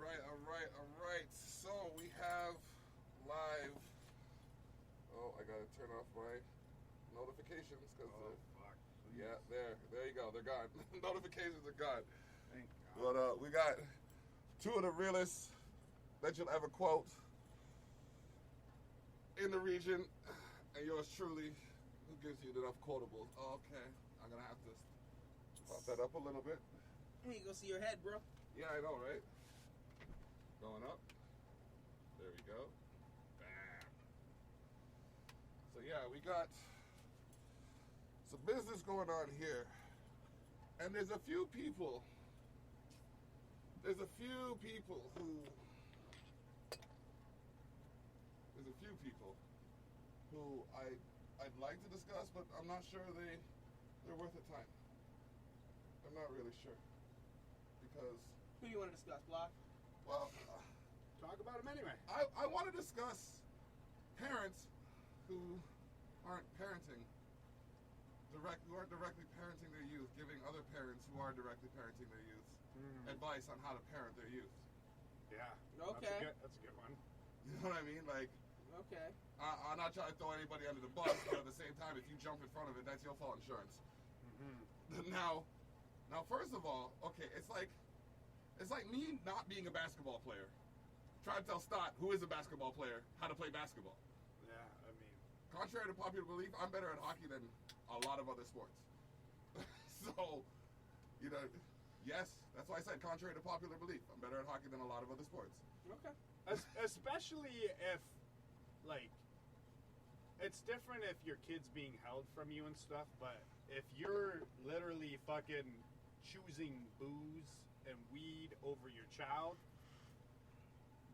right. So we have live. Oh, I gotta turn off my notifications because. Fuck. Yeah, there you go. They're gone. Notifications are gone. Thank God. But we got two of the realest that you'll ever quote in the region, and yours truly, who gives you enough quotables. Oh, okay, I'm gonna have to pop that up a little bit. Here you go, see your head, bro. Yeah, I know, right? Going up. There we go. Bam. So yeah, we got some business going on here. And there's a few people who I'd like to discuss, but I'm not sure they're worth the time. I'm not really sure. Because who do you want to discuss, Block? Well, talk about them anyway. I want to discuss parents who aren't directly parenting their youth, giving other parents who are directly parenting their youth advice on how to parent their youth. Yeah. Okay. That's a good one. You know what I mean? Like, okay. I'm not trying to throw anybody under the bus, but at the same time, if you jump in front of it, that's your fault insurance. Mm-hmm. Now, first of all, okay, it's like me not being a basketball player. Trying to tell Stott, who is a basketball player, how to play basketball. Yeah, I mean, contrary to popular belief, I'm better at hockey than a lot of other sports. So, you know, yes, that's why I said contrary to popular belief, I'm better at hockey than a lot of other sports. Okay. Especially if, like, it's different if your kid's being held from you and stuff, but if you're literally fucking choosing booze and weed over your child,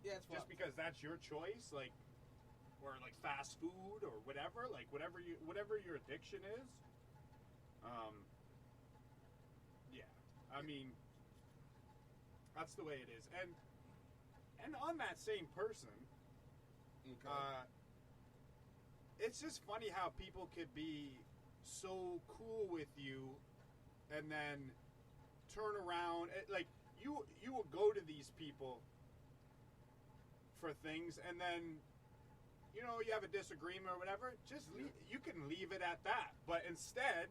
yeah, it's just because that's your choice, like, or like fast food or whatever, like whatever your addiction is, yeah, I mean, that's the way it is. And on that same person, okay. It's just funny how people could be so cool with you and then turn around, like, you will go to these people for things, and then, you know, you have a disagreement or whatever, just you can leave it at that. But instead,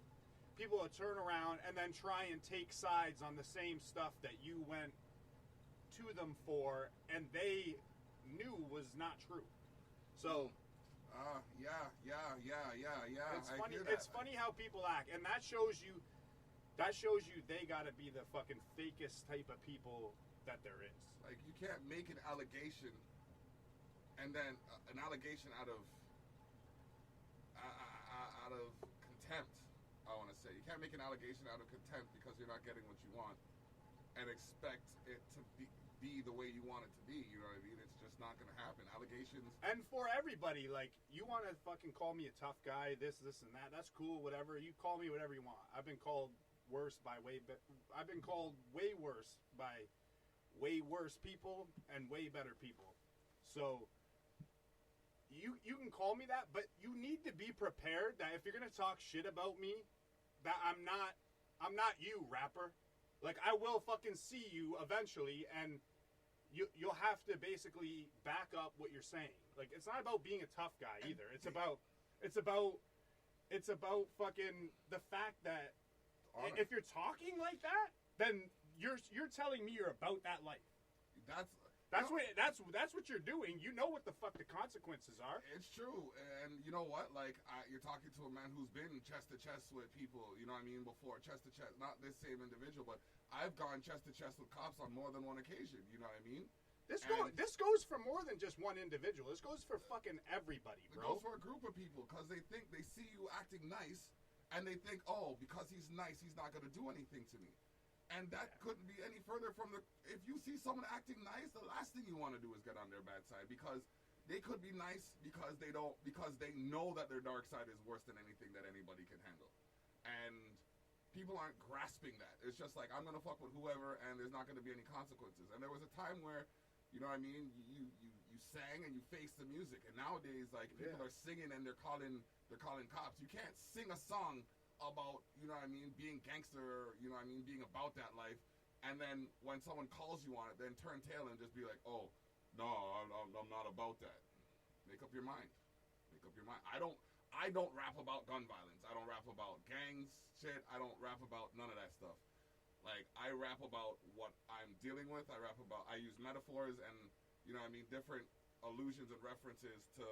people will turn around and then try and take sides on the same stuff that you went to them for and they knew was not true. So yeah. It's funny. It's funny how people act, and that shows you they gotta be the fucking fakest type of people that there is. Like, you can't make an allegation and then an allegation out of contempt. I want to say you can't make an allegation out of contempt because you're not getting what you want and expect it to be the way you want it to be. You know what I mean? It's just not going to happen. Allegations. And for everybody, like, you want to fucking call me a tough guy, this and that. That's cool. Whatever. You call me whatever you want. I've been called worse by I've been called way worse by way worse people and way better people. So you can call me that, but you need to be prepared that if you're gonna talk shit about me, that I'm not you, rapper. Like, I will fucking see you eventually, and you'll have to basically back up what you're saying. Like, it's not about being a tough guy either. It's about fucking the fact that if you're talking like that, then you're telling me you're about that life. That's what you're doing. You know what the fuck the consequences are. It's true, and you know what? Like, you're talking to a man who's been chest to chest with people. You know what I mean? Before, chest to chest, not this same individual, but I've gone chest to chest with cops on more than one occasion. You know what I mean? This goes for more than just one individual. This goes for fucking everybody, bro. It goes for a group of people because they see you acting nice, and they think, oh, because he's nice, he's not going to do anything to me. And that couldn't be any further from if you see someone acting nice, the last thing you want to do is get on their bad side, because they could be nice because they know that their dark side is worse than anything that anybody can handle. And people aren't grasping that. It's just like, I'm going to fuck with whoever and there's not going to be any consequences. And there was a time where, you know what I mean, you sang and you faced the music. And nowadays, like, people are singing and they're calling cops. You can't sing a song about, you know what I mean, being gangster, or, you know what I mean, being about that life, And then when someone calls you on it, then turn tail and just be like, oh, no, I'm not about that. Make up your mind. Make up your mind. I don't rap about gun violence. I don't rap about gangs shit. I don't rap about none of that stuff. Like, I rap about what I'm dealing with. I use metaphors and, you know what I mean, different allusions and references to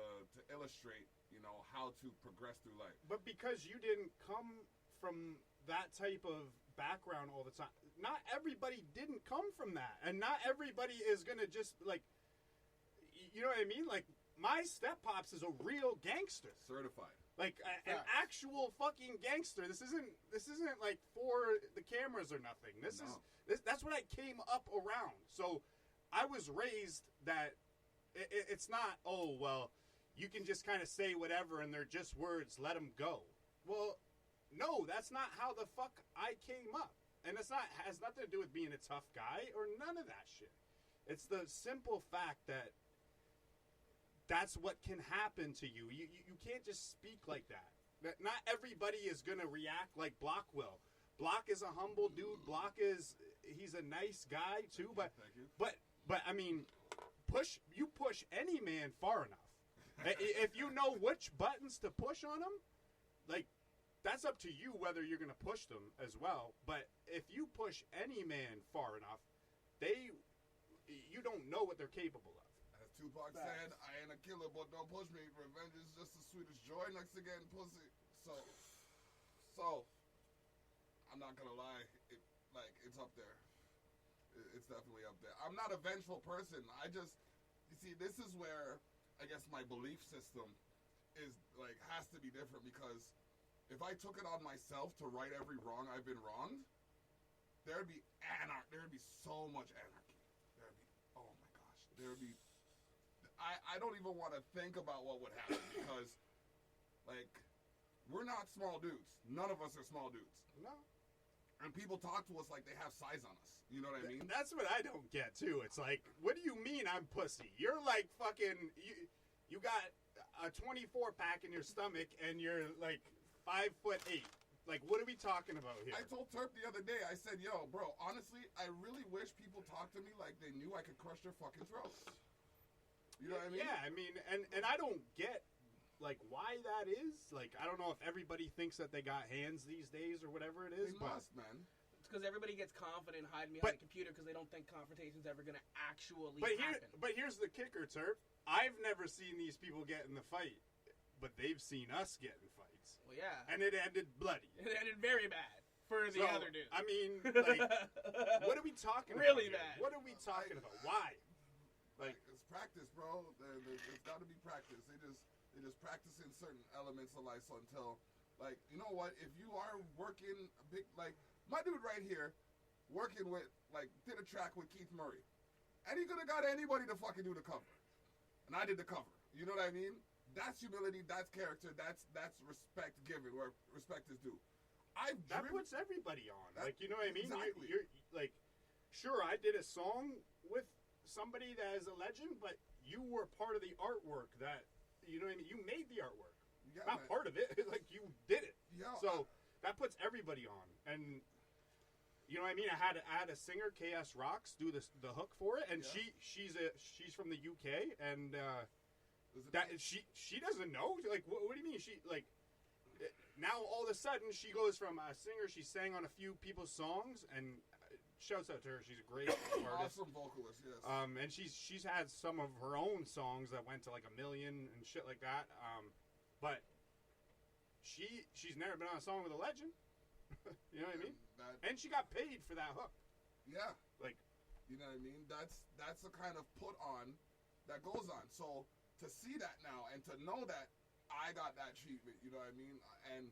illustrate, you know, how to progress through life. But because you didn't come from that type of background all the time, not everybody didn't come from that, and not everybody is gonna just like, you know what I mean? Like, my step pops is a real gangster, Certified. like an actual fucking gangster. This isn't like for the cameras or nothing. That's what I came up around. So I was raised that it's not, oh well, you can just kind of say whatever and they're just words, let them go. Well, no, that's not how the fuck I came up. And has nothing to do with being a tough guy or none of that shit. It's the simple fact that that's what can happen to you. You can't just speak like that. Not everybody is going to react like Block will. Block is a humble dude. He's a nice guy too, but I mean, push any man far enough. If you know which buttons to push on him, like, that's up to you whether you're going to push them as well. But if you push any man far enough, you don't know what they're capable of. As Tupac said, I ain't a killer, but don't push me. Revenge is just the sweetest joy next to getting pussy. So, I'm not going to lie. It's up there. It's definitely up there. I'm not a vengeful person. You see, this is where I guess my belief system is, like, has to be different, because if I took it on myself to right every wrong I've been wronged, there'd be so much anarchy. Oh my gosh. I don't even want to think about what would happen, because, like, we're not small dudes. None of us are small dudes. No. And people talk to us like they have size on us. You know what I mean? That's what I don't get, too. It's like, what do you mean I'm pussy? You're like fucking, you got a 24-pack in your stomach and you're like 5'8". Like, what are we talking about here? I told Terp the other day, I said, yo, bro, honestly, I really wish people talked to me like they knew I could crush their fucking throats. You know what I mean? Yeah, I mean, and I don't get, like, why that is. Like, I don't know if everybody thinks that they got hands these days or whatever it is. They must, man. It's because everybody gets confident hiding behind the computer because they don't think confrontation's ever going to actually happen. But here's the kicker, Terp. I've never seen these people get in the fight, but they've seen us get in fights. Well, yeah. And it ended bloody. It ended very bad for the other dude. I mean, like, what are we talking about? Really bad. What are we talking about? Why? Like, it's practice, bro. It's got to be practice. They just practicing certain elements of life until, like, you know what? If you are working a big, like, my dude right here, working with, like, did a track with Keith Murray, and he could have got anybody to fucking do the cover, and I did the cover. You know what I mean? That's humility. That's character. That's respect given where respect is due. That puts everybody on. Like, you know what I mean? Exactly. You're like, sure, I did a song with somebody that is a legend, but you were part of the artwork that, you know what I mean? You made the artwork. Yeah, not man. part of it. Like, you did it. Yeah, so that puts everybody on. And you know what I mean? I had a singer, KS Rocks, do the hook for it, and she's from the UK, and she doesn't know. Like, what do you mean? She, like, now all of a sudden she goes from a singer, she sang on a few people's songs, and shouts out to her. She's a great artist. Awesome vocalist, yes. And she's had some of her own songs that went to like 1 million and shit like that. But she's never been on a song with a legend. You know what I mean? And she got paid for that hook. Yeah. Like, you know what I mean? That's the kind of put on that goes on. So to see that now and to know that I got that treatment, you know what I mean? And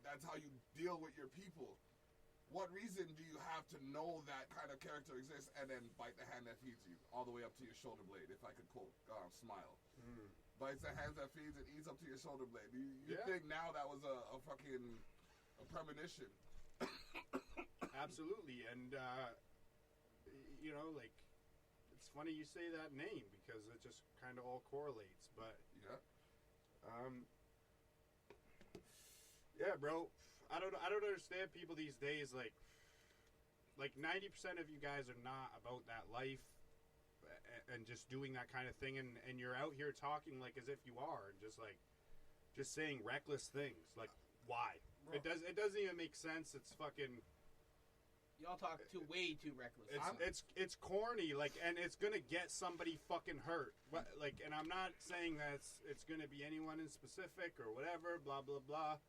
that's how you deal with your people. What reason do you have to know that kind of character exists and then bite the hand that feeds you all the way up to your shoulder blade, if I could quote Smile. Bites the hand that feeds and eats up to your shoulder blade. You think now that was a fucking a premonition. Absolutely. And, you know, like, it's funny you say that name because it just kind of all correlates. But, yeah, bro. I don't understand people these days, like, like 90% of you guys are not about that life and just doing that kind of thing, and you're out here talking like as if you are, and just saying reckless things. Like, why? Bro. It doesn't even make sense. It's fucking. Y'all talk way too reckless. It's corny, like, and it's gonna get somebody fucking hurt. But, like, and I'm not saying that it's gonna be anyone in specific or whatever. Blah blah blah.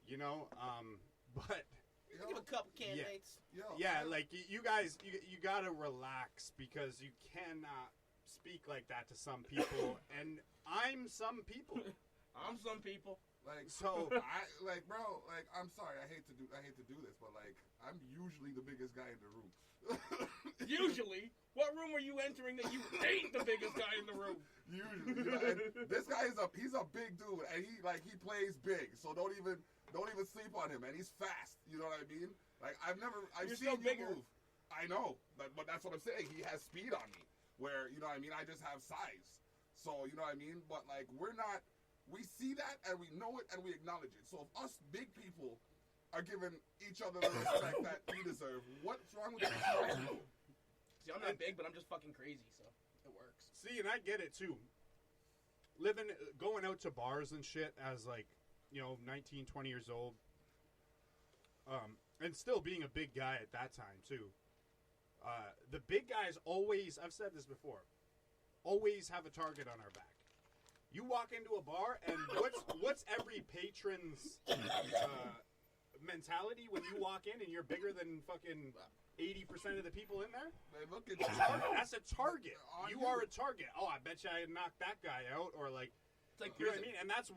You know, but. Give a couple candidates. Yeah, like you guys, you gotta relax because you cannot speak like that to some people, and I'm some people. I'm some people. Like so, bro. Like, I'm sorry. I hate to do this, but like, I'm usually the biggest guy in the room. Usually, what room are you entering that you ain't the biggest guy in the room? Usually, and this guy he's a big dude, and he plays big. So don't even sleep on him, and he's fast. You know what I mean? Like, I've You're seen so you bigger. move. I know, but that's what I'm saying. He has speed on me, where, you know what I mean, I just have size. So, you know what I mean? But like, we see that and we know it and we acknowledge it. So if us big people are giving each other the respect that we deserve, what's wrong with that? See, I'm not big, but I'm just fucking crazy, so it works. See, and I get it too. Going out to bars and shit as like, 19, 20 years old, and still being a big guy at that time too. The big guys always, I've said this before, always have a target on our back. You walk into a bar, and what's every patron's mentality when you walk in and you're bigger than fucking 80% of the people in there? They look at you. That's a target. You are a target. Oh, I bet you I knocked that guy out, or like, It's like you know what I mean? And that's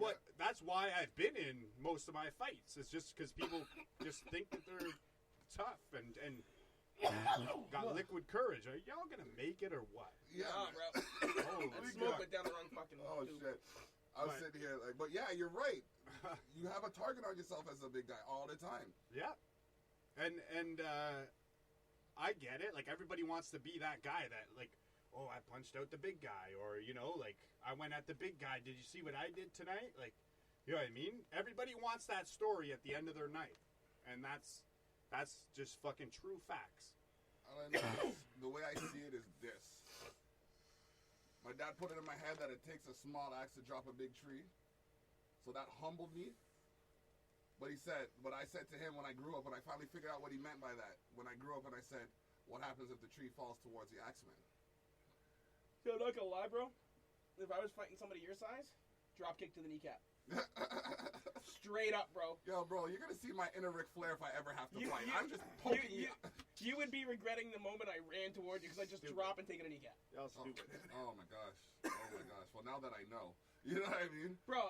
why I've been in most of my fights. It's just because people just think that they're tough and got liquid courage. Are y'all gonna make it or what? Yeah, bro. Holy Smoke God. went down the wrong fucking. Oh tube. shit! I was sitting here like, but yeah, you're right. You have a target on yourself as a big guy all the time. Yeah, and I get it. Like, everybody wants to be that guy that, like, oh, I punched out the big guy, or like, I went at the big guy. Did you see what I did tonight? Like, you know what I mean? Everybody wants that story at the end of their night, and that's just fucking true facts. The way I see it is this. My dad put it in my head that it takes a small axe to drop a big tree. So that humbled me. But I said to him when I grew up, and I finally figured out what he meant by that. When I grew up and I said, what happens if the tree falls towards the axeman? Yo, not gonna lie, bro. If I was fighting somebody your size, drop kick to the kneecap. Straight up, bro. Yo, bro, you're gonna see my inner Ric Flair if I ever have to fight. I'm just poking you. You would be regretting the moment I ran toward you because I just drop and take a kneecap. Y'all stupid. Oh my gosh. Well, now that I know, you know what I mean, bro.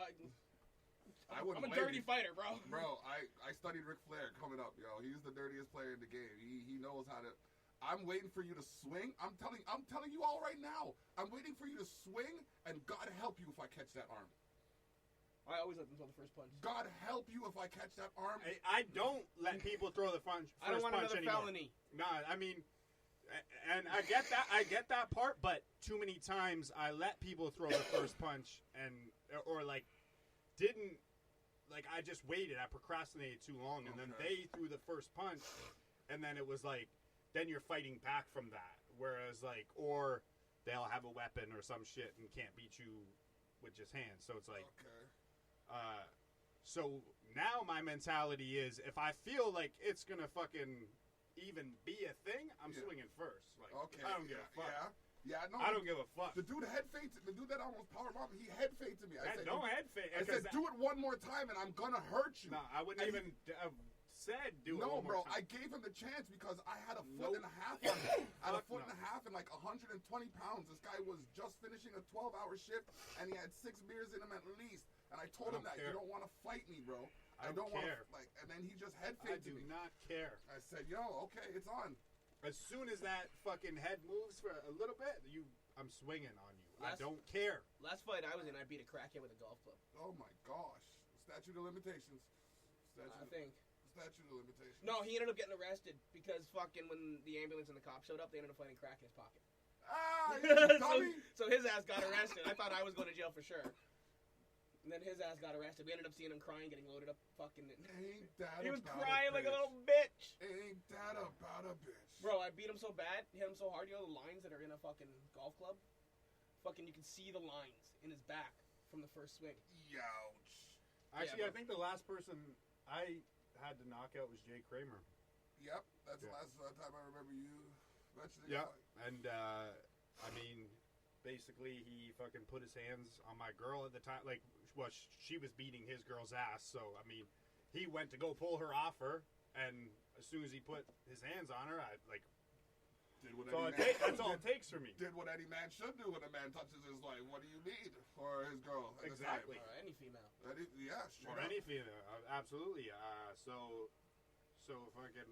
I'm a dirty fighter, bro. Bro, I studied Ric Flair coming up, yo. He's the dirtiest player in the game. He knows how to. I'm waiting for you to swing. I'm telling you all right now. I'm waiting for you to swing, and God help you if I catch that arm. I always let them throw the first punch. God help you if I catch that arm. I don't let people throw the first punch. I don't want another anymore. felony. Nah, I mean, and I get that part, but too many times I let people throw the first punch or didn't, I just waited. I procrastinated too long, and then they threw the first punch, and then it was like, then you're fighting back from that. Whereas or they'll have a weapon or some shit and can't beat you with just hands. So it's like, so now my mentality is, if I feel like it's gonna fucking even be a thing, I'm swinging first. Like, I don't give a fuck. Yeah, no. I don't give a fuck. The dude that almost powerbombed me, he head faked to me. I said, don't head fake. I said, do it one more time and I'm gonna hurt you. No, I wouldn't even have said do it one more time. I gave him the chance because I had a foot and a half on him. I had a foot and a half and 120 pounds. This guy was just finishing a 12-hour shift and he had 6 beers in him at least. And I told him that you don't want to fight me, bro. I don't care. And then he just head faked me. I do not care. I said, yo, okay, it's on. As soon as that fucking head moves for a little bit, I'm swinging on you. I don't care. Last fight I was in, I beat a crackhead with a golf club. Oh my gosh. Statute of limitations. I think. Statute of limitations. No, he ended up getting arrested because fucking when the ambulance and the cops showed up, they ended up finding crack in his pocket. Ah, you dummy. So his ass got arrested. I thought I was going to jail for sure. And then his ass got arrested. We ended up seeing him crying, getting loaded up, fucking. Ain't that He was about crying like a bitch? little bitch. Ain't that about a bitch? Bro, I beat him so bad, hit him so hard. You know the lines that are in a fucking golf club? Fucking, you can see the lines in his back from the first swing. Youch. Actually, Yeah, I think the last person I had to knock out was Jay Kramer. Yep, that's the last time I remember you mentioning. Yeah, and I mean, basically he fucking put his hands on my girl at the time. Like, well, she was beating his girl's ass. So I mean, he went to go pull her off her, and as soon as he put his hands on her, I like. Did what That's all it takes for me. Did what any man should do when a man touches his wife. What do you need for his girl? At Exactly. Or any female. Yeah, straight Or up. any female, absolutely. So fucking.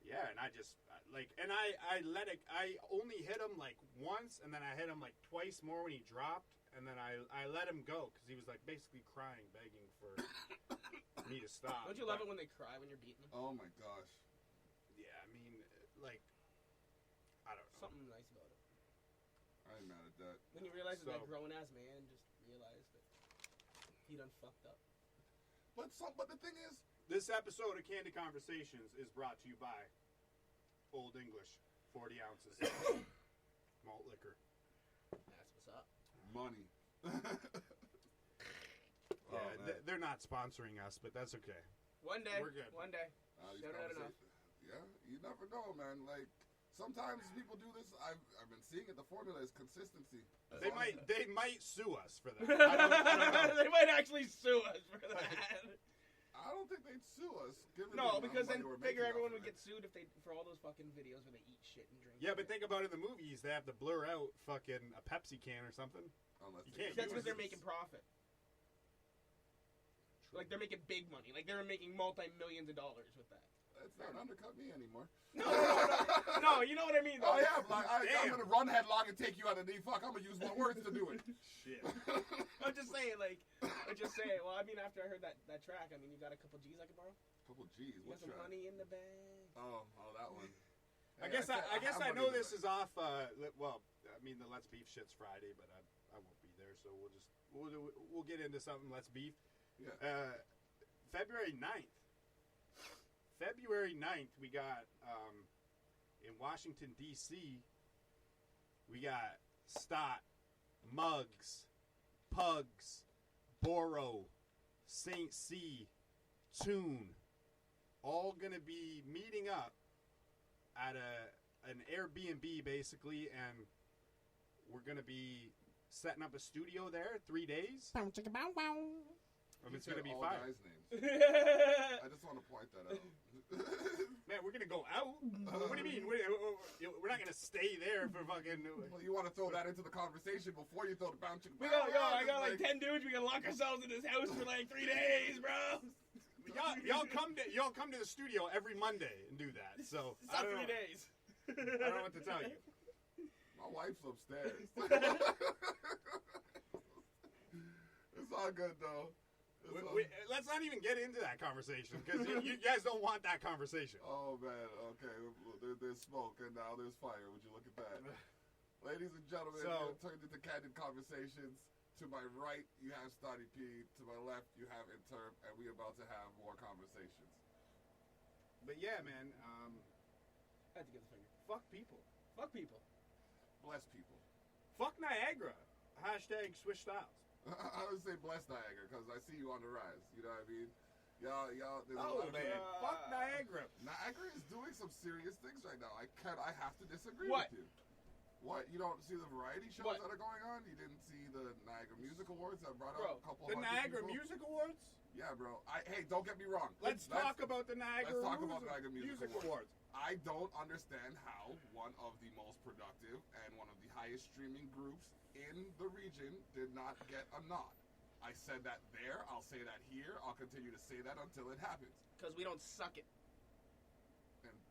Yeah, and I just and I let it. I only hit him like once, and then I hit him like twice more when he dropped, and then I let him go because he was like basically crying, begging for me to stop. Don't you love it when they cry when you're beating them? Oh my gosh. Yeah, I mean, like, I don't know. Something nice about it. I ain't mad at that. When you realize that So- that grown ass man just realized that he done fucked up. But the thing is, This episode of Candy Conversations is brought to you by Old English, 40 ounces malt liquor. That's what's up. money. Yeah, man. they're not sponsoring us, but that's okay. One day. We're good. One day. These Shout out enough. Yeah, you never know, man. Like sometimes people do this. I've been seeing it. The formula is consistency. As They long as- might sue us for that. I don't know. They might actually sue us for that. I don't think they'd sue us. Given No, the because money then we're figure making everyone off would of get sued if they for all those fucking videos where they eat shit and drink. Yeah, but think about it in the movies. They have to blur out fucking a Pepsi can or something. Unless You they can't do That's use because they're it. making profit. Like they're making big money. Like they're making multi-millions of dollars with that. It's not undercut me anymore. No, you know what I mean. Oh yeah, like I'm Damn. gonna run headlong and take you out of knee. Fuck, I'm gonna use my words to do it. Shit. I'm just saying, like, well, I mean, after I heard that track, I mean, you got a couple G's I can borrow? Couple G's. You What's got some that? money in the bag? Oh, that one. I guess I have know money in this the is off. Well, I mean the Let's Beef shit's Friday, but I won't be there, so we'll get into something Let's Beef. Yeah. February 9th. February 9th, we got in Washington D.C. We got Stott, Muggs, Pugs, Boro, St. C, Tune, all gonna be meeting up at an Airbnb basically, and we're gonna be setting up a studio there 3 days. And it's gonna be all fire. guys' names. I just want to point that out. Man, we're gonna go out. What do you mean? We're not gonna stay there for fucking. Well, you want to throw that into the conversation before you throw the bounce. I got like 10 dudes. We gotta lock ourselves in this house for like 3 days, bro. Y'all come to the studio every Monday and do that. So It's I not don't 3 know. days. I don't know what to tell you. My wife's upstairs. It's all good though. Let's not even get into that conversation because you guys don't want that conversation. Oh man, okay. There's smoke and now there's fire. Would you look at that? Ladies and gentlemen, So- it turned into Candid Conversations. To my right, you have StottyP. To my left, you have Interp, and we're about to have more conversations. But yeah, man, I had to give the finger. fuck people. Fuck people. Bless people. Fuck Niagara. Hashtag switch styles. I would say bless Niagara because I see you on the rise. You know what I mean? Y'all. There's a Oh lot of man, fuck Niagara. Niagara is doing some serious things right now. I have to disagree What? with you. What? You don't see the variety shows What? that are going on? You didn't see the Niagara Music Awards that brought Bro, out a couple The hundred Niagara people? Music Awards. Yeah, bro. Hey, don't get me wrong. Let's talk about the Niagara. let's talk about Niagara Music Awards. I don't understand how one of the most productive and one of the highest streaming groups in the region did not get a nod. I said that there. I'll say that here. I'll continue to say that until it happens. Because we don't suck it.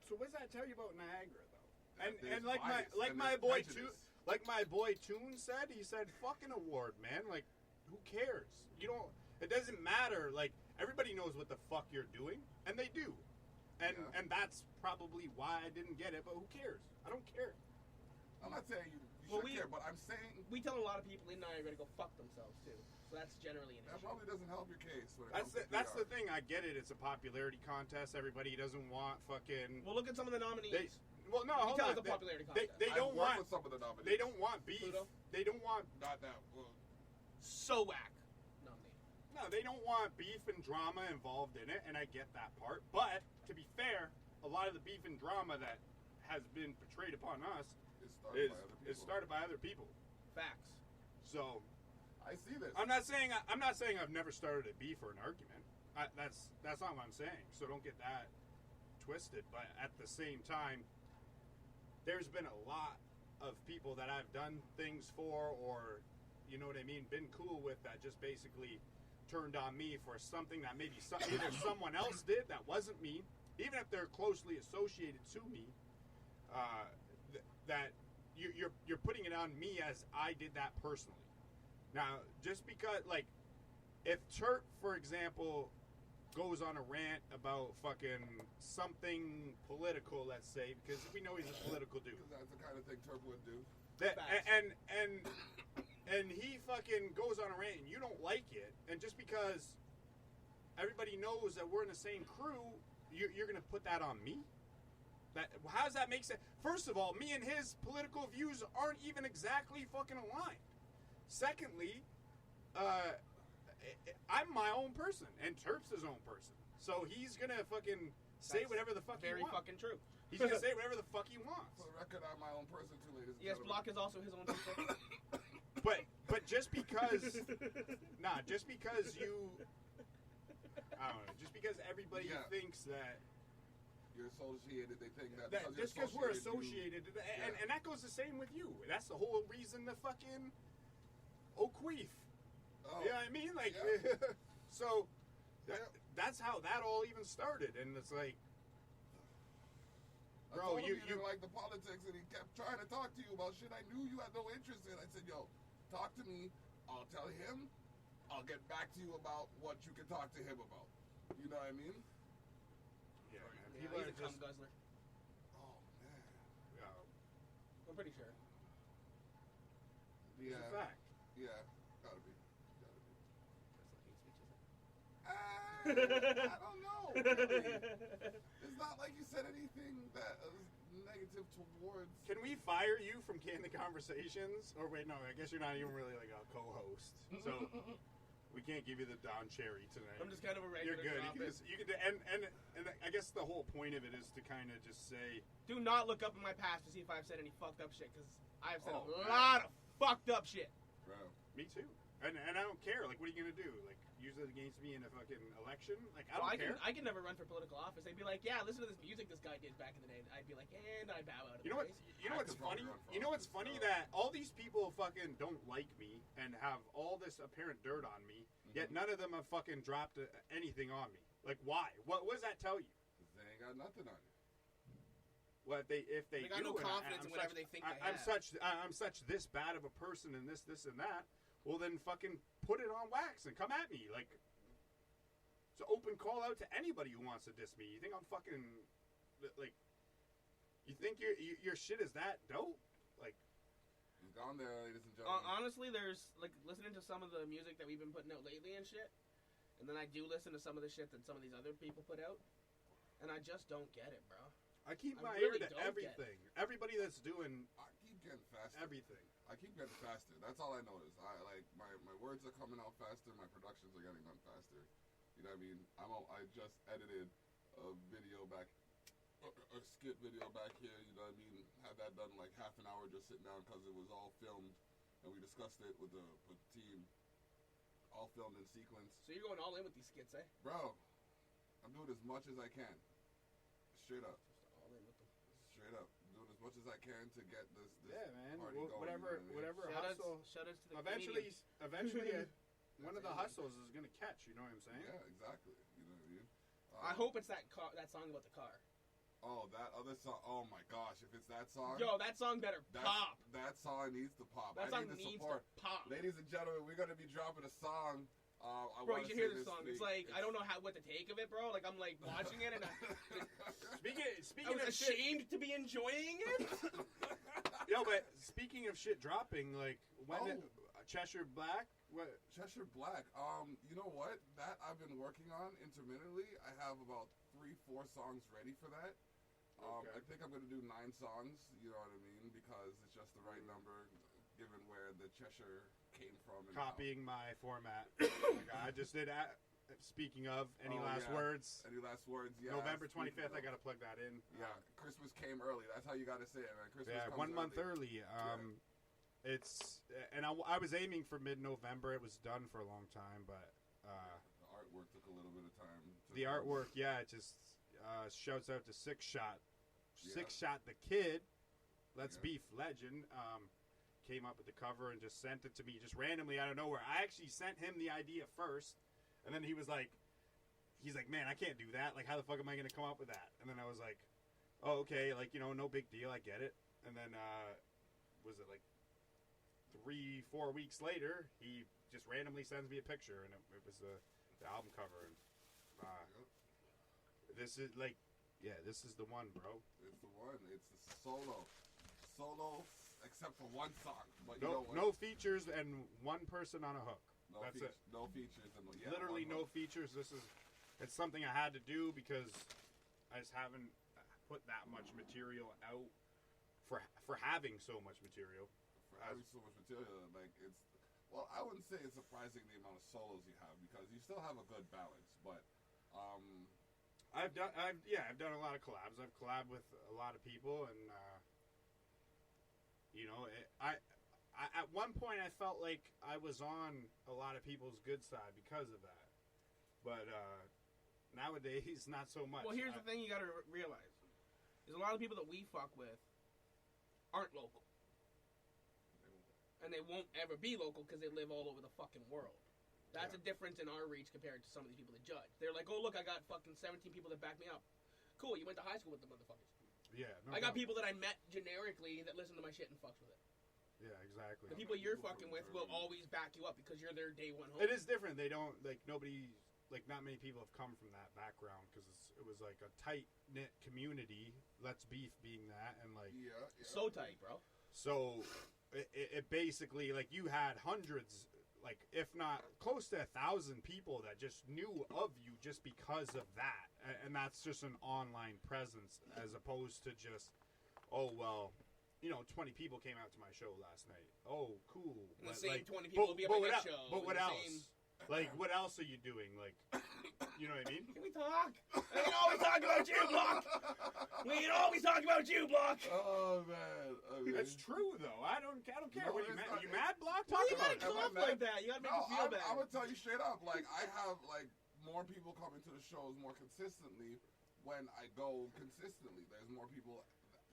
So what does that tell you about Niagara, though? That And there's like bias my and there's boy prejudice. my boy Toon said, he said, "Fucking award, man. Like, who cares? You don't. It doesn't matter. Like, everybody knows what the fuck you're doing, and they do. And Yeah. and that's probably why I didn't get it. But who cares? I don't care. I'm not saying you Well, should care, but I'm saying We tell a lot of people in now are going to go fuck themselves too. So that's generally an that issue. probably doesn't help your case. When it That's comes to that's PR. the thing. I get it. It's a popularity contest. Everybody doesn't want fucking. Well, look at some of the nominees. Well, no, You hold tell on. it's a popularity They contest. don't I've worked want. with some of the nominees. They don't want beef. Pluto? They don't want. Not that. Well, So whack nominated. No, they don't want beef and drama involved in it, and I get that part. But to be fair, a lot of the beef and drama that has been portrayed upon us it's started by other people. is started by other people. Facts. So I see this. I'm not saying I've never started a beef or an argument. That's not what I'm saying. So don't get that twisted. But at the same time, there's been a lot of people that I've done things for, or you know what I mean, been cool with, that just basically turned on me for something that maybe either someone else did that wasn't me, even if they're closely associated to me. That you're putting it on me as I did that personally. Now, just because, like, if Terp, for example, goes on a rant about fucking something political, let's say, because we know he's a political dude. Because that's the kind of thing Turp would do. And he fucking goes on a rant and you don't like it, and just because everybody knows that we're in the same crew, you're gonna put that on me? How does that make sense? First of all, me and his political views aren't even exactly fucking aligned. Secondly, I'm my own person, and Terp's his own person. So he's gonna fucking say whatever the fuck he wants. Very fucking true. He's gonna say whatever the fuck he wants. For the record, I'm my own person too, ladies and Yes, gentlemen. Block is also his own people. But just because, just because you, I don't know, just because everybody thinks that. You're associated, they think that Just because we're associated, associated, and that goes the same with you. That's the whole reason the fucking O'Queef. Oh, You know what I mean? Like, so that's how that all even started, and it's like, I bro, told him you didn't like the politics, and he kept trying to talk to you about shit I knew you had no interest in. I said, yo, talk to me. I'll tell him. I'll get back to you about what you can talk to him about. You know what I mean? yeah, man. Yeah, People he's are a cum just, guzzler. Oh man. I'm pretty sure. it's Yeah. a fact. Yeah. Gotta be. That's like hate speech, is it? I don't know. Really. It's not like you said anything that was negative towards. Can we fire you from Candid Conversations? Or wait, no, I guess you're not even really like a co-host, so we can't give you the Don Cherry tonight. I'm just kind of a You're regular. good. You can and I guess the whole point of it is to kind of just say, Do not look up in my past to see if I've said any fucked up shit, because I've said Oh, a man. lot of fucked up shit. Bro. me too, and I don't care. Like, what are you gonna do? Like, use it against me in a fucking election? Like, I don't care. I can never run for political office. They'd be like, yeah, listen to this music this guy did back in the day. I'd be like, and I bow out of You know the what? race. You know I what's could probably funny? run for You know what's office, funny so. that all these people fucking don't like me and have all this apparent dirt on me, yet none of them have fucking dropped anything on me. Like, why? What does that tell you? They ain't got nothing on you. Well, if they got do, no and confidence in whatever they think they have. I'm such this bad of a person and this and that. Well, then fucking put it on wax and come at me. Like, it's an open call out to anybody who wants to diss me. You think I'm fucking like? You think your shit is that dope? Like, He's gone there, ladies and gentlemen. Honestly, there's like listening to some of the music that we've been putting out lately and shit, and then I do listen to some of the shit that some of these other people put out, and I just don't get it, bro. I keep I my really ear to don't get everything. Everybody that's doing I keep getting faster. everything. I keep getting faster. That's all I notice. I like my words are coming out faster. My productions are getting done faster. You know what I mean? I just edited a video back, a skit video back here. You know what I mean? Had that done like half an hour just sitting down because it was all filmed, and we discussed it with the team. All filmed in sequence. So you're going all in with these skits, eh? Bro, I'm doing as much as I can. Straight up. Just all in with them. Straight up. I'm doing as much as I can to get this Yeah, man. party going. Whatever you know what I mean? hustle. Shout outs to the Eventually, comedians. one of the hustles is gonna catch. You know what I'm saying? Yeah, exactly. You know what I mean? I hope it's that song about the car. Oh, that other song. Oh my gosh, if it's that song. Yo, that song better pop. That song needs to pop. That I song need the needs support. to pop. Ladies and gentlemen, we're going to be dropping a song. Bro, you should hear this song. It's like, I don't know what to take of it, bro. Like, I'm like watching it and Speaking I was of shit, ashamed to be enjoying it. yo, but speaking of shit dropping, like when Cheshire Black, what? Cheshire Black. You know what? That I've been working on intermittently. I have about 3-4 songs ready for that. I think I'm gonna do 9 songs. You know what I mean? Because it's just the right number, given where the Cheshire came from. And copying my format. I just did. Speaking of, any last words? Any last words? Yeah. November 25th. I gotta plug that in. Yeah, Christmas came early. That's how you gotta say it, man. Christmas comes 1 month early. It's and I was aiming for mid-November. It was done for a long time, but the artwork took a little bit of time. The artwork, it just shouts out to Six Shot. Six Shot the Kid. Let's Beef Legend. Came up with the cover and just sent it to me just randomly out of nowhere. I actually sent him the idea first, and then he's like, man, I can't do that. Like, how the fuck am I gonna come up with that? And then I was like, oh, okay, like, no big deal. I get it. And then was it like 3-4 weeks later, he just randomly sends me a picture, and it was the album cover. And this is like, this is the one, bro. It's the one. It's the solo, except for one song. But no features and one person on a hook. That's it. No features. Literally no features. It's something I had to do because I just haven't put that much material out for having so much material. Having so much material, like I wouldn't say it's surprising the amount of solos you have because you still have a good balance. But I've done a lot of collabs. I've collabed with a lot of people, and I at one point I felt like I was on a lot of people's good side because of that. But nowadays, not so much. Well, here's the thing you got to realize: is a lot of people that we fuck with aren't local. And they won't ever be local because they live all over the fucking world. That's a difference in our reach compared to some of these people that judge. They're like, oh, look, I got fucking 17 people that back me up. Cool, you went to high school with the motherfuckers. Yeah. I got people that I met generically that listen to my shit and fucks with it. Yeah, exactly. The people you're fucking with will always back you up because you're their day one home. It is different. They don't, like, nobody, like, not many people have come from that background because it was, like, a tight-knit community, Let's Beef being that, and, like... Yeah. So tight, bro. So... It basically, like, you had hundreds, like, if not close to 1,000 people that just knew of you just because of that. And that's just an online presence as opposed to just, 20 people came out to my show last night. Oh, cool. And the same 20 people will be at my next show. But what else? Like, what else are you doing? Like, you know what I mean? Can we talk? We can always talk about you, Block. We can always talk about you, Block. Oh man, it's true though. I don't care. No, What are you mad, Block? Why Talk you about gotta it. come off like that? You gotta make me feel bad. I'm gonna tell you straight up. Like, I have like more people coming to the shows more consistently when I go consistently. There's more people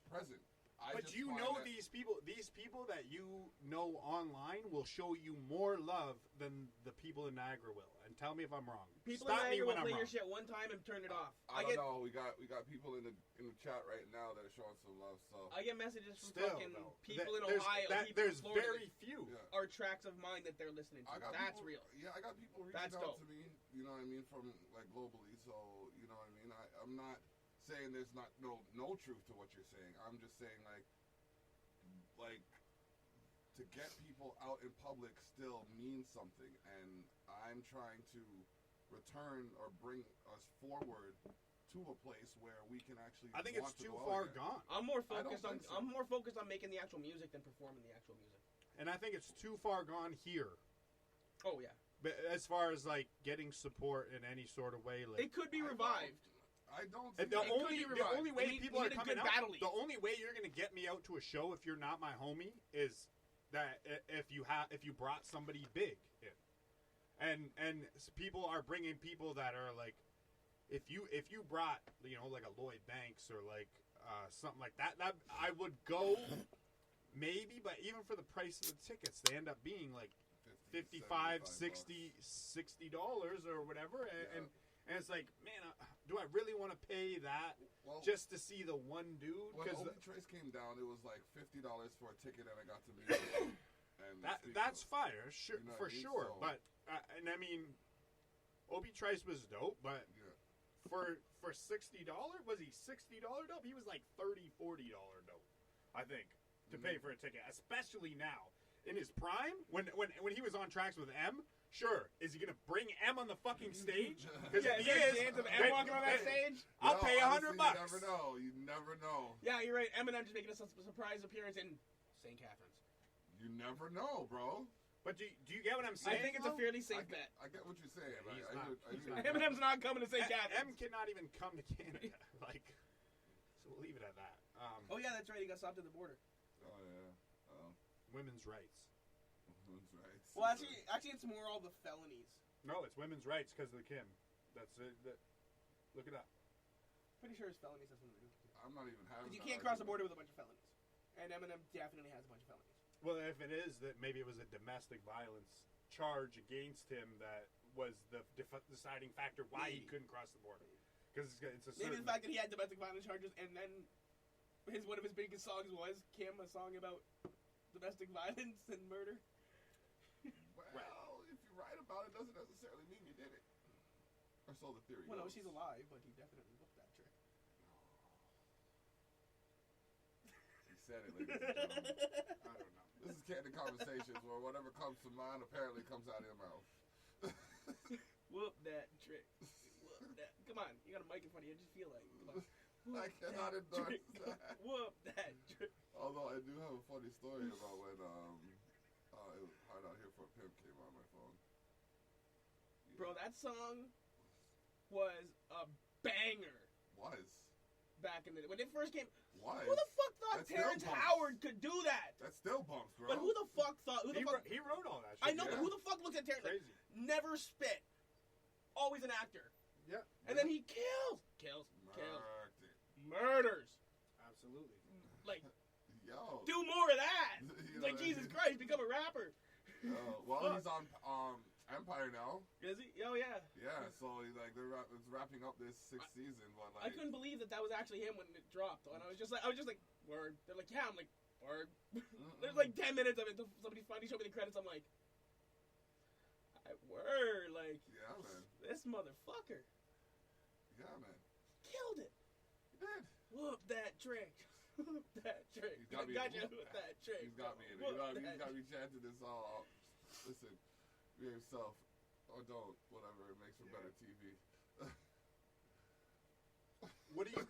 present. But you know these people that you know online will show you more love than the people in Niagara will. And tell me if I'm wrong. People in Niagara will play your shit one time and turn it off. I don't know. We got people in the chat right now that are showing some love. So I get messages from fucking people in Ohio. People there's in Florida very few. Are tracks of mine that they're listening to. That's real. Yeah, I got people reaching out to me. You know what I mean, from like globally. So you know what I mean. I'm not saying there's not no truth to what you're saying. I'm just saying like to get people out in public still means something, and I'm trying to return or bring us forward to a place where we can actually. I think it's too far gone. I'm more focused on making the actual music than performing the actual music. And I think it's too far gone here. Oh yeah. But as far as like getting support in any sort of way, like it could be revived. I don't. The only way people are coming out. Battle the only way you're going to get me out to a show if you're not my homie is that if you brought somebody big in, and people are bringing people that are like, if you brought like a Lloyd Banks or like something like that I would go maybe, but even for the price of the tickets they end up being like $55, $60 or whatever, and it's like, man, do I really want to pay that just to see the one dude? When Obi-Trace came down, it was like $50 for a ticket, and I got to meet him. And that's fire, sure, you know for sure. So, but and I mean, Obi-Trace was dope, but for $60, was he $60 dope? He was like $30, $40 dope, I think. to pay for a ticket, especially now. In his prime, when he was on tracks with M, sure. Is he gonna bring M on the fucking stage? Because Yeah, is there a chance of M walking on that stage? I'll pay $100. You never know. You never know. Yeah, you're right. Eminem just making a surprise appearance in St. Catharines. You never know, bro. But do you get what I'm saying? I think it's a fairly safe bet. I get what you're saying. He's not. Eminem's not coming to St. Catharines. M cannot even come to Canada. So we'll leave it at that. Oh yeah, that's right. He got stopped at the border. Oh yeah. Women's rights. Women's rights. Well, actually, it's more all the felonies. No, it's women's rights because of the Kim. That's it. Look it up. Pretty sure it's felonies has something to do. I'm not even having. Because you can't cross the border with a bunch of felonies, and Eminem definitely has a bunch of felonies. Well, if it is that maybe it was a domestic violence charge against him that was the deciding factor why he couldn't cross the border. Because it's a maybe the fact that he had domestic violence charges and then one of his biggest songs was Kim, a song about domestic violence and murder. Well, if you write about it, doesn't necessarily mean you did it. Or so the theory Well, no, goes. she's alive, but he definitely booked that trick. He said it, ladies and gentlemen. I don't know. This is Candid Conversations where whatever comes to mind apparently comes out of your mouth. Whoop that trick. Whoop that. Come on, you got a mic in front of you. Just feel like. Come on. I cannot endorse that. Whoop that trick. Although I do have a funny story about when it was Hard Out Here for a Pimp came on my phone. Yeah. Bro, that song was a banger. Was. Back in the day. When it first came. Was. Who the fuck thought That's still Terrence bumps. Howard could do that? That still bumps, bro. But who the fuck thought? He wrote all that shit. I know, but who the fuck looked at Terrence? Like, Crazy. never spit. Always an actor. Yeah. And then he kills. Murked it. Murders. Absolutely. Like, Yo. do more of that. You Like, know, Jesus Christ, become a rapper. Well, he's on Empire now. Is he? Oh, yeah. Yeah, so it's wrapping up this 6th season, but I couldn't believe that was actually him when it dropped. And I was just like, word. They're like, yeah. I'm like, word. There's like 10 minutes of it. Somebody finally showed me the credits. I'm like, word. Like, yeah, man. This motherfucker. Yeah, man. Killed it. He did. Whoop that trick. Whoop that trick. He's got me. Gotcha with that trick. He's got me in it. He's got me chanting this all. Listen, be yourself or don't. Whatever. It makes for better TV. What do you?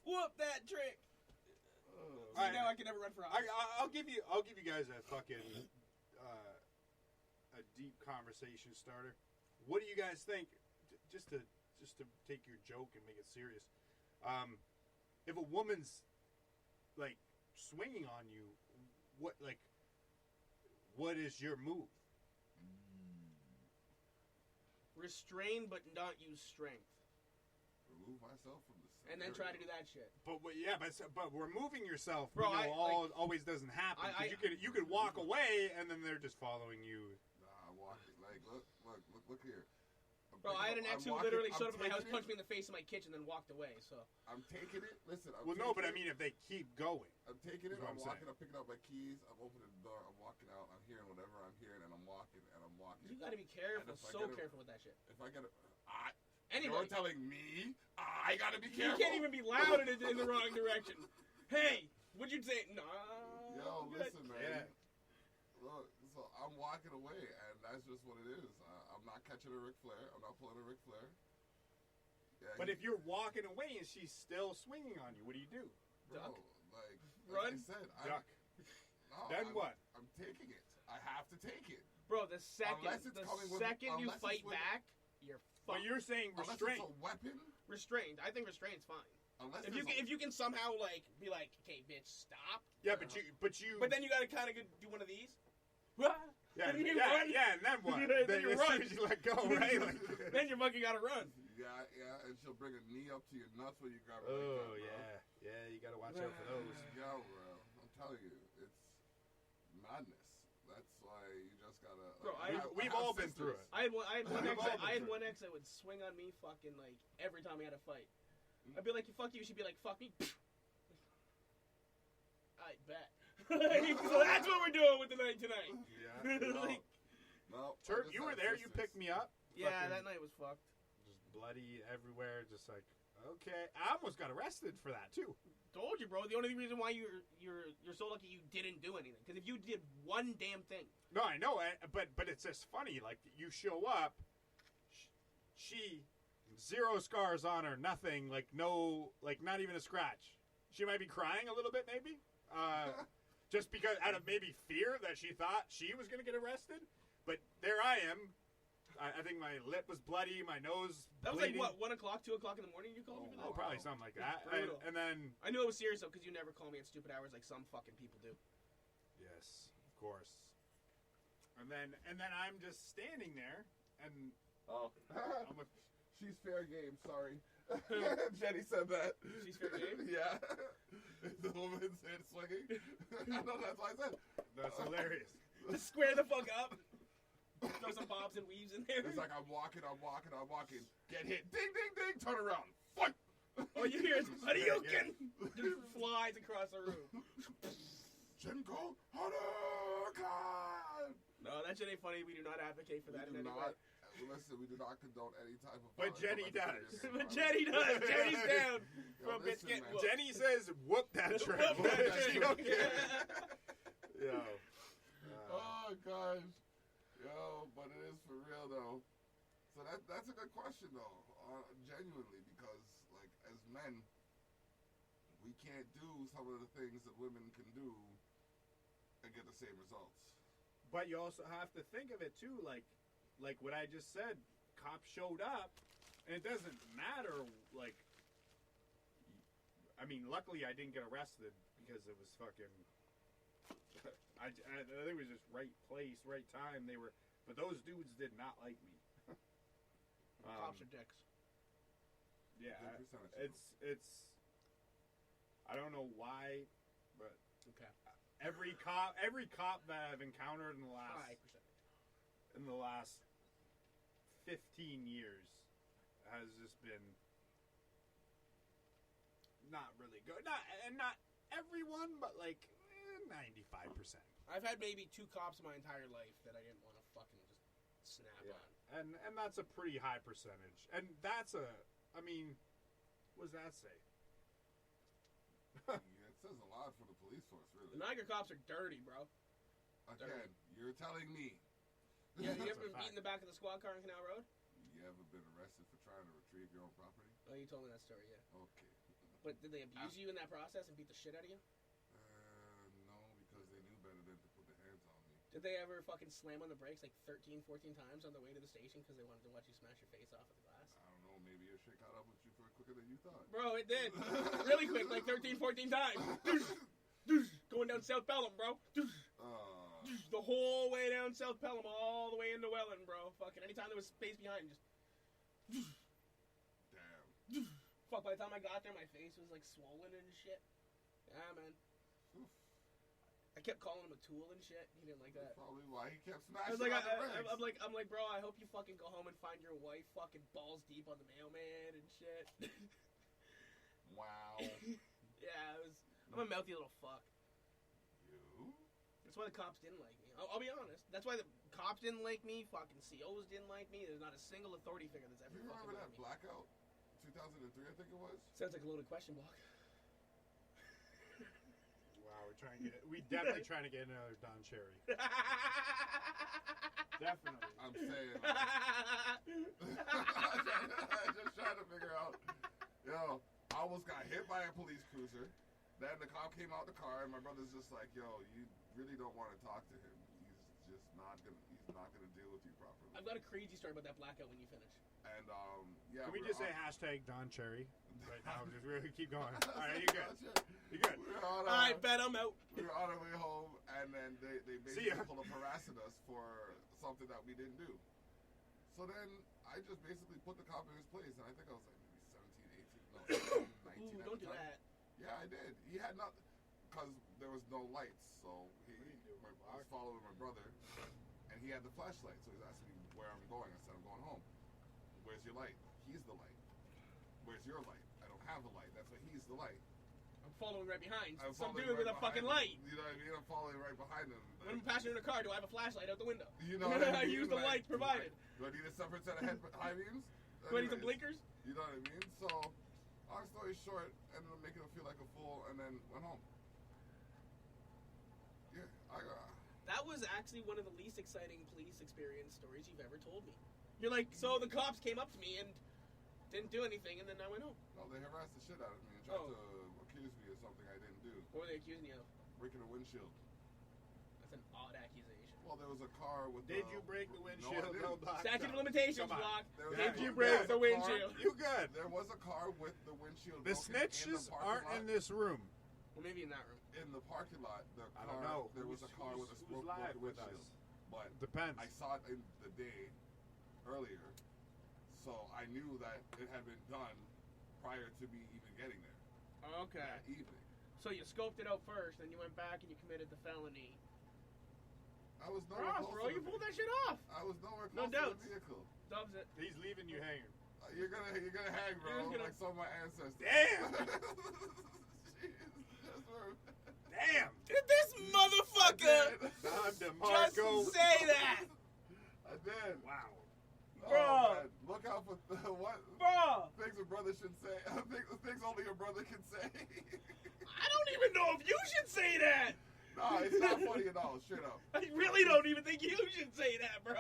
Whoop that trick. Right. Now I can never run for office. I'll give you guys a fucking a deep conversation starter. What do you guys think? Just to take your joke and make it serious. If a woman's like swinging on you, what is your move? Restrain, but not use strength. Remove myself from the scenario. And then try to do that shit. But removing yourself, Bro, always doesn't happen. You could walk away and then they're just following you. Nah, I'm walking. Like, look here. Bro, I had an ex who literally showed up at my house, punched me in the face in my kitchen, then walked away. So I'm taking it. Listen. I mean, if they keep going, I'm taking it. That's what I'm I'm walking. I'm picking up my keys. I'm opening the door. I'm walking out. I'm hearing whatever I'm hearing, and I'm walking. you gotta be careful, careful with that shit. If I get a, Anybody. you're telling me I gotta be careful. You can't even be loud in the wrong direction. Hey, would you say? Nah. Yo, listen, man. Yeah. Look, so I'm walking away, and that's just what it is. I'm not catching a Ric Flair. I'm not pulling a Ric Flair. Yeah, but if you're walking away and she's still swinging on you, what do you do? bro, Duck. like Run. I said, Duck. No, Then what? I'm taking it. I have to take it. Bro, the second Unless it's coming with- you unless fight it's with- back, you're But fucked. you're saying Unless restraint. it's a weapon. Restrained. I think restraint's fine. Unless If you can somehow be like, okay, bitch, stop. Yeah, but you. But then you gotta kind of do one of these. Yeah, then you yeah, run. yeah, and then what? Then you as run. soon as you let go, right? Like, Then you fucking gotta run. Yeah, and she'll bring a knee up to your nuts when you grab her. oh like yeah, that, yeah. You gotta watch out for those. Yo, bro, I'm telling you, it's madness. That's why you just gotta. Bro, we've all been through it. I had one ex. Revolver I had trick. one ex that would swing on me, fucking like every time we had a fight. I'd be like, "Fuck you." She'd be like, "Fuck me." I bet. So that's what we're doing with the night tonight. Yeah. Like, No, Turk, you were there. You picked me up. yeah, Fucking that night was fucked. Just bloody everywhere. Just like, okay. I almost got arrested for that too. Told you, bro. The only reason why you're so lucky you didn't do anything. Because if you did one damn thing. No, I know, but it's just funny. Like, you show up, she, 0 scars on her, nothing, like, no, like, not even a scratch. She might be crying a little bit, maybe. Just because, out of maybe fear that she thought she was going to get arrested. But there I am. I think my lip was bloody, my nose That was bleeding. like, what, 1 o'clock, 2 o'clock in the morning you called me for that? Oh, probably something like that. And then... I knew it was serious, though, because you never call me at stupid hours like some fucking people do. Yes, of course. And then I'm just standing there, and... Oh. She's fair game, sorry. Jenny said that. She's fair game? Yeah. The woman's head swinging. I know, that's what I said. That's hilarious. Just square the fuck up. Throw some bobs and weaves in there. It's like I'm walking. Get hit. Ding, ding, ding. Turn around. Fight. All you hear is, Hadouken! Just flies across the room. Jinko Hadouken! No, that shit ain't funny. We do not advocate for that in any way. Listen, we do not condone any type of But violence. Jenny does. But Jenny does. Jenny's down for a bitch getting whooped. Jenny says, whoop that trick. Whoop that She trick. don't care. Yo. Oh, gosh. Yo, but it is for real, though. So that's a good question, though. Genuinely, because, like, as men, we can't do some of the things that women can do and get the same results. But you also have to think of it, too, like what I just said, cops showed up, and it doesn't matter, like, I mean, luckily I didn't get arrested because it was fucking, I think it was just right place, right time, but those dudes did not like me. Cops are dicks. Yeah, it's, I don't know why, but Okay. every cop that I've encountered in the last 15 years has just been not really good. Not everyone, but like 95%. I've had maybe 2 cops my entire life that I didn't want to fucking just snap on. And that's a pretty high percentage. And that's I mean, what does that say? Yeah, it says a lot for the police force, really. The Niagara cops are dirty, bro. Again, you're telling me. Yeah, you ever That's a been beat in the back of the squad car in Canal Road? You ever been arrested for trying to retrieve your own property? Oh, you told me that story, yeah. Okay. But did they abuse you in that process and beat the shit out of you? No, because they knew better than to put their hands on me. Did they ever fucking slam on the brakes like 13, 14 times on the way to the station because they wanted to watch you smash your face off at the glass? I don't know, maybe your shit caught up with you for quicker than you thought. Bro, it did. Really quick, like 13, 14 times. Going down South Pelham, bro. The whole way down South Pelham, all the way into Welland, bro. Fucking anytime there was space behind, just... Damn. Fuck, by the time I got there, my face was like swollen and shit. Yeah, man. Oof. I kept calling him a tool and shit. He didn't like that. That's probably why he kept I smashing was like, on the brakes. I'm like, bro, I hope you fucking go home and find your wife fucking balls deep on the mailman and shit. Wow. Yeah, I'm a mouthy little fuck. You? That's why the cops didn't like me. I'll be honest. That's why the cops didn't like me. Fucking COs didn't like me. There's not a single authority figure that's ever You fucking remember liked that me. blackout? 2003, I think it was? Sounds like a loaded question block. Wow, we definitely trying to get another Don Cherry. Definitely. I'm saying. I'm just trying to figure out. Yo, I almost got hit by a police cruiser. Then the cop came out the car, and my brother's just like, "Yo, you really don't want to talk to him. He's not gonna deal with you properly." I've got a crazy story about that blackout when you finish. And yeah. Can we just say hashtag Don Cherry right now? Just really keep going. All right, you good? You good? All right, bet I'm out. We were on our way home, and then they basically pulled up harassing us for something that we didn't do. So then I just basically put the cop in his place, and I think I was like maybe 17, 18, no, 19 Ooh, at don't the do time. that. Yeah, I did. He had not, because there was no lights, so I was following my brother, and he had the flashlight, so he's asking me where I'm going. I said, I'm going home. Where's your light? He's the light. Where's your light? I don't have a light. That's why he's the light. I'm following right behind. I'm Some following dude with right a fucking behind him. light. You know what I mean? I'm following right behind him. When I'm passing in a car, do I have a flashlight out the window? You know what I mean? I use the lights provided. Do I need a separate set of high beams? Do I need some blinkers? You know what I mean? So Long story short, ended up making him feel like a fool, and then went home. Yeah, That was actually one of the least exciting police experience stories you've ever told me. You're like, so the cops came up to me and didn't do anything, and then I went home. No, they harassed the shit out of me and tried to accuse me of something I didn't do. What were they accusing you of? Breaking a windshield. That's an odd accusation. Well, there was a car with. Did you break the windshield? No, Statute of limitations, Block. Did you break the windshield? You good? There was a car with the windshield. The snitches aren't in this room. Well, maybe in that room. In the parking lot, I don't know. There was a car with a broken windshield. But depends. I saw it in the day earlier, so I knew that it had been done prior to me even getting there. Okay. That evening. So you scoped it out first, then you went back and you committed the felony. I was nowhere close. Bro, you pulled that shit off. I was nowhere No close to doubts. the vehicle. Dubs it. He's leaving you hanging. You're gonna hang, bro, like some of my ancestors. Damn. Damn. Did this motherfucker I'm just DeMarco. say that? I did. Wow. Oh, Bro. man. Look out for what Bro. things a brother should say. Things only a brother can say. I don't even know if you should say that. No, it's not funny at all. Straight up. I really don't even think you should say that, bro.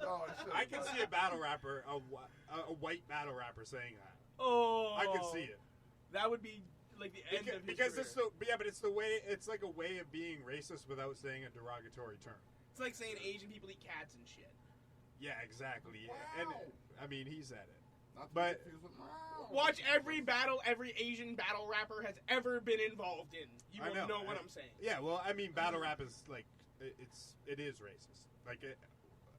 No, it shouldn't. I can see a battle rapper, a white battle rapper saying that. Oh. I can see it. That would be like the end of his because career. it's so but it's the way, it's like a way of being racist without saying a derogatory term. It's like saying Asian people eat cats and shit. Yeah, exactly. Wow. And I mean, he said it. Not to But- be confused with wow. Watch every Asian battle rapper has ever been involved in. You will know what I'm saying. Yeah, well, I mean, battle rap is like it is racist. Like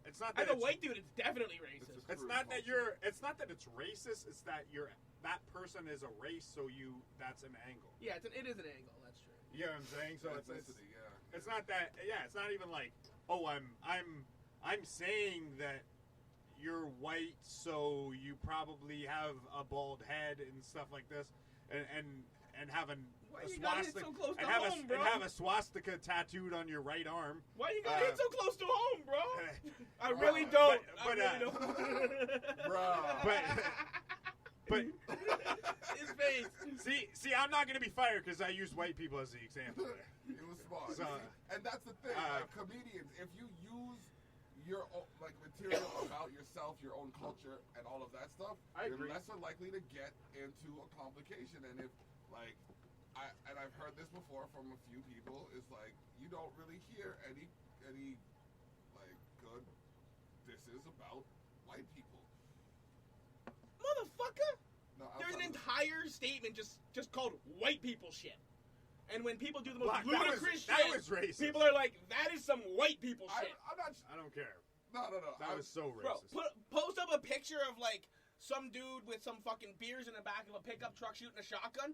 it's not that As a white dude, it's definitely racist. It's not that it's not that it's racist. It's that that person is a race. So that's an angle. Yeah, it is an angle. That's true. You know what I'm saying? So Ethnicity, yeah. it's not that. Yeah, it's not even like, oh, I'm saying that you're white, so you probably have a bald head and stuff like this, and have a Why you got hit swastika so close to and home, bro? and have a swastika tattooed on your right arm. Why you got hit so close to home, bro? I Well, really don't. but, I really don't. But his face. see, I'm not gonna be fired because I used white people as the example there. It was smart. So, and that's the thing. Like comedians, if you use your own, like material about yourself, your own culture, and all of that stuff, I you're agree. lesser likely to get into a complication. And if like, I've heard this before from a few people, it's like you don't really hear any like good disses about white people. Motherfucker. No, There's an outside of- entire statement just called white people shit. And when people do the most Block, ludicrous that shit, was racist. people are like, that is some white people shit. I'm not. I don't care. No. That was so Bro, racist. post up a picture of like some dude with some fucking beers in the back of a pickup truck shooting a shotgun.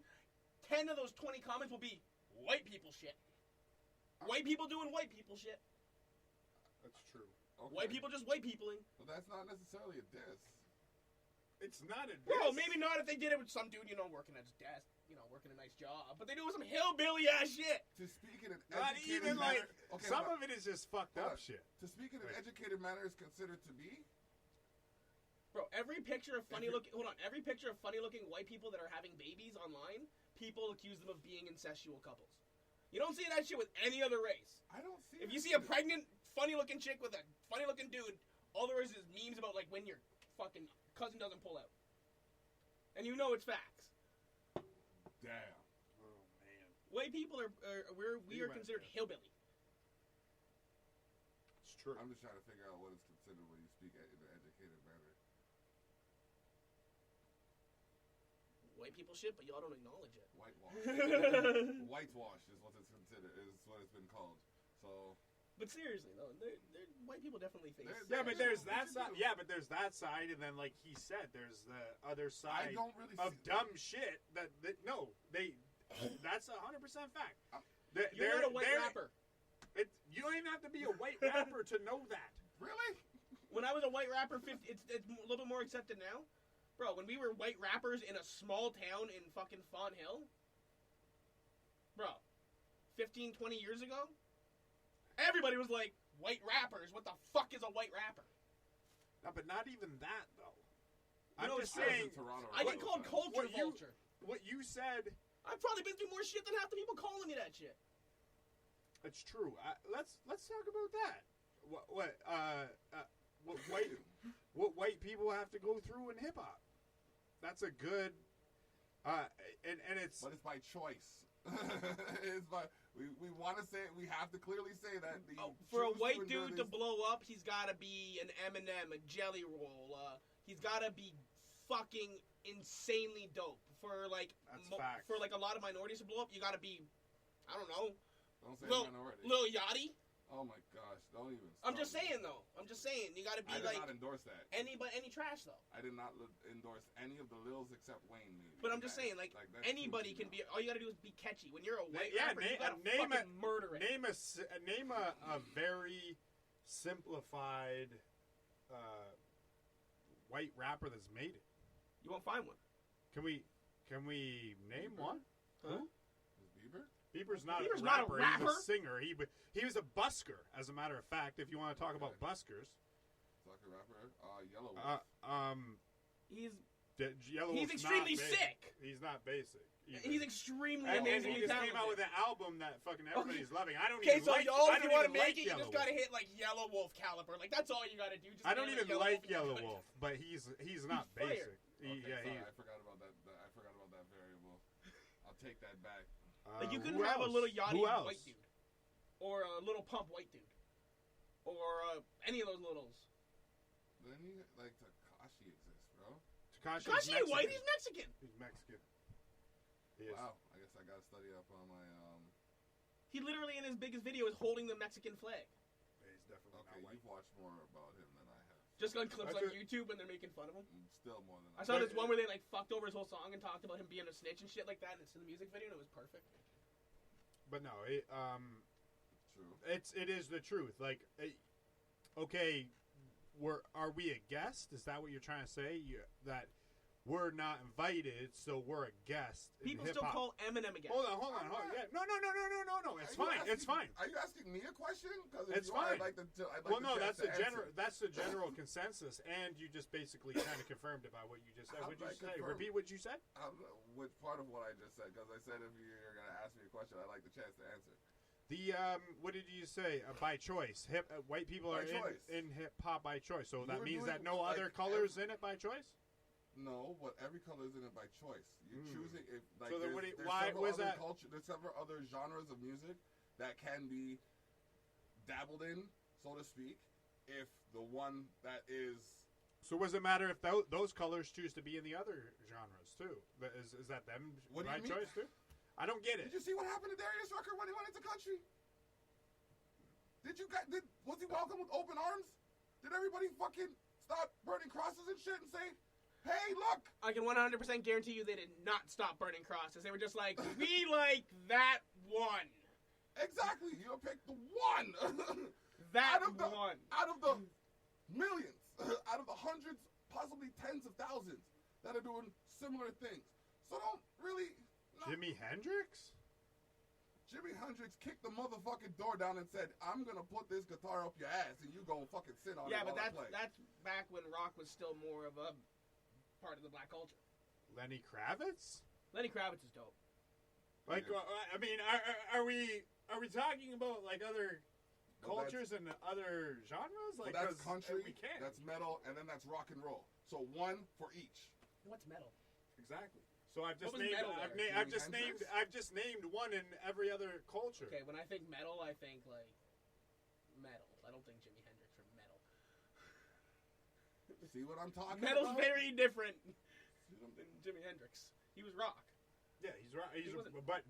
10 of those 20 comments will be white people shit. White people doing white people shit. That's true. Okay. White people just white peopling. But that's not necessarily a diss. It's not a Bro, diss. maybe not if they did it with some dude, working at his desk, working a nice job. But they do it with some hillbilly ass shit. To speak in an Not educated even like manner. Okay, some hold on. of it is just fucked up Hold on. shit. To speak in an Right. educated manner is considered to be. Bro, every picture of funny looking white people that are having babies online, people accuse them of being incestual couples. You don't see that shit with any other race. I don't see. If that you see a shit. pregnant, funny looking chick with a funny looking dude, all there is memes about like when your fucking cousin doesn't pull out. And you know it's facts. Damn. Oh man, White people we You are went considered there. hillbilly. it's true. I'm just trying to figure out what is considered when you speak in an educated manner. White people shit, but y'all don't acknowledge it. Whitewash. Whitewash is what it's considered. Is what it's been called. So. But seriously though, white people definitely face. Yeah, but there's that What you side. do? Yeah, but there's that side, and then like he said, there's the other I side don't really of see. dumb shit. That's 100% fact. You're not a white rapper. You don't even have to be a white rapper to know that. Really? When I was a white rapper, it's a little bit more accepted now. Bro, when we were white rappers in a small town in fucking Fawn Hill, bro, 15, 20 years ago, everybody was like, white rappers, what the fuck is a white rapper? No, but not even that though. You I'm know, just it's- saying. Toronto. I get called culture what you- vulture. what you said. I've probably been through more shit than half the people calling me that shit. It's true. Let's talk about that. What white people have to go through in hip hop. That's a good. And it's. But it's by choice. It's by we want to say we have to clearly say that for a white dude to blow up, he's got to be an M&M, a Jelly Roll. He's got to be fucking insanely dope. For like a lot of minorities to blow up, you got to be, I don't know. Don't say minority. Lil Yachty. Oh my gosh! Don't even. I'm just saying though. You got to be like. I did not endorse that. Any trash though. I did not endorse any of the Lils except Wayne. Maybe. But I'm just saying, like anybody can be. All you got to do is be catchy. When you're a white rapper, you got to fucking murder it. Name a very simplified white rapper that's made it. You won't find one. Can we name one? Huh? Is Bieber? Bieber's not a rapper. He's a singer. He was a busker, as a matter of fact. If you want to talk about buskers, like a rapper, Yellow Wolf. He's extremely sick. He's not basic. Either. He's extremely amazing. He just talented. came out with an album that fucking everybody's loving. I don't even even like. Okay, so if you want to make it, you just gotta hit like Yellow Wolf caliber. Like that's all you gotta do. Just I don't even like Yellow Wolf, but he's not basic. I forgot about that. I forgot about that variable. I'll take that back. Like you could have a little Yachty white dude, or a little Pump white dude, or any of those littles. Then like Tekashi exists, bro. Tekashi ain't white. He's Mexican. He's Mexican. Wow. I guess I gotta study up on my. He literally in his biggest video is holding the Mexican flag. Yeah, he's definitely okay. You've watched more about him than I have. Just on clips on YouTube and they're making fun of him. Still more than I saw this one where they like fucked over his whole song and talked about him being a snitch and shit like that, and it's in the music video and it was perfect. But no, true. It is the truth. Like, okay, are we a guest? Is that what you're trying to say? That we're not invited, so we're a guest. People still call Eminem a guest. Hold on. Yeah. No. It's fine. It's fine. Are you asking me a question? It's fine. That's the answer. general consensus, and you just basically kind of confirmed about what you just said. What did you say? Repeat what you said. Which part of what I just said? Because I said if you're gonna ask me a question, I'd like the chance to answer. What did you say? By choice. White people are in hip hop by choice. So that means that no other colors in it by choice. No, but every color is in it by choice. You're choosing if like. So then there's several other genres of music that can be dabbled in, so to speak. If the one that is. So does it matter if those colors choose to be in the other genres too? Is that them by choice too? I don't get it. Did you see what happened to Darius Rucker when he went into country? Was he welcomed with open arms? Did everybody fucking stop burning crosses and shit and say, hey, look! I can 100% guarantee you they did not stop burning crosses. They were just like, we like that one. Exactly. You picked the one. That out of the millions, out of the hundreds, possibly tens of thousands that are doing similar things. So don't really... No. Jimi Hendrix? Jimi Hendrix kicked the motherfucking door down and said, I'm going to put this guitar up your ass and you go fucking sit on it. Yeah, but that's back when rock was still more of a part of the black culture. Lenny Kravitz? Lenny Kravitz is dope. Like, I mean, are we talking about like other cultures and other genres? Like, that's country, we can. That's metal, and then that's rock and roll. So one for each. What's metal? Exactly. So I've just named one in every other culture. Okay, when I think metal, I think like metal. I don't think Jimi Hendrix from metal. See what I'm talking Metal's about? very different than Jimi Hendrix. He was rock. Yeah, he's rock.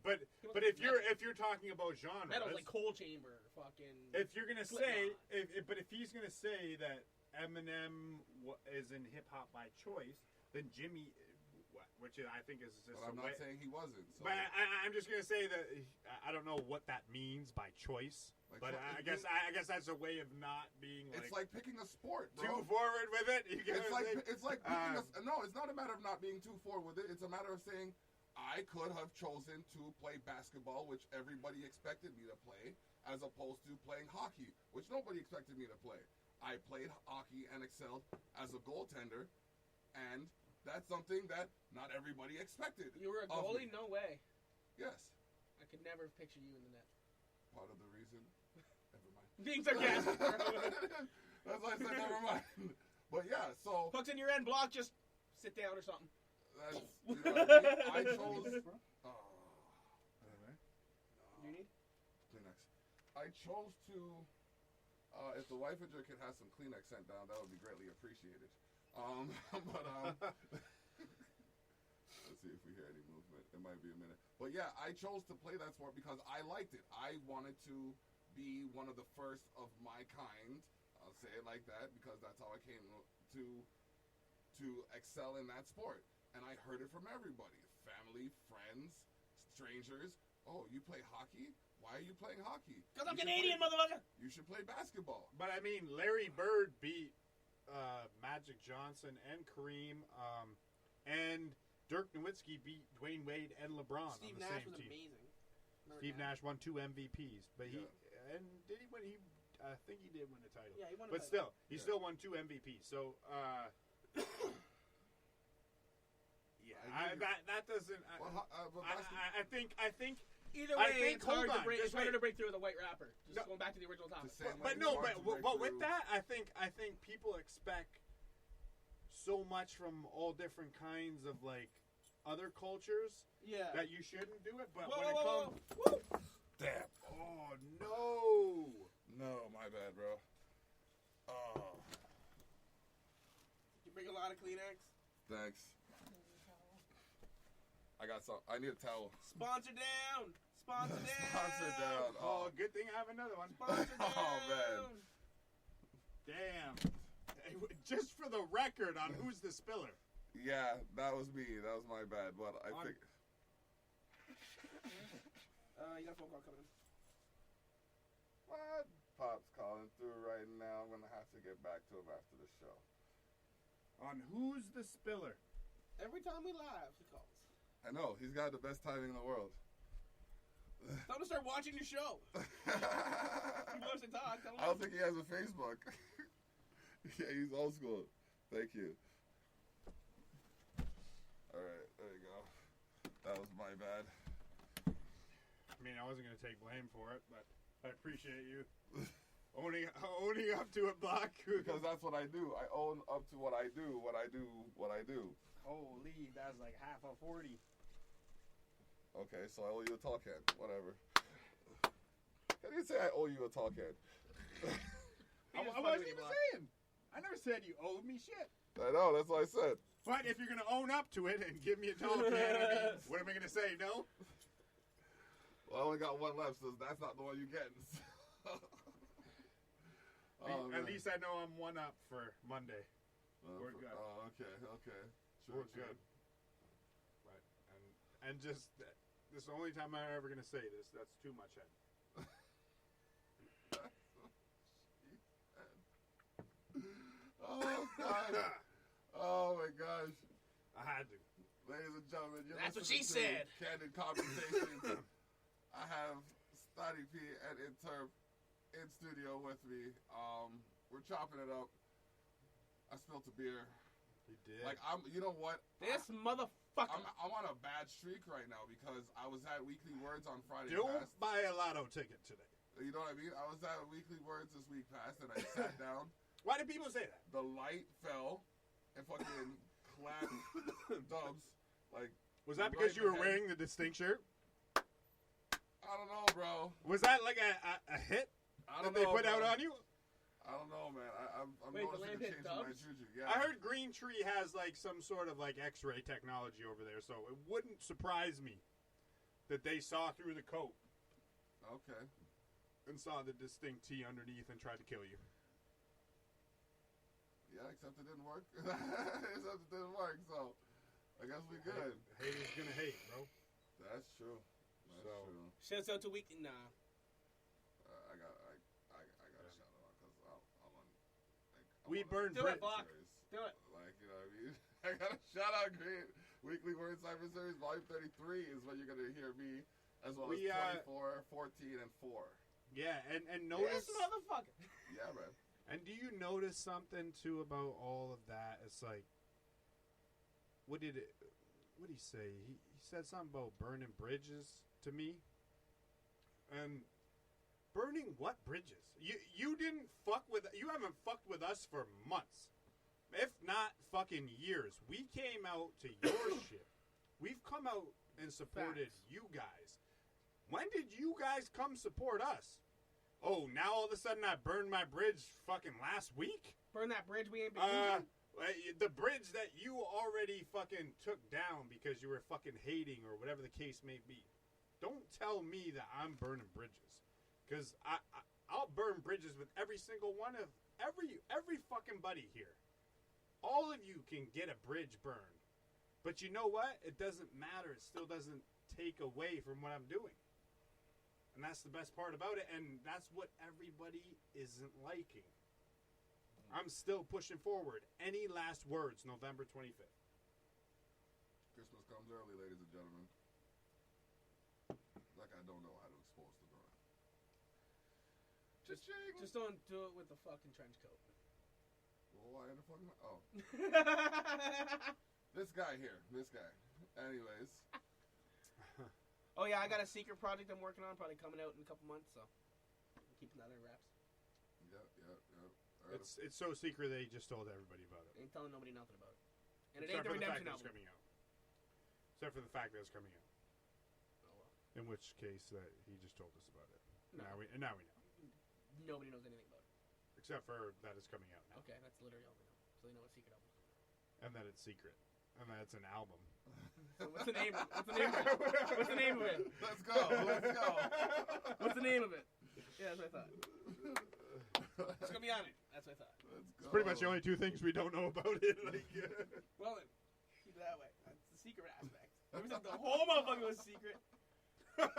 But if you're talking about genres, metal's like Coal Chamber, fucking. If you're gonna say, if he's gonna say that Eminem is in hip hop by choice, then Jimmy. Which I think is just. But I'm not saying he wasn't. So. But I'm just gonna say that I don't know what that means by choice. Like, but I guess that's a way of not being. It's like picking a sport, bro. Too forward with it. It's like picking no. It's not a matter of not being too forward with it. It's a matter of saying I could have chosen to play basketball, which everybody expected me to play, as opposed to playing hockey, which nobody expected me to play. I played hockey and excelled as a goaltender, and that's something that not everybody expected. You were a of goalie? me. No way. Yes. I could never picture you in the net. Part of the reason. Never mind. Being sarcastic. That's why I said never mind. But yeah, so Puck's in your end block, just sit down or something. that's, you know what I mean? I chose. You need? Kleenex. I chose to. If the wife and could have some Kleenex sent down, that would be greatly appreciated. Let's see if we hear any movement. It might be a minute. But yeah, I chose to play that sport because I liked it. I wanted to be one of the first of my kind. I'll say it like that because that's how I came to excel in that sport. And I heard it from everybody. Family, friends, strangers. Oh, you play hockey? Why are you playing hockey? Because I'm Canadian, motherfucker! You should play basketball. But I mean, Larry Bird beat Magic Johnson and Kareem, and Dirk Nowitzki beat Dwayne Wade and LeBron Steve on the Nash same was team. amazing. Steve Nash won 2 MVPs, but did he win? I think he did win a title. Yeah, he won a but title. Still, he still won 2 MVPs. So, that doesn't. I think. Either way, it's hold hard on, to break. just It's harder wait. to break through with a white rapper. Just going back to the original topic. But with that, I think people expect so much from all different kinds of like other cultures. Yeah. That you shouldn't do it, but Whoa, when it whoa, comes, whoa. Damn. oh no, No, my bad, bro. Oh, You bring a lot of Kleenex. thanks. I got some. I need a towel. Sponsor down. Sponsor down. Sponsor down. oh, good thing I have another one. Sponsor down. Oh, man. Damn. Just for the record on who's the spiller. Yeah, that was me. That was my bad. But I think. You got a phone call coming in. What? Pop's calling through right now. I'm gonna have to get back to him after the show. On who's the spiller? Every time we live, he calls. I know he's got the best timing in the world. Tell him to start watching your show. He wants to talk. Tell him I don't think he has a Facebook. Yeah, he's old school. Thank you. All right, there you go. That was my bad. I mean, I wasn't gonna take blame for it, but I appreciate you owning up to it, Block. Because that's what I do. I own up to what I do. What I do. Holy, that's like half a 40. Okay, so I owe you a tall can. Whatever. How do you say I owe you a tall can? I wasn't even saying. I never said you owed me shit. I know, that's what I said. But if you're going to own up to it and give me a tall can, I mean, what am I going to say? No? Well, I only got one left, so that's not the one you're getting. At least I know I'm one up for Monday. We're good. Oh, okay. We're good. Right. And just, this is the only time I'm ever going to say this. That's too much head. Oh, God. Oh, my gosh. I had to. Ladies and gentlemen, you're That's what listening she to said. Candid Conversations. I have StottyP and Interp in studio with me. We're chopping it up. I spilled a beer. You did. Like, you know what? This motherfucker. I'm on a bad streak right now because I was at Weekly Words on Friday Don't past. buy a lotto ticket today. You know what I mean? I was at Weekly Words this week past and I sat down. Why do people say that? The light fell and fucking clapped dubs. Like, Was that right because you in were the head. wearing the distinct shirt? I don't know, bro. Was that like a hit I that don't they know, put out bro. on you? I don't know, man. I'm Wait, the noticing lamp a hit change in my dubs? juju. Yeah. I heard Green Tree has like some sort of like X-ray technology over there, so it wouldn't surprise me that they saw through the coat Okay. and saw the distinct T underneath and tried to kill you. Yeah, except it didn't work. Except it didn't work, so I guess we good. Haters gonna hate, bro. That's true. That's So- true. Shouts out to Weekly. Nah. I got a shout out because I'm on. Like, We burn Do it, bridges. Block. Do it. Like, you know what I mean? I got a shout out, great. Weekly Word Cyber Series, Volume 33 is when you're going to hear me, as well as 24, 14, and 4. Yeah, and notice. This motherfucker. Yeah, man. And do you notice something too about all of that? It's like what did he say? He said something about burning bridges to me. And burning what bridges? You didn't fuck with. You haven't fucked with us for months, if not fucking years. We came out to your shit. We've come out and supported you guys. When did you guys come support us? Oh, now all of a sudden I burned my bridge fucking last week? Burn that bridge we ain't been using? The bridge that you already fucking took down because you were fucking hating or whatever the case may be. Don't tell me that I'm burning bridges. Because I'll burn bridges with every single one of... Every fucking buddy here. All of you can get a bridge burned. But you know what? It doesn't matter. It still doesn't take away from what I'm doing. And that's the best part about it. And that's what everybody isn't liking. I'm still pushing forward. Any last words, November 25th? Christmas comes early, ladies and gentlemen. Like I don't know how to expose the burn. Just don't do it with the fucking trench coat. Well, why in the fucking... Oh. This guy here. This guy. Anyways. Oh, yeah, I got a secret project I'm working on, probably coming out in a couple months, so I'm keeping that in wraps. Yep. It's so secret they just told everybody about it. Ain't telling nobody nothing about it. And it Except ain't the for the fact redemption that it's album. coming out. Except for the fact that it's coming out. Oh, well. In which case that he just told us about it. No. Now we know. Nobody knows anything about it. Except for that it's coming out now. Okay, that's literally all we know. So they know what secret album's coming out. And that it's secret. And that it's an album. So what's the name of it? What's the name of it? Let's go. What's the name of it? Yeah, that's what I thought. It's gonna be on it. That's what I thought. Let's go. It's pretty much the only two things we don't know about it. Like, Well then, keep it that way. That's the secret aspect. Maybe the whole motherfucker was secret. well,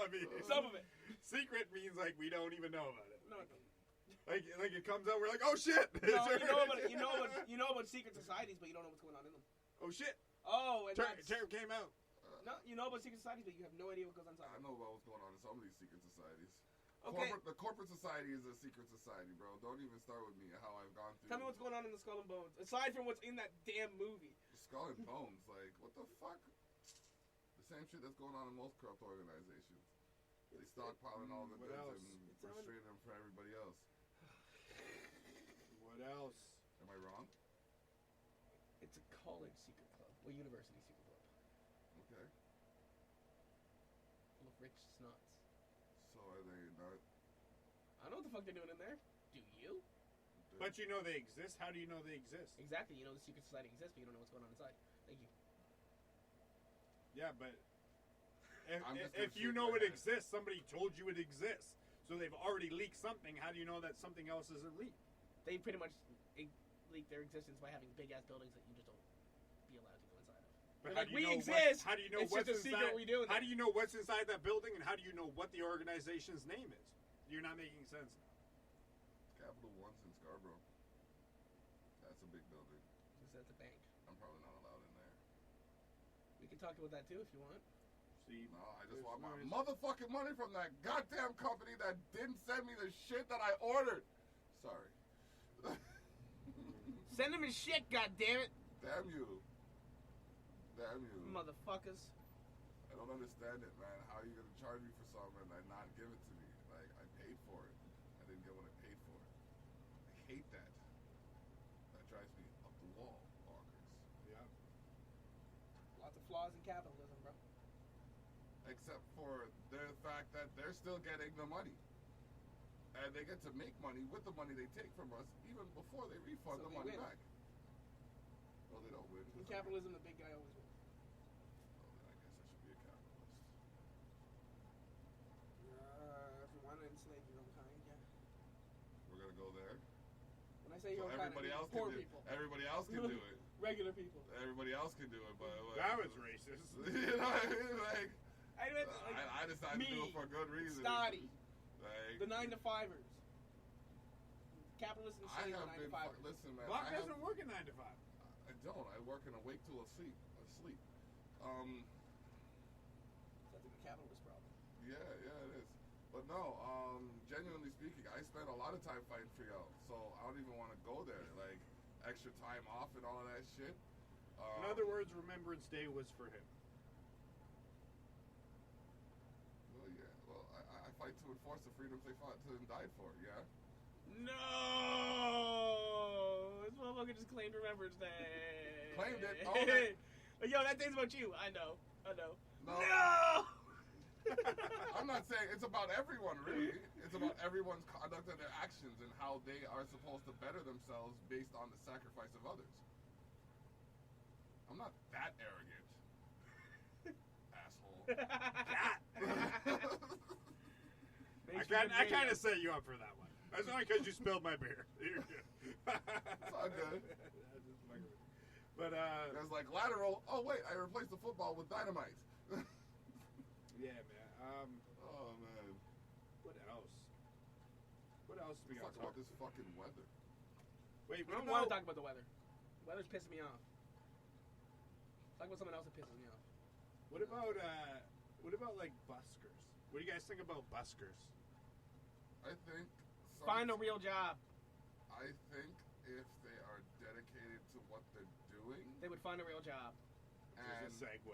I mean, Some of it. Secret means like we don't even know about it. No, it doesn't. Like it comes out, we're like, oh shit! No, you know about secret societies, but you don't know what's going on in them. Oh shit! Oh, and Term came out. No, you know about secret societies, but you have no idea what goes on inside. I know about what's going on in some of these secret societies. Okay. The corporate society is a secret society, bro. Don't even start with me. How I've gone through. Tell me what's going on in the Skull and Bones, aside from what's in that damn movie. Skull and Bones, like what the fuck? The same shit that's going on in most corrupt organizations. They stockpiling all the What goods else? and restraining them for everybody else. What else? Am I wrong? It's a college secret club, or university secret club, Okay. full of rich snots. So are they not? I don't know what the fuck they're doing in there. Do you? But you know they exist. How do you know they exist? Exactly. You know the secret society exists, but you don't know what's going on inside. Thank you. Yeah, but I'm just if gonna you shake know my it head. exists, somebody told you it exists. So they've already leaked something. How do you know that something else isn't leaked? They pretty much leak their existence by having big ass buildings that you just don't be allowed to go inside of. But Like, how do we you know exist. How do you know It's what's just a secret inside? we do. How do you know what's inside that building, and how do you know what the organization's name is? You're not making sense now. Capital One's in Scarborough. That's a big building. Just at the bank. I'm probably not allowed in there. We can talk about that too if you want. See, No, I just there's want my no reason. motherfucking money from that goddamn company that didn't send me the shit that I ordered. Sorry. Send him his shit, goddammit! Damn you. Damn you. Motherfuckers. I don't understand it, man. How are you gonna charge me for something and not give it to me? Like, I paid for it. I didn't get what I paid for. I hate that. That drives me up the wall, bonkers. Yeah. Lots of flaws in capitalism, bro. Except for the fact that they're still getting the money. And they get to make money with the money they take from us even before they refund So the they money win. back. Well, they don't win. In capitalism, the big guy always wins. Well, then I guess I should be a capitalist. If you want to enslave your own kind, yeah. We're gonna go there. When I say So your own kind, I everybody mean else poor can do. people. Everybody else can do it. Regular people. Everybody else can do it, but That was racist. you know what I mean? Like, I meant like I decided to do me, it for a good reason. Stotty, Like, the 9 to 5ers. Capitalists I enslave the have 9 been. to 5ers. Listen, man. Block I have, doesn't work at 9 to 5. I don't. I work in a wake till asleep. That's a capitalist problem. Yeah, it is. But no, genuinely speaking, I spend a lot of time fighting for y'all, so I don't even want to go there. Like, extra time off and all of that shit. In other words, Remembrance Day was for him. Well, yeah. Well, I fight to enforce the freedoms they fought and died for. Yeah. No! This motherfucker just claimed Remembrance Day. Claimed it. Oh, man. Yo, that day's about you. I know. No! No! I'm not saying it's about everyone, really. It's about everyone's conduct and their actions and how they are supposed to better themselves based on the sacrifice of others. I'm not that arrogant. Asshole. I kind of set you up for that one. That's only because you spilled my beer. You're good. It's all good. But, There's like lateral. Oh, wait, I replaced the football with dynamite. Yeah, man. Oh, man. What else? What else do we got Talk about this fucking weather. Wait, I don't want to talk about the weather. The weather's pissing me off. Talk about something else that pisses me off. What about like buskers? What do you guys think about buskers? I think... Find a real job. I think if they are dedicated to what they're doing... They would find a real job. And Just a segue.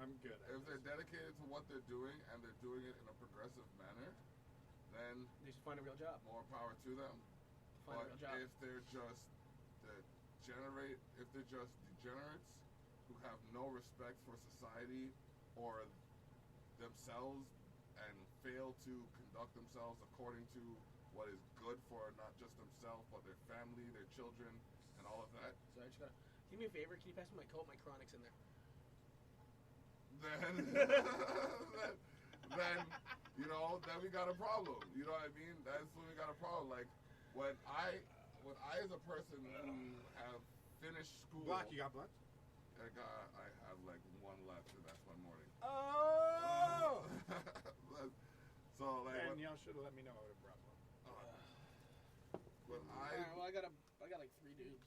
I'm good at if they're dedicated to what they're doing and they're doing it in a progressive manner, then they should find a real job. More power to them. Find a real job. If they're just degenerates who have no respect for society or themselves and fail to conduct themselves according to what is good for not just themselves but their family, their children, and all of that. So I just gotta do me a favor. Can you pass me my coat? My Chronic's in there. Then then we got a problem. You know what I mean? That's when we got a problem. Like when I as a person who have finished school. Black, you got blood? I have like one left, and that's my morning. Oh! So like. And y'all should have let me know I would have brought one. But well, I got like 3 dubs.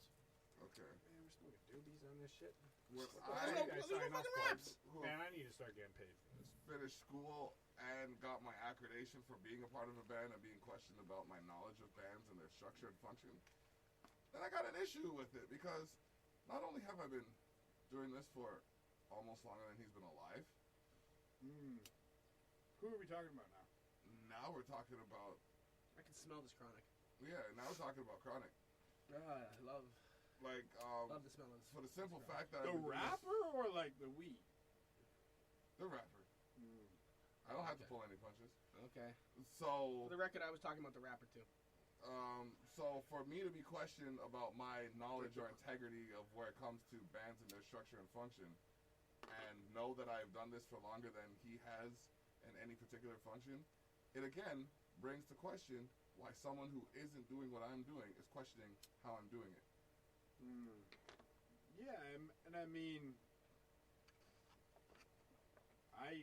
Okay. Man, we're still got doobies on this shit. When There's no fucking raps. Man, I need to start getting paid for this. Finished school and got my accreditation for being a part of a band and being questioned about my knowledge of bands and their structure and function, then I got an issue with it because not only have I been doing this for almost longer than he's been alive. Who are we talking about now? Now we're talking about... I can smell this Chronic. Yeah, now we're talking about Chronic. I love the smell of this. For the simple fact that... The rapper or like the weed? The rapper. I don't have to pull any punches. Okay. So... For the record, I was talking about the rapper too. So for me to be questioned about my knowledge or integrity of where it comes to bands and their structure and function, and know that I've done this for longer than he has in any particular function, it again brings to question why someone who isn't doing what I'm doing is questioning how I'm doing it. Yeah, and I mean, I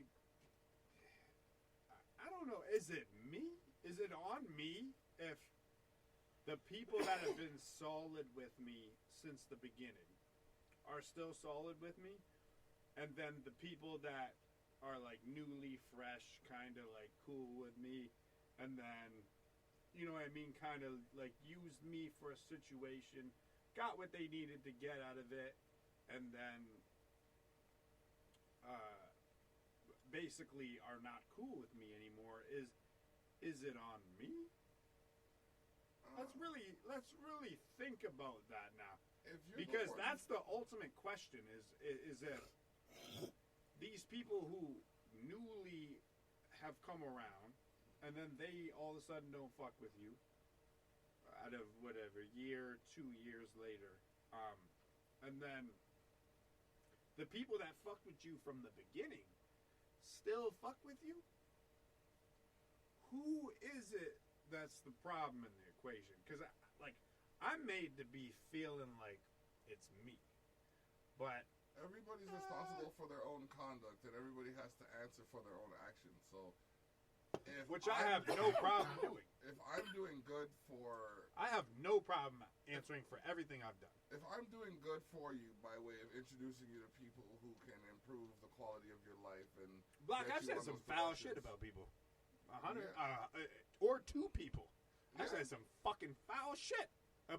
don't know. Is it me? Is it on me if the people that have been solid with me since the beginning are still solid with me, and then the people that are like newly fresh, kind of like cool with me, and then, you know what I mean, kind of like used me for a situation, got what they needed to get out of it, and then basically are not cool with me anymore. Is it on me? Let's really think about that now, because that's the ultimate question: is it these people who newly have come around, and then they all of a sudden don't fuck with you out of whatever year, 2 years later, and then the people that fucked with you from the beginning still fuck with you? Who is it that's the problem in the equation? Because I'm made to be feeling like it's me, but everybody's responsible for their own conduct, and everybody has to answer for their own actions. So, which I have no problem doing. If I'm doing good for... I have no problem answering for everything I've done. If I'm doing good for you by way of introducing you to people who can improve the quality of your life and... Black, I've said some foul shit about people. Or 2 people. I've said some fucking foul shit.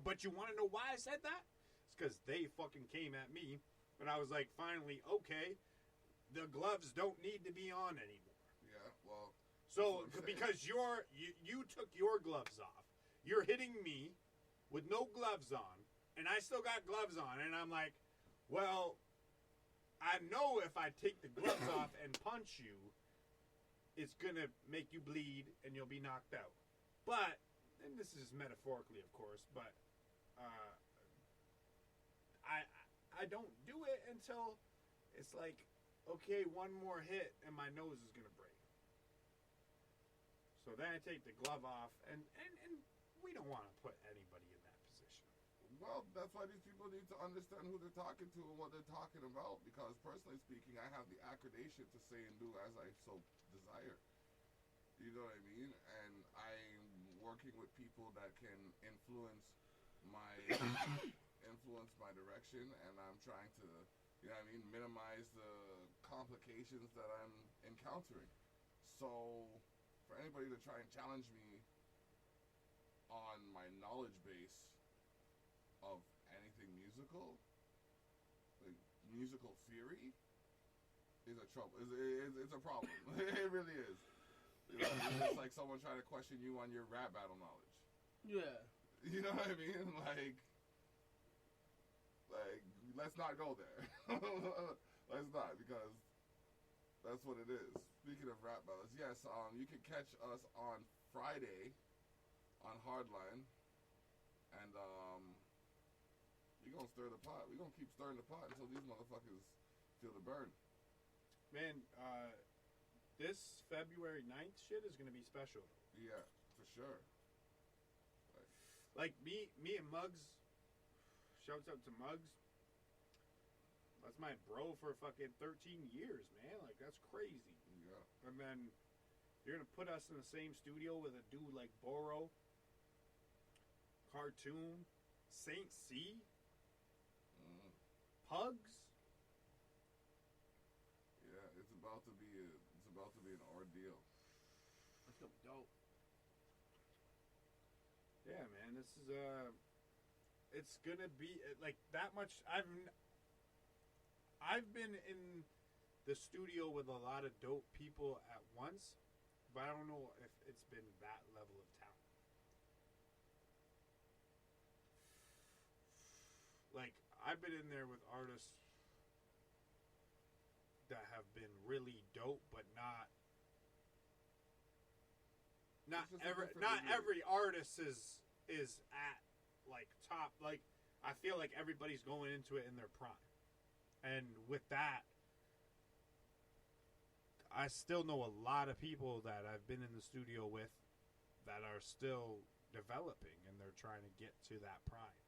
But you want to know why I said that? It's because they fucking came at me, and I was like, finally, okay, the gloves don't need to be on anymore. Yeah, well. So because you took your gloves off, you're hitting me with no gloves on, and I still got gloves on, and I'm like, well, I know if I take the gloves off and punch you, it's gonna make you bleed and you'll be knocked out. But, and this is metaphorically, of course, but I don't do it until it's like, okay, one more hit and my nose is gonna break. So then I take the glove off, and we don't want to put anybody in that position. Well, that's why these people need to understand who they're talking to and what they're talking about. Because personally speaking, I have the accreditation to say and do as I so desire. You know what I mean? And I'm working with people that can influence my direction, and I'm trying to, you know what I mean, minimize the complications that I'm encountering. So for anybody to try and challenge me on my knowledge base of anything musical, like musical theory, is a trouble. It's a problem. It really is. You know, it's like someone trying to question you on your rap battle knowledge. Yeah. You know what I mean? Like, let's not go there. Let's not, because that's what it is. Speaking of rap battles, yes, you can catch us on Friday on Hardline, and we gonna stir the pot. We gonna keep stirring the pot until these motherfuckers feel the burn. Man, this February 9th shit is gonna be special. Yeah, for sure. Like me and Muggs. Shouts out to Muggs. That's my bro for fucking 13 years, man. Like, that's crazy. Yeah. And then you're gonna put us in the same studio with a dude like Boro, Cartoon, Saint C, Pugs. Yeah, it's about to be an ordeal. That's gonna be dope. Yeah, man, this is it's gonna be like that much. I've been in the studio with a lot of dope people at once, but I don't know if it's been that level of talent. Like, I've been in there with artists that have been really dope, but not every artist is at like top. Like, I feel like everybody's going into it in their prime, and with that, I still know a lot of people that I've been in the studio with that are still developing, and they're trying to get to that prime.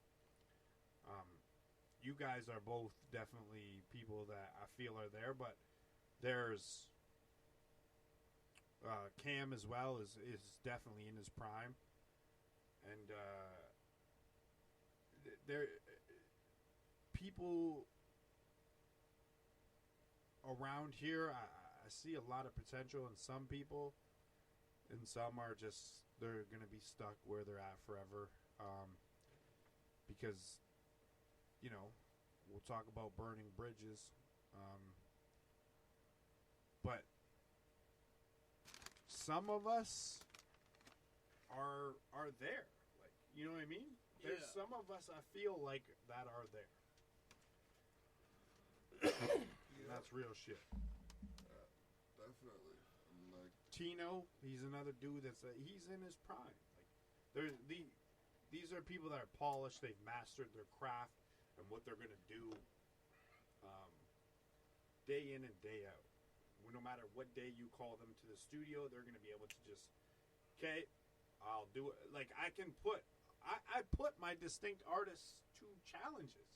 You guys are both definitely people that I feel are there, but there's Cam as well is definitely in his prime, and there people around here. I see a lot of potential in some people, and some are just, they're gonna be stuck where they're at forever, because, you know, we'll talk about burning bridges, but some of us are there, like, you know what I mean? There's some of us I feel like that are there. And that's real shit. Definitely. Like, Tino, he's another dude that's he's in his prime. Like, these are people that are polished. They've mastered their craft and what they're gonna do, day in and day out. No matter what day you call them to the studio, they're gonna be able to just, okay, I'll do it. Like, I put my distinct artists to challenges.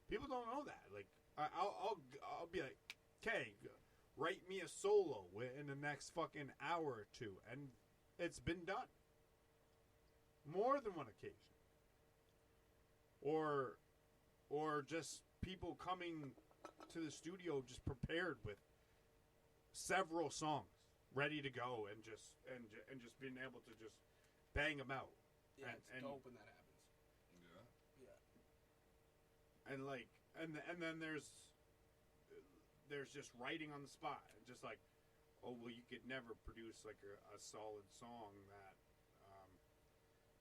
People don't know that. Like, I'll be like, okay, write me a solo in the next fucking hour or two, and it's been done. More than one occasion. Or just people coming to the studio just prepared with several songs ready to go, and just being able to just bang them out. Yeah, it's dope when that happens. yeah. Yeah. and like, and then there's just writing on the spot, and just like, oh well, you could never produce like a solid song that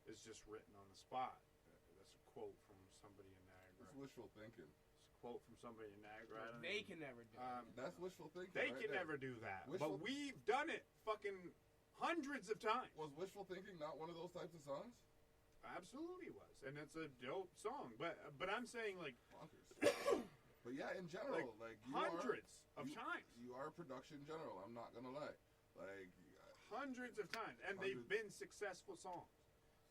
is just written on the spot. That's a quote from somebody in Niagara. It's wishful thinking. It's a quote from somebody in Niagara. They can never do it. That's wishful thinking. They right can there. never do that. Wishful- But we've done it fucking hundreds of times. Was wishful thinking not one of those types of songs? Absolutely was. And it's a dope song. But I'm saying, like, Bonkers. But yeah, in general, like you hundreds are, of times. You are a production general. I'm not gonna lie. Like Hundreds of times. And they've been successful songs.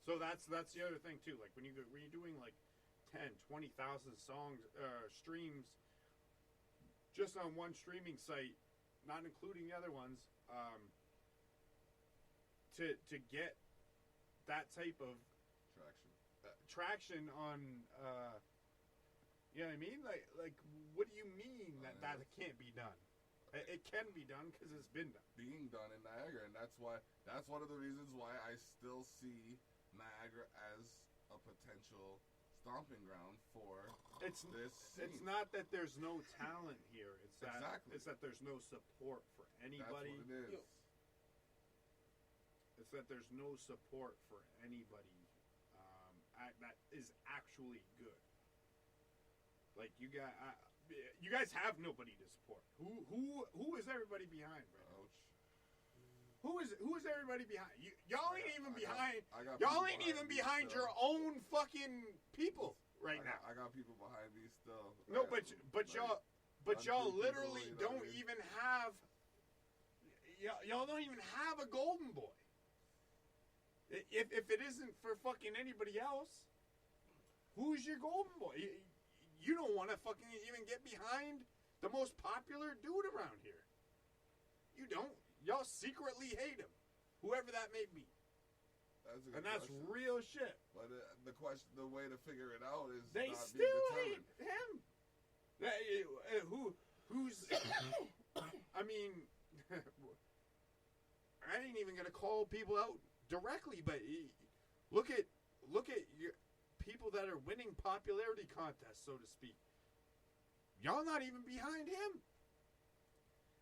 So that's the other thing too. Like when you're doing like 10, 20,000 songs streams just on one streaming site, not including the other ones, to get that type of traction on you know what I mean? Like what do you mean that can't be done? It can be done because it's been done. Being done in Niagara, and that's one of the reasons why I still see Niagara as a potential stomping ground for this scene. It's not that there's no talent here. It's that Exactly. it's that there's no support for anybody. That's what it is. It's that there's no support for anybody that is actually good. Like you guys have nobody to support. Who is everybody behind right now? Ouch. Who is everybody behind? Y'all ain't even behind. I got Y'all people ain't even me behind still. your own fucking people right now. I got people behind me still. No, but y'all people, literally you know don't what I mean? even have. Y'all don't even have a golden boy. If it isn't for fucking anybody else, who's your golden boy? You don't want to fucking even get behind the most popular dude around here. You don't. Y'all secretly hate him, whoever that may be. That's question. real shit. But the way to figure it out is They not still being hate him. Who's? I mean, I ain't even gonna call people out directly, but look at your people that are winning popularity contests, so to speak. Y'all not even behind him.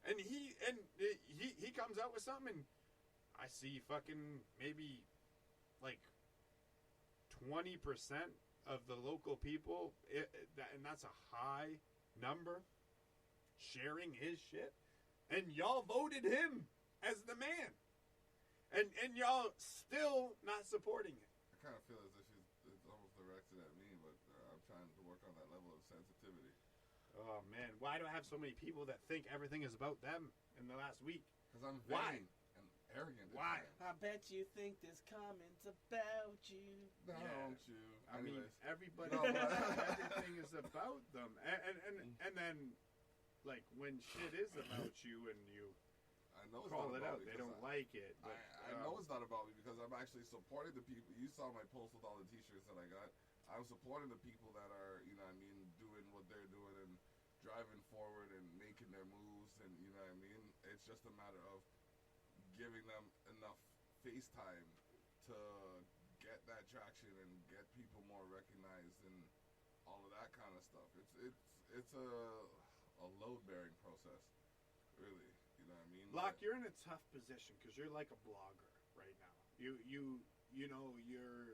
And he comes out with something, and I see fucking maybe like 20% of the local people, and that's a high number, sharing his shit, and y'all voted him as the man, and y'all still not supporting it. I kind of feel as if it's almost directed at me, but I'm trying to work on that level of sensitivity. Oh man, why do I have so many people that think everything is about them in the last week? Because I'm Why? vain and arrogant. at Why? times. I bet you think this comment's about you. Don't you? I mean, Anyways. everybody, No, but- everything is about them, and then, like when shit is about you and you I know it's call not it about out, me they 'cause don't like it. But, I know it's not about me because I'm actually supporting the people. You saw my post with all the t-shirts that I got. I'm supporting the people that are, you know what I mean, doing what they're doing and driving forward and making their moves, and you know what I mean. It's just a matter of giving them enough face time to get that traction and get people more recognized and all of that kind of stuff. It's a load bearing process, really. You know what I mean? Locke, you're in a tough position because you're like a blogger right now. You know you're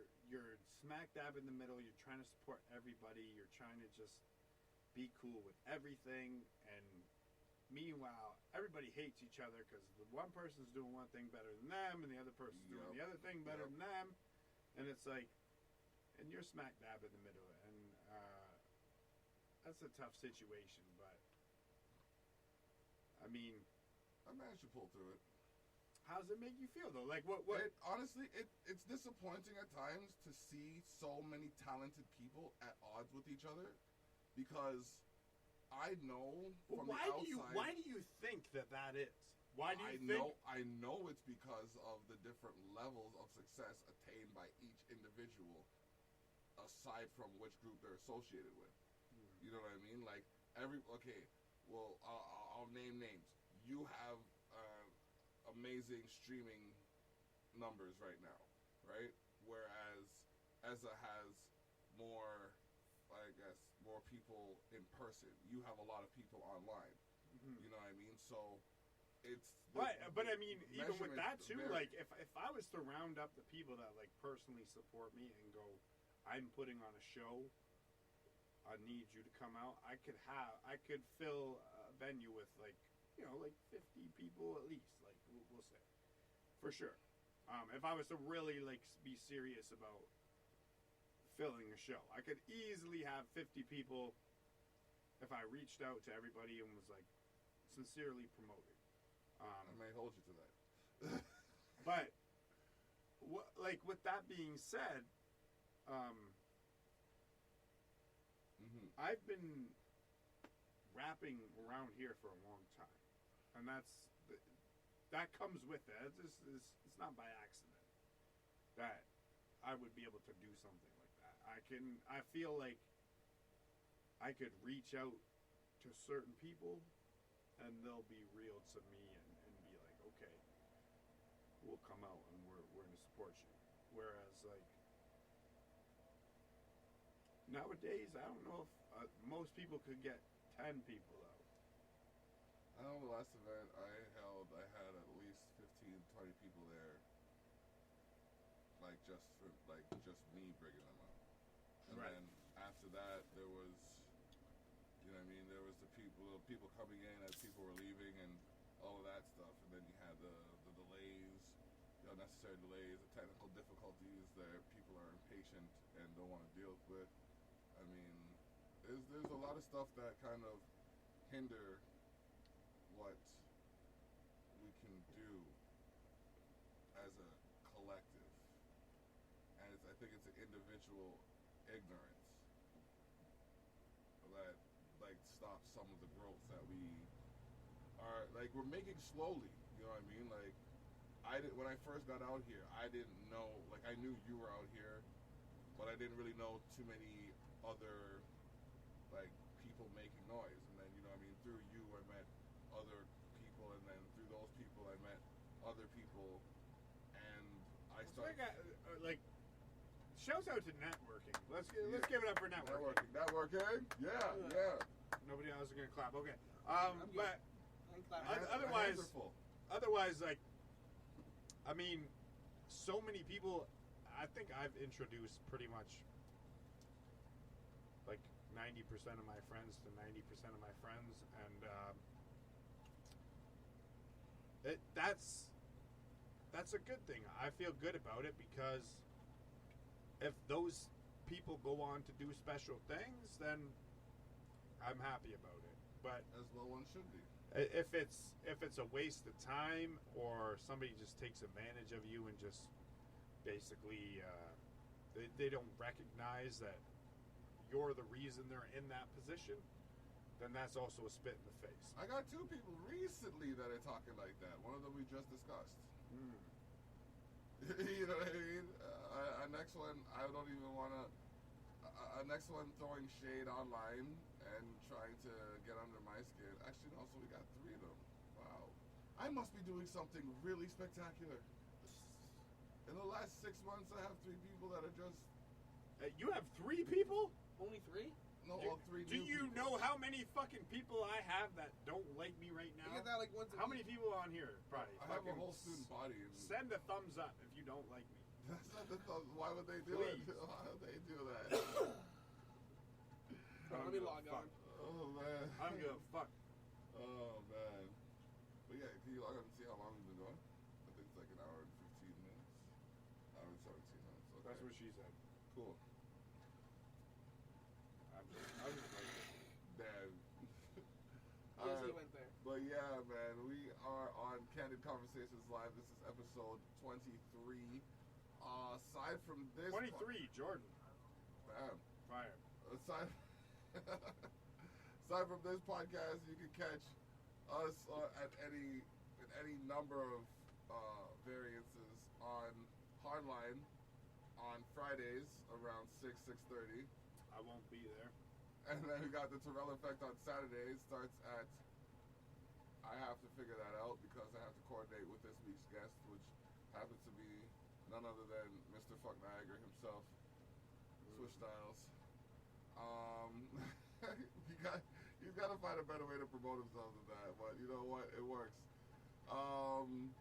smack dab in the middle. You're trying to support everybody. You're trying to just be cool with everything, and meanwhile, everybody hates each other because the one person's doing one thing better than them, and the other person's doing the other thing better than them, and it's like, and you're smack dab in the middle, and that's a tough situation. But I mean, I managed to pull through it. how does it make you feel though? Like what? Honestly, it's disappointing at times to see so many talented people at odds with each other, because I know from the outside. Why do you think that is? Why do you think? I know it's because of the different levels of success attained by each individual, aside from which group they're associated with. You know what I mean? Like I'll name names. You have amazing streaming numbers right now, right? Whereas Ezza has more, I guess, more people in person. You have a lot of people online. Mm-hmm. You know what I mean? So it's. But I mean, even with that too, very, like if I was to round up the people that like personally support me and go, I'm putting on a show. I need you to come out. I could fill a venue with like 50 people at least. Like we'll say, for sure. If I was to really like be serious about filling a show, I could easily have 50 people if I reached out to everybody and was like sincerely promoting. I may hold you to that. But like with that being said, I've been rapping around here for a long time, and that comes with it. It's not by accident that I would be able to do something like that. I feel like I could reach out to certain people, and they'll be real to me and be like, okay, we'll come out and we're going to support you. Whereas like nowadays, I don't know if most people could get 10 people out. I know the last event I held, I had at least 15, 20 people there. Like just me bringing them out. And right. then after that, there was, you know what I mean, there was the people coming in as people were leaving and all of that stuff. And then you had the delays, the unnecessary delays, the technical difficulties that people are impatient and don't want to deal with. I mean, there's a lot of stuff that kind of hinder what we can do as a collective. And I think it's an individual ignorance that like stops some of the growth that we are like we're making slowly. You know what I mean? Like when I first got out here, I didn't know, like I knew you were out here, but I didn't really know too many other like people making noise. And then, you know what I mean, through you I met other people, and then through those people I met other people, and I started like shouts out to networking. Let's give it up for networking. Networking. Yeah. Nobody else is gonna clap. Okay. But otherwise, like, I mean, so many people. I think I've introduced pretty much like 90% of my friends to 90% of my friends, and that's a good thing. I feel good about it because if those people go on to do special things, then I'm happy about it. But as well one should be. If it's a waste of time, or somebody just takes advantage of you and just basically they don't recognize that you're the reason they're in that position, then that's also a spit in the face. I got two people recently that are talking like that. One of them we just discussed. You know what I mean? Next one, I don't even want to. Next one throwing shade online and trying to get under my skin. Actually, no, so we got 3 of them. Wow. I must be doing something really spectacular. In the last 6 months, I have 3 people that are just... You have 3 people? Only 3? No, all 3 Do you know how many fucking people I have that don't like me right now? You get that like once a How week. many people on here? Probably. I have a whole student body. Send a thumbs up if you don't like me. That's not the thought. Why would they do Please. it? Why would they do that? Let me log on. Oh, man. I'm gonna fuck. Oh, man. But yeah, can you log on and see how long we've been going? I think it's like an hour and 15 minutes. Hour and 17 minutes. Okay. That's what she said. Cool. I'm just like this. Damn. Yes, he went there. But yeah, man, we are on Candid Conversations Live. This is episode 23. Aside from this... 23, Jordan. Bam. Fire. Aside from this podcast, you can catch us at any number of variances on Hardline on Fridays around 6:30. I won't be there. And then we got the Terrell Effect on Saturdays. Starts at... I have to figure that out because I have to coordinate with this week's guest, which happens to be none other than Mr. Fuck Niagara himself, Swish Styles. He's got to find a better way to promote himself than that. But you know what? It works.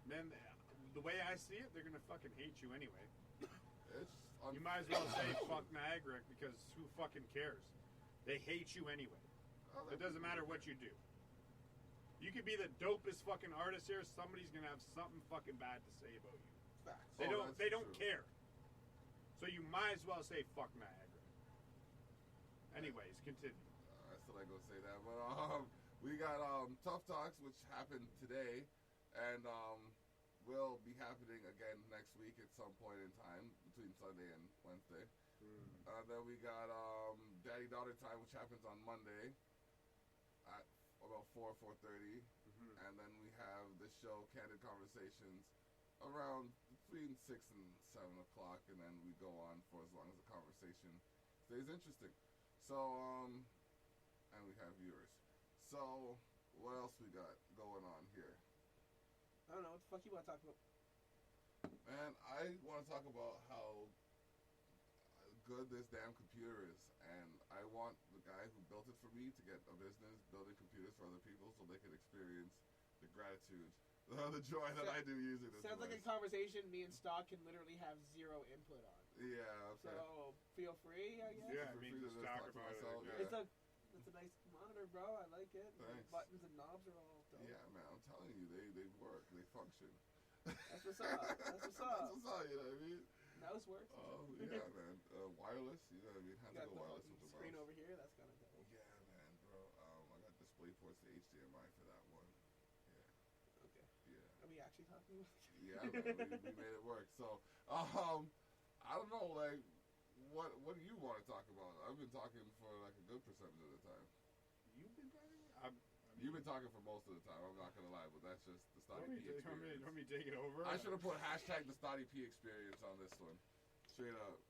Man, the way I see it, they're gonna fucking hate you anyway. You might as well say fuck Niagara because who fucking cares? They hate you anyway. It doesn't matter what you do. You could be the dopest fucking artist here. Somebody's gonna have something fucking bad to say about you. Facts. They don't care. So you might as well say fuck Niagara. Anyways, continue. I still ain't gonna say that, but we got Tough Talks, which happened today, and will be happening again next week at some point in time between Sunday and Wednesday. Then we got Daddy-Daughter Time, which happens on Monday at about 4:30. And then we have the show Candid Conversations around between 6 and 7 o'clock, and then we go on for as long as the conversation stays interesting. So, and we have viewers. So, what else we got going on here? I don't know. What the fuck you want to talk about? Man, I want to talk about how good this damn computer is, and I want the guy who built it for me to get a business building computers for other people so they can experience the gratitude, the joy that I do using this. Sounds like a conversation me and Stock can literally have zero input on. Yeah. Okay. So feel free, I guess. Yeah, I mean, just talk about it. Yeah. It's a nice monitor, bro. I like it. Thanks. The buttons and knobs are all dope. Yeah, man, I'm telling you, they work, they function. That's what's up. That's what's up. That's what's up, you know what I mean? Mouse works. Oh, yeah, man. Wireless, you know what I mean? Have to go wireless with the screen mouse. over here, that's kind of dope. Yeah, man, bro. I got display ports to HDMI for that one. Yeah. Okay. Yeah. Are we actually talking about it? Yeah, man, we made it work. So, I don't know, like, what do you want to talk about? I've been talking for like a good percentage of the time. You've been talking? You've been talking for most of the time. I'm not gonna lie, but that's just the StottyP experience. Want me to take it over? I should have put hashtag the StottyP experience on this one. Straight up.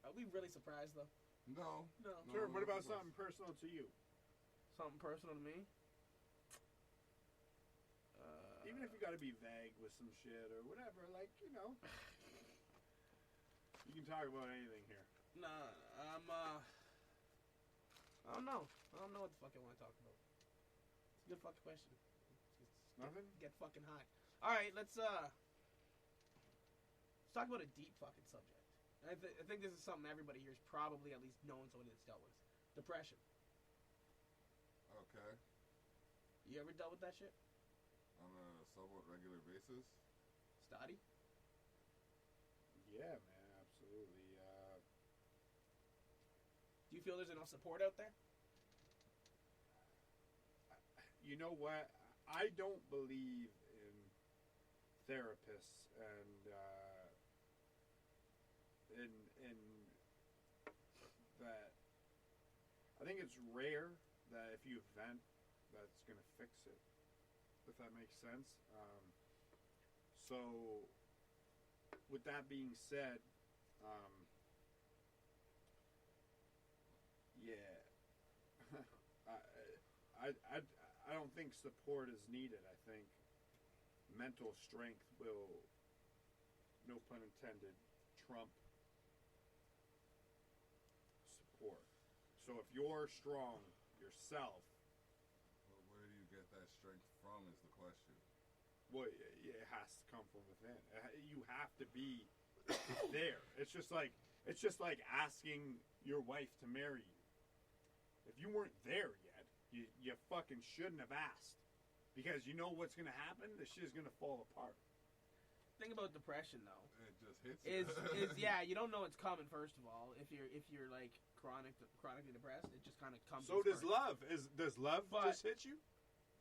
Are we really surprised though? No. Sure. What about something personal to you? Something personal to me? Even if you got to be vague with some shit or whatever, like, you know. You can talk about anything here. Nah, I don't know. I don't know what the fuck I want to talk about. It's a good fucking question. Nothing? Get fucking high. Alright, let's talk about a deep fucking subject. And I think this is something everybody here is probably at least known someone that's dealt with. Depression. Okay. You ever dealt with that shit? On a somewhat regular basis. Stotty? Yeah, man, absolutely. Do you feel there's enough support out there? You know what? I don't believe in therapists and in that. I think it's rare that if you vent, that's gonna fix it. If that makes sense. So, with that being said, yeah, I don't think support is needed. I think mental strength will, no pun intended, trump support. So if you're strong yourself, well, where do you get that strength from is the question. well, it has to come from within. You have to be there. It's just like asking your wife to marry you. If you weren't there yet, you fucking shouldn't have asked, because you know what's gonna happen. The shit's gonna fall apart. Thing about depression though, It just hits you. is yeah, you don't know it's coming. First of all, if you're like chronically depressed, it just kind of comes. So does love. Does love just hit you?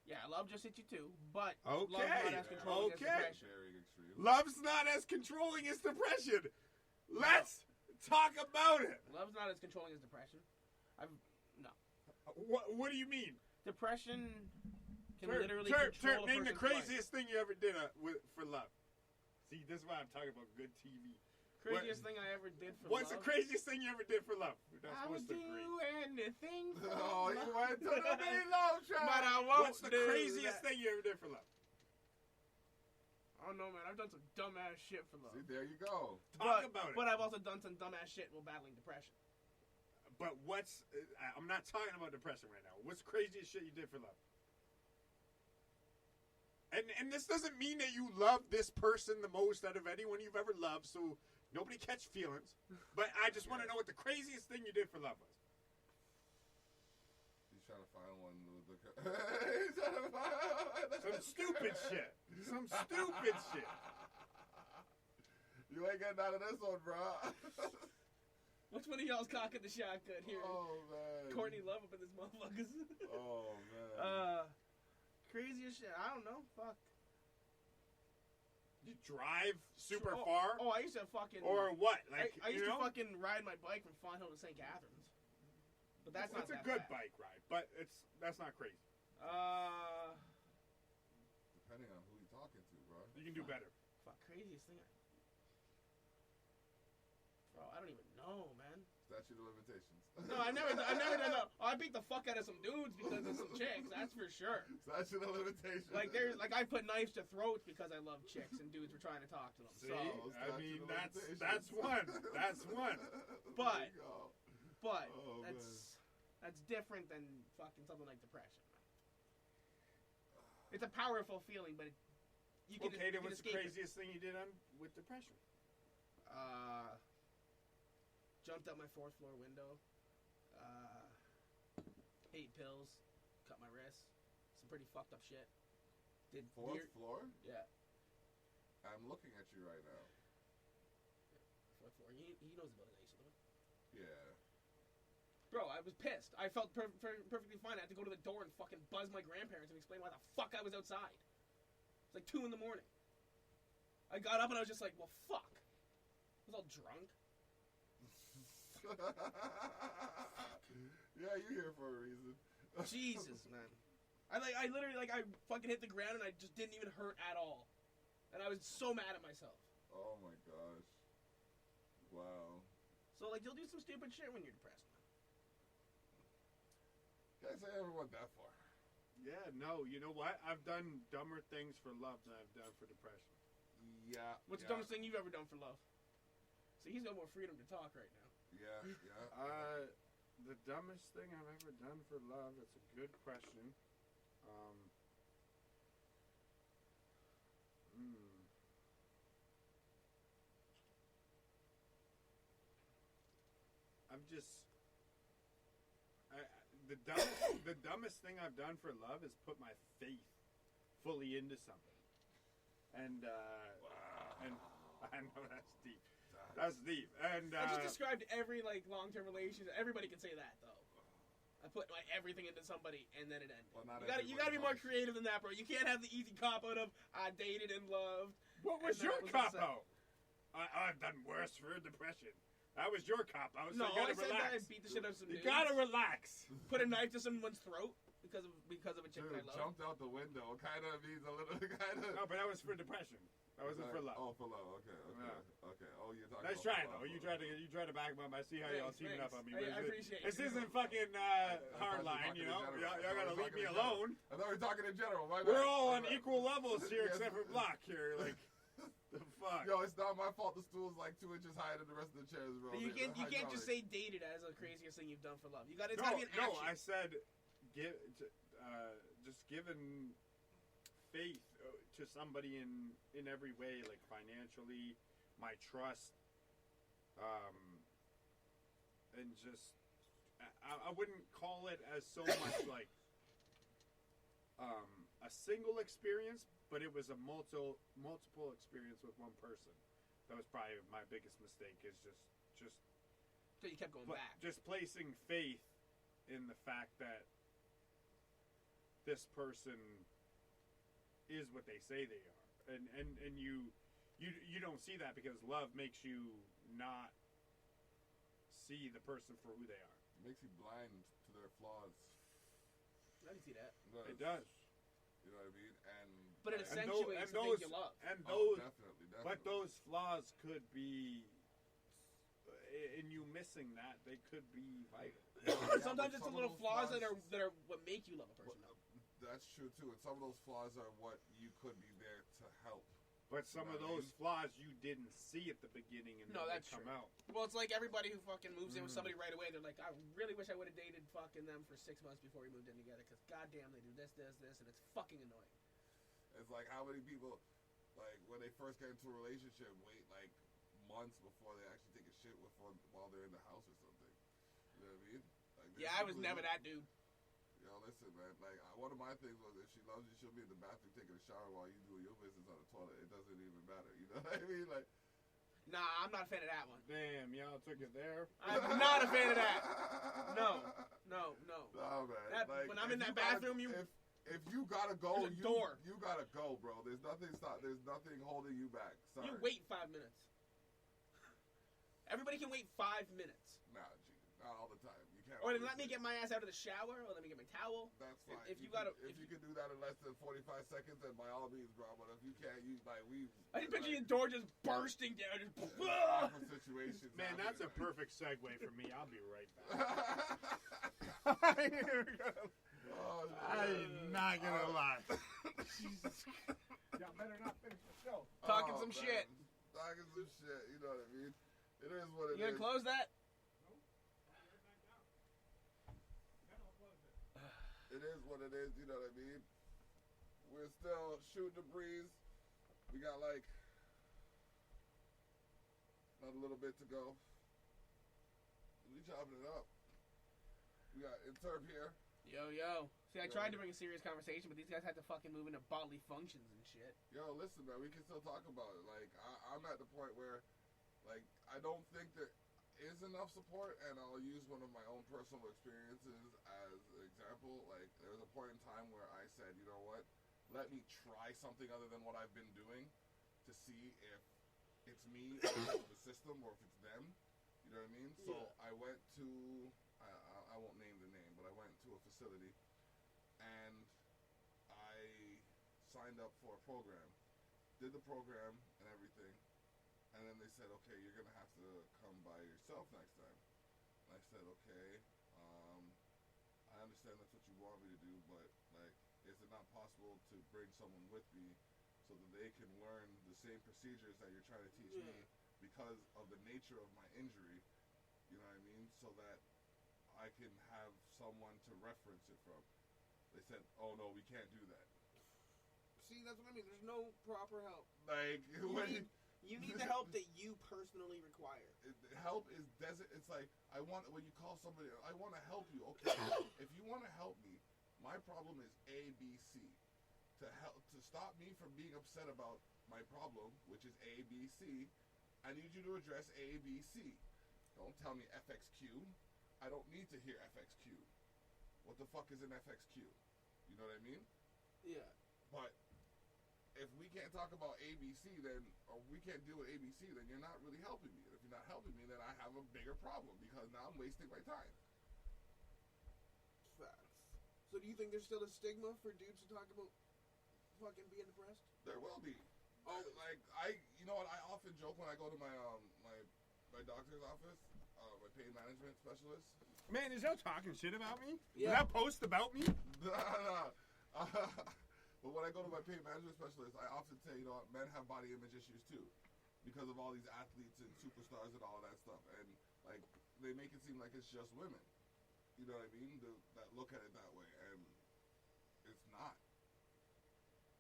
Yeah, love just hit you too, but Okay, love's not as controlling as depression. Very extreme. Love's not as controlling as depression. Let's talk about it. Love's not as controlling as depression. What do you mean? Depression can Name literally control a the person's craziest thing you ever did for love. See, this is why I'm talking about good TV. Craziest thing I ever did for What's love? the craziest thing you ever did for love? We're not I would supposed to do agree. anything for Oh, you love. went to the main love track. But I won't What's the do craziest that. thing you ever did for love? I don't know, man. I've done some dumbass shit for love. See, there you go. Talk about it. But I've also done some dumbass shit while battling depression. But what's... I'm not talking about depression right now. What's the craziest shit you did for love? And this doesn't mean that you love this person the most out of anyone you've ever loved, so nobody catch feelings. But I just want to know what the craziest thing you did for love was. He's trying to find one with the... He's trying to find Some stupid shit. Some stupid shit. You ain't getting out of this one, bro. Which one of y'all's cocking the shotgun here? Oh, man. Courtney Love up in this motherfuckers. Oh, man. Craziest shit. I don't know. Fuck. You drive super far? Oh, I used to fucking... Or what? Like, I used to fucking ride my bike from Fonthill to St. Catharines. But that's not It's a that good bad. bike ride, but that's not crazy. Depending on who you're talking to, bro. You can do better. Fuck, craziest thing. Bro, I don't even know, man. Statute of limitations. No, I've never done that. Oh, I beat the fuck out of some dudes because of some chicks. That's for sure. Statute of limitations. Like I put knives to throats because I love chicks and dudes were trying to talk to them. See, So, I mean that's one. That's one. but Oh, that's different than fucking something like depression. It's a powerful feeling, but you can. Okay, then you can what's the escape craziest thing you did with depression? Jumped out my 4th floor window. Ate pills. Cut my wrist. Some pretty fucked up shit. Did 4th floor? Yeah. I'm looking at you right now. 4th floor. He knows about his ace, Yeah. Bro, I was pissed. I felt perfectly fine. I had to go to the door and fucking buzz my grandparents and explain why the fuck I was outside. It's like 2 in the morning. I got up and I was just like, well, fuck. I was all drunk. Yeah, you're here for a reason. Jesus, man. I literally I fucking hit the ground and I just didn't even hurt at all. And I was so mad at myself. Oh my gosh. Wow. So like you'll do some stupid shit when you're depressed, man. Can't say I ever went that far. Yeah, no. You know what? I've done dumber things for love than I've done for depression. Yeah. What's the dumbest thing you've ever done for love? See, he's got more freedom to talk right now. Yeah. The dumbest thing I've ever done for love. That's a good question. The dumbest thing I've done for love is put my faith fully into something. And I know that's deep. That's deep. And I just described every like long-term relationship. Everybody can say that though. I put my everything into somebody and then it ended. Well, you gotta be more creative than that, bro. You can't have the easy cop out of I dated and loved. What was your cop out? I've done worse for depression. That was your cop out. No, so you gotta I said relax. that I beat the shit out of some You dudes. gotta relax. Put a knife to someone's throat because of a chick Dude, that I love. jumped out the window. Kind of means a little. No, but that was for depression. That wasn't for love. Oh, for love. Okay. Yeah. Okay. Oh, you're talking. Nice about try though. You tried to back him up. I see how y'all teaming up on me. I appreciate it. This isn't fucking hardline, you know. Y'all gotta leave me alone. I thought we were talking in general. We're all on equal levels here, except for Block here. Like, the fuck. Yo, it's not my fault. The stool's like 2 inches higher than the rest of the chairs, bro. You can't just say dated as the craziest thing you've done for love. It's gotta be an action. No, I said just given faith to somebody in every way, like financially, my trust, and just I wouldn't call it as so much like a single experience, but it was a multiple experience with one person. That was probably my biggest mistake. Is just so you kept going back. Just placing faith in the fact that this person is what they say they are, and you don't see that because love makes you not see the person for who they are. It makes you blind to their flaws. I can see that. It does. You know what I mean? But it accentuates the things you love. Definitely. But those flaws could be, in you missing that, they could be vital. Sometimes it's the little flaws that are what make you love a person. That's true too, and some of those flaws are what you could be there to help. But some of those flaws you didn't see at the beginning and then they come out. Well, it's like everybody who fucking moves in with somebody right away. They're like, I really wish I would have dated fucking them for 6 months before we moved in together. Because goddamn, they do this, and it's fucking annoying. It's like how many people, like when they first get into a relationship, wait like months before they actually take a shit while they're in the house or something. You know what I mean? Like, yeah, I was never that dude. Yo, listen, man. Like, one of my things was if she loves you, she'll be in the bathroom taking a shower while you do your business on the toilet. It doesn't even matter. You know what I mean? Like, nah, I'm not a fan of that one. Damn, y'all took it there. I'm not a fan of that. No. No, man. When I'm in that bathroom, if you gotta go, you gotta go, bro. There's nothing holding you back. Sorry. You wait 5 minutes. Everybody can wait 5 minutes. Nah, G, not all the time. You can't. Or then let me get my ass out of the shower, or let me get my towel. That's fine. If you can do that in less than 45 seconds, then by all means, bro. But if you can't, I just picture your door just bursting down. Just awkward situations. Man, that's a perfect segue for me. I'll be right back. I'm not gonna lie. Jesus. Y'all better not finish the show. Talking some shit. Talking some shit. You know what I mean? It is what it is. You gonna close that? It is what it is, you know what I mean? We're still shooting the breeze. We got like another little bit to go. We chopping it up. We got Interp here. Yo. See, I tried to bring a serious conversation, but these guys had to fucking move into bodily functions and shit. Yo, listen, man, we can still talk about it. Like, I'm at the point where, like, I don't think there is enough support, and I'll use one of my own personal experiences as an example. Like, there was a point in time where I said, you know what, let me try something other than what I've been doing to see if it's me or the system or if it's them. You know what I mean? So I went to, I won't name the name, but I went to a facility and I signed up for a program, did the program and everything, and then they said, okay, you're going to have to come by yourself next time. And I said, okay, I understand that's what you want me to do, but, like, is it not possible to bring someone with me so that they can learn the same procedures that you're trying to teach me because of the nature of my injury, you know what I mean, so that I can have someone to reference it from. They said, oh, no, we can't do that. See, that's what I mean. There's no proper help. Like, you need the help that you personally require. Help is it's like, when you call somebody, I want to help you. Okay, if you want to help me, my problem is A, B, C. To stop me from being upset about my problem, which is A, B, C, I need you to address A, B, C. Don't tell me FXQ. I don't need to hear FXQ. What the fuck is an FXQ? You know what I mean? Yeah. But if we can't talk about ABC, then, or we can't deal with ABC, then you're not really helping me. If you're not helping me, then I have a bigger problem because now I'm wasting my time. Facts. So do you think there's still a stigma for dudes to talk about fucking being depressed? There will be. Oh, like you know what? I often joke when I go to my my doctor's office, my pain management specialist. Man, is y'all talking shit about me? Yeah. Is that post about me? Nah. But when I go to my pain management specialist, I often say, you know, men have body image issues too, because of all these athletes and superstars and all of that stuff, and like they make it seem like it's just women. You know what I mean? That look at it that way, and it's not.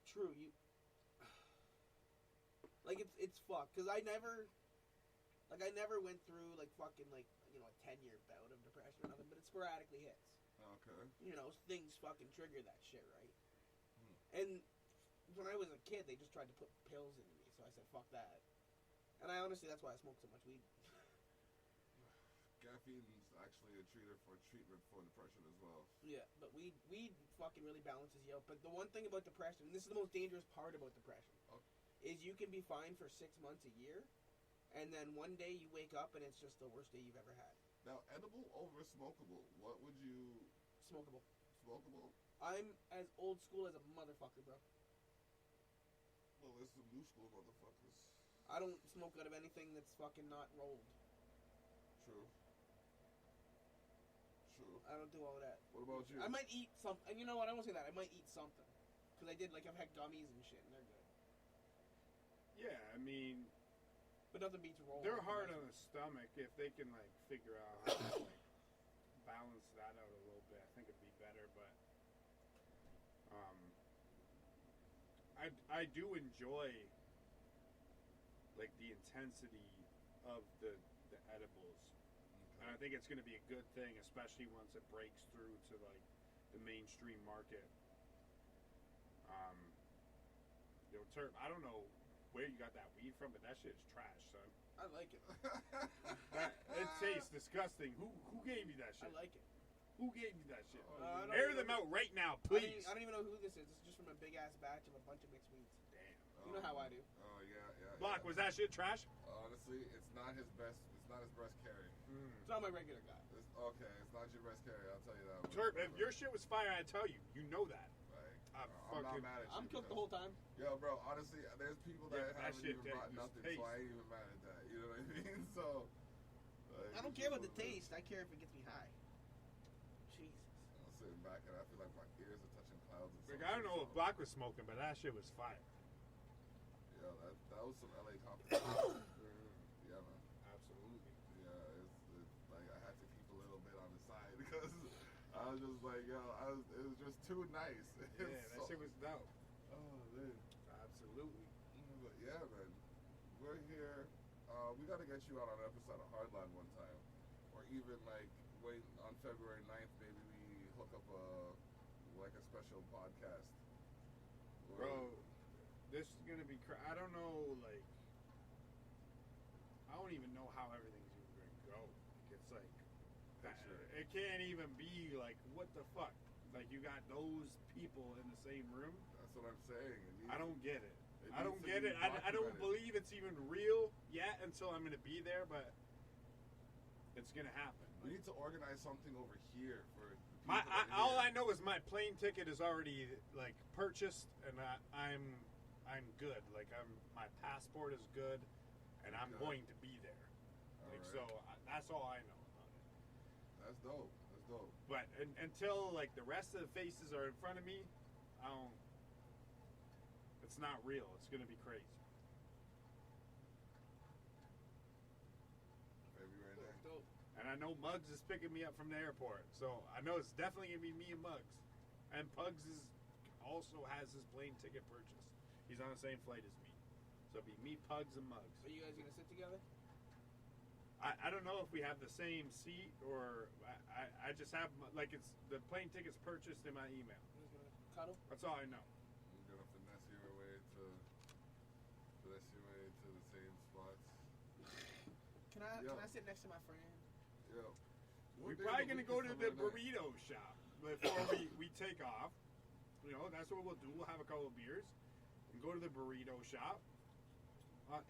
True. Like it's fucked because I never went through like fucking like a 10-year bout of depression or nothing, but it sporadically hits. Okay. You know, things fucking trigger that shit, right? And when I was a kid, they just tried to put pills into me, so I said, fuck that. And that's why I smoke so much weed. Caffeine is actually a treatment for depression as well. Yeah, but weed fucking really balances you out. But the one thing about depression, and this is the most dangerous part about depression, is you can be fine for 6 months, a year, and then one day you wake up and it's just the worst day you've ever had. Now, edible over smokable, what would you... Smokable. Smokable? I'm as old school as a motherfucker, bro. Well, there's some new school motherfuckers. I don't smoke out of anything that's fucking not rolled. True. I don't do all that. What about you? I might eat something. You know what? I won't say that. I might eat something. Because I've had gummies and shit, and they're good. Yeah, I mean, But nothing beats roll. they're hard on the stomach. If they can like figure out how to like balance that out a little bit, I think it'd be better. But I do enjoy like the intensity of the edibles, and I think it's going to be a good thing, especially once it breaks through to like the mainstream market. Terp, I don't know where you got that weed from, but that shit is trash, son. I like it. It tastes disgusting. Who gave you that shit? I like it. Who gave you that shit? I don't Air even them know- out right now, please. I don't even know who this is. This is just from a big ass batch of a bunch of mixed weeds. Damn. You know how I do. Oh yeah. Block, was that shit trash? Honestly, it's not his best. It's not his best carry. It's not my regular guy. Okay, it's not your best carry. I'll tell you that. Terp, if your shit was fire, I'd tell you. You know that. I'm not mad at you. I'm cooked the whole time. Yo, bro, honestly, there's people that haven't shit even brought nothing, so I ain't even mad at that. You know what I mean? So, I don't care about the taste. I care if it gets me high. Jesus. I'm sitting back and I feel like my ears are touching clouds. Like, I don't know what Block was smoking, but that shit was fire. Yeah, that was some LA competition. Yeah, man. Absolutely. Yeah, it's like I had to keep a little bit on the side because I was just like, yo, it was just too nice. Yeah, that shit was dope. Oh, man. Absolutely. But yeah, man, we're here. We got to get you out on an episode of Hardline one time, or even like wait on February 9th. Maybe we hook up a special podcast. Bro, this is gonna be. I don't know, like, I don't even know how everything's even gonna go. It's like, it can't even be like, what the fuck? Like, you got those people in the same room. That's what I'm saying. I don't get it. I needs don't to get be it. I don't documented. believe it's even real yet until I'm gonna be there, but it's gonna happen. We need to organize something over here for. All I know is my plane ticket is already like purchased, and I'm good. Like my passport is good, and I'm going to be there. Like right. so, that's all I know about it. That's dope. That's dope. But until like the rest of the faces are in front of me, I don't. It's not real. It's gonna be crazy. February That's 9th. dope. And I know Muggs is picking me up from the airport, so I know it's definitely gonna be me and Muggs. And Pugs also has his plane ticket purchased. He's on the same flight as me, so it'll be me, Pugs, and Muggs. Are you guys gonna sit together? I don't know if we have the same seat or I just have like it's the plane ticket's purchased in my email. You guys gonna cuddle? That's all I know. We're gonna finesse your way to the same spots. Can I Yo. sit next to my friend? Yo, We're probably gonna go to the burrito shop before we take off. You know, that's what we'll do. We'll have a couple of beers and go to the burrito shop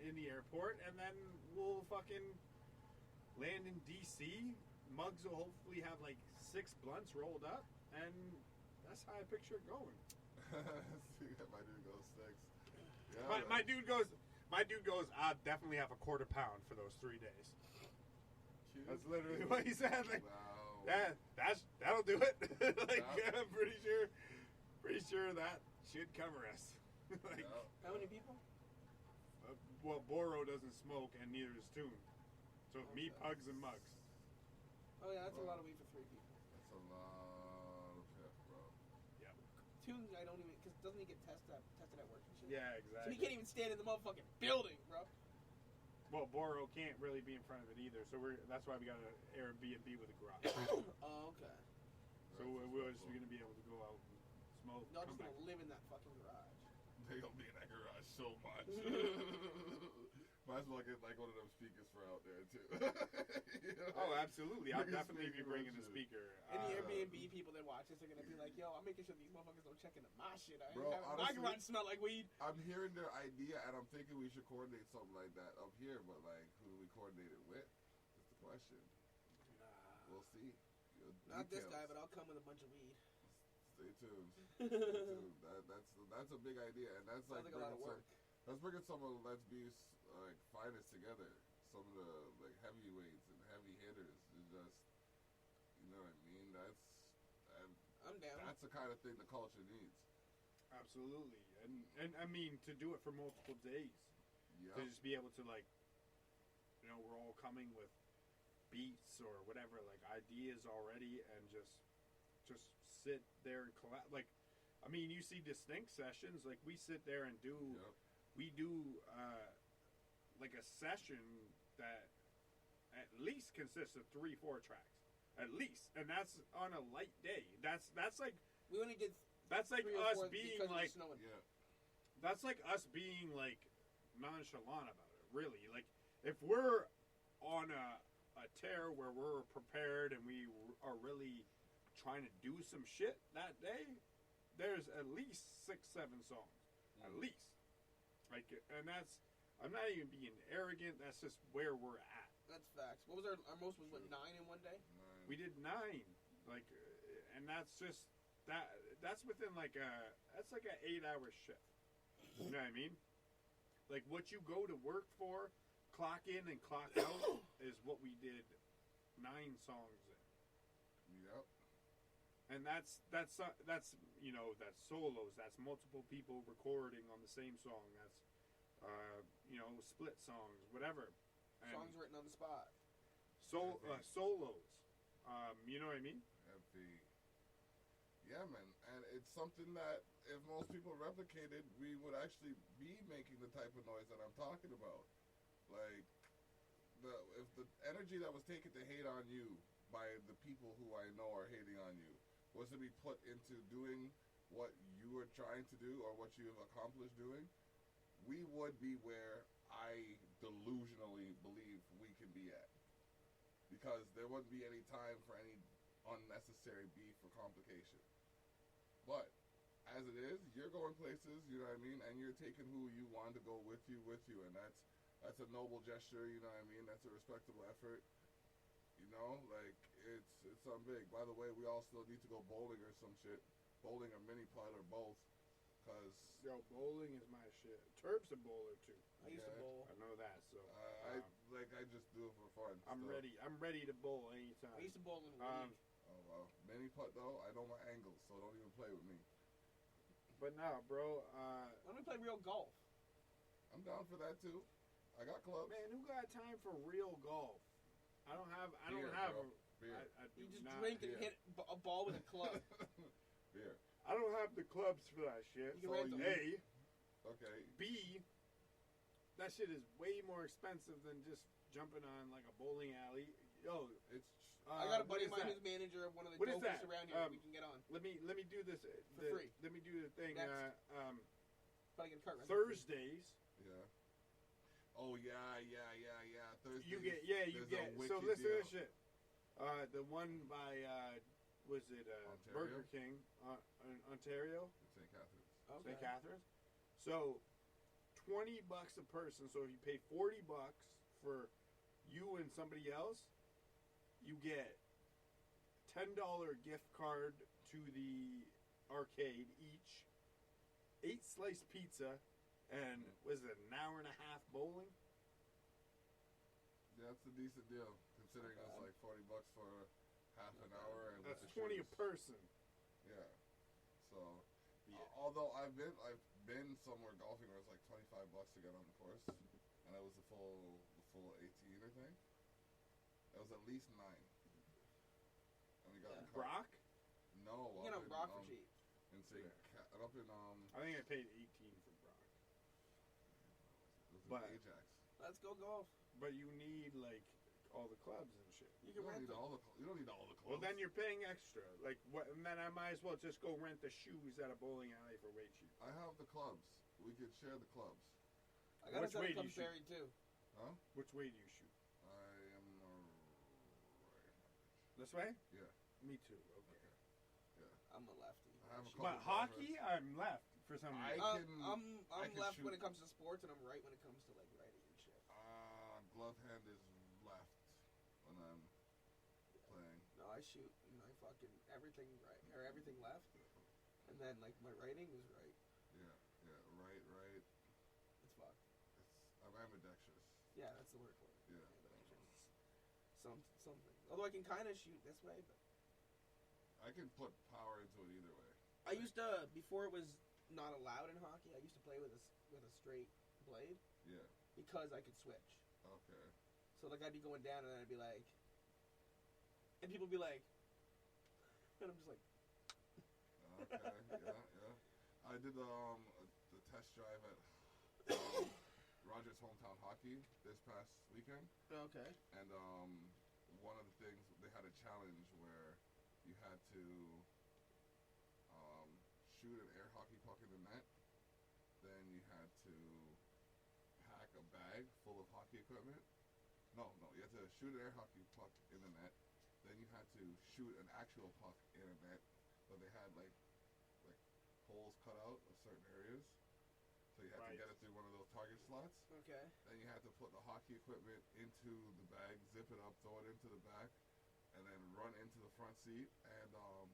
in the airport, and then we'll fucking land in DC. Muggs will hopefully have like 6 blunts rolled up, and that's how I picture it going. My dude goes 6. Yeah, My dude goes. I'll definitely have a quarter pound for those 3 days. Cute. That's literally what he said. Like, Wow. that'll do it. Like, Yeah. I'm pretty sure that should cover us. Like, Yeah. How many people? well, Boro doesn't smoke, and neither does Toon. So me, Pugs, and Muggs. Oh yeah, that's a lot of weed for 3 people. That's a lot of piff, bro. Two, I don't even, because doesn't he get tested at work and shit? Yeah, So exactly. he can't even stand in the motherfucking building, bro. Well, Boro can't really be in front of it either, so that's why we got an Airbnb with a garage. Oh, okay. So we're just gonna be able to go out and smoke. Y'all come just back. gonna live in that fucking garage. They gonna be in that garage so much. Might as well get like one of them speakers for out there too. You know? Oh, absolutely! I'll Biggest definitely be speaker bringing and a shit. speaker. And the Airbnb people that watch this are gonna be like, yo, I'm making sure these motherfuckers don't check into my shit. I ain't Bro, having my honestly- garage smell like weed. I'm hearing their idea and I'm thinking we should coordinate something like that up here, but like who do we coordinate it with? That's the question. We'll see. Not this Details. guy, but I'll come with a bunch of weed. Stay tuned. Stay tuned. That's a big idea, and that's Sounds like like a lot of work. Let's bring some of Let's Be's like finest together. Some of the like heavyweights and heavy hitters. It's just, you know what I mean. I'm down. That's the kind of thing the culture needs. Absolutely, and I mean to do it for multiple days. to just be able to like, you know, we're all coming with beats or whatever, like ideas already, and just sit there and collab. Like, I mean, you see distinct sessions. Like we sit there and we do like a session that at least consists of 3-4 tracks, at least, and that's on a light day. That's like we only did. That's like us being like. That's like us being like nonchalant about it. Really, like if we're on a tear where we're prepared and we are really trying to do some shit that day, there's at least 6-7 songs, at least. Like, and that's, I'm not even being arrogant. That's just where we're at. That's facts. What was our most was what 9 in one day? 9. We did 9, like, and that's just that's within like that's like an 8-hour shift. You know what I mean? Like what you go to work for, clock in and clock out is what we did 9 songs in. Yep. And that's you know, that's solos, that's multiple people recording on the same song, that's you know, split songs, whatever. And songs written on the spot. Solos. You know what I mean? Yeah, man. And it's something that if most people replicated, we would actually be making the type of noise that I'm talking about. Like, if the energy that was taken to hate on you by the people who I know are hating on you was to be put into doing what you were trying to do or what you have accomplished doing, we would be where I delusionally believe we can be at. Because there wouldn't be any time for any unnecessary beef or complication. But as it is, you're going places, you know what I mean, and you're taking who you want to go with you, and that's a noble gesture, you know what I mean. That's a respectable effort, you know. Like it's something big. By the way, we all still need to go bowling or some shit, bowling or mini putt or both, cause bowling is my shit. Terp's a bowler too. I used to bowl. I know that. So I just do it for fun. I'm ready. I'm ready to bowl anytime. I used to bowl in the league. Oh wow, mini putt though. I know my angles, so don't even play with me. But nah, bro. Why don't we play real golf? I'm down for that too. I got clubs. Man, who got time for real golf? I don't have. Beer. You just drink and hit a ball with a club. Beer. I don't have the clubs for that shit. So A. Okay. B. That shit is way more expensive than just jumping on like a bowling alley. Yo, it's. I got a buddy of mine who's manager of one of the dopest around here. We can get on. Let me do this for free. Let me do the thing. Thursdays. Yeah. Oh yeah. Thursdays. You get. So listen to this shit. The one by was it Burger King, Ontario? St. Catharines. Okay. St. Catharines. So $20 a person. So if you pay $40 for you and somebody else, you get $10 gift card to the arcade each, 8 sliced pizza, and was it an hour and a half bowling? Yeah, that's a decent deal considering it's like $40 for half an hour, and that's 20 a person. Yeah. So, although I've been somewhere golfing where it's like $25 to get on the course, and it was the full 18 I think. It was at least 9. And we got Brock? No, you get on Brock for cheap. Up in I think I paid 18 for Brock. But Ajax. Let's go golf. But you need like all the clubs and shit. You don't need all the clubs. Well, then you're paying extra. Like what? And then I might as well just go rent the shoes at a bowling alley for way cheap. I have the clubs. We could share the clubs. I got a set of clubs buried too. Huh? Which way do you shoot? I am this way? Yeah. Me too. Okay. Yeah. I'm a lefty. But hockey, I'm left for some reason. I'm left when it comes to sports, and I'm right when it comes to like writing and shit. Glove hand is left when I'm playing. No, I shoot and I fucking everything right or everything left, and then like my writing is right. Yeah, right. It's fucked. I'm ambidextrous. Yeah, that's the word for it. Yeah. Something. Although I can kind of shoot this way, but I can put power into it either way. I used to, before it was not allowed in hockey, I used to play with a straight blade. Yeah. because I could switch. Okay. So like I'd be going down and I'd be like, and people would be like, and I'm just like. Okay. Yeah. I did the test drive at Rogers Hometown Hockey this past weekend. Okay. And one of the things, they had a challenge where you had to shoot an air hockey puck in the net. Then you had to pack a bag full of hockey equipment. No, you had to shoot an air hockey puck in the net. Then you had to shoot an actual puck in a net, but they had like holes cut out of certain areas. So you had to get it through one of those target slots. Okay. Then you had to put the hockey equipment into the bag, zip it up, throw it into the back, and then run into the front seat. And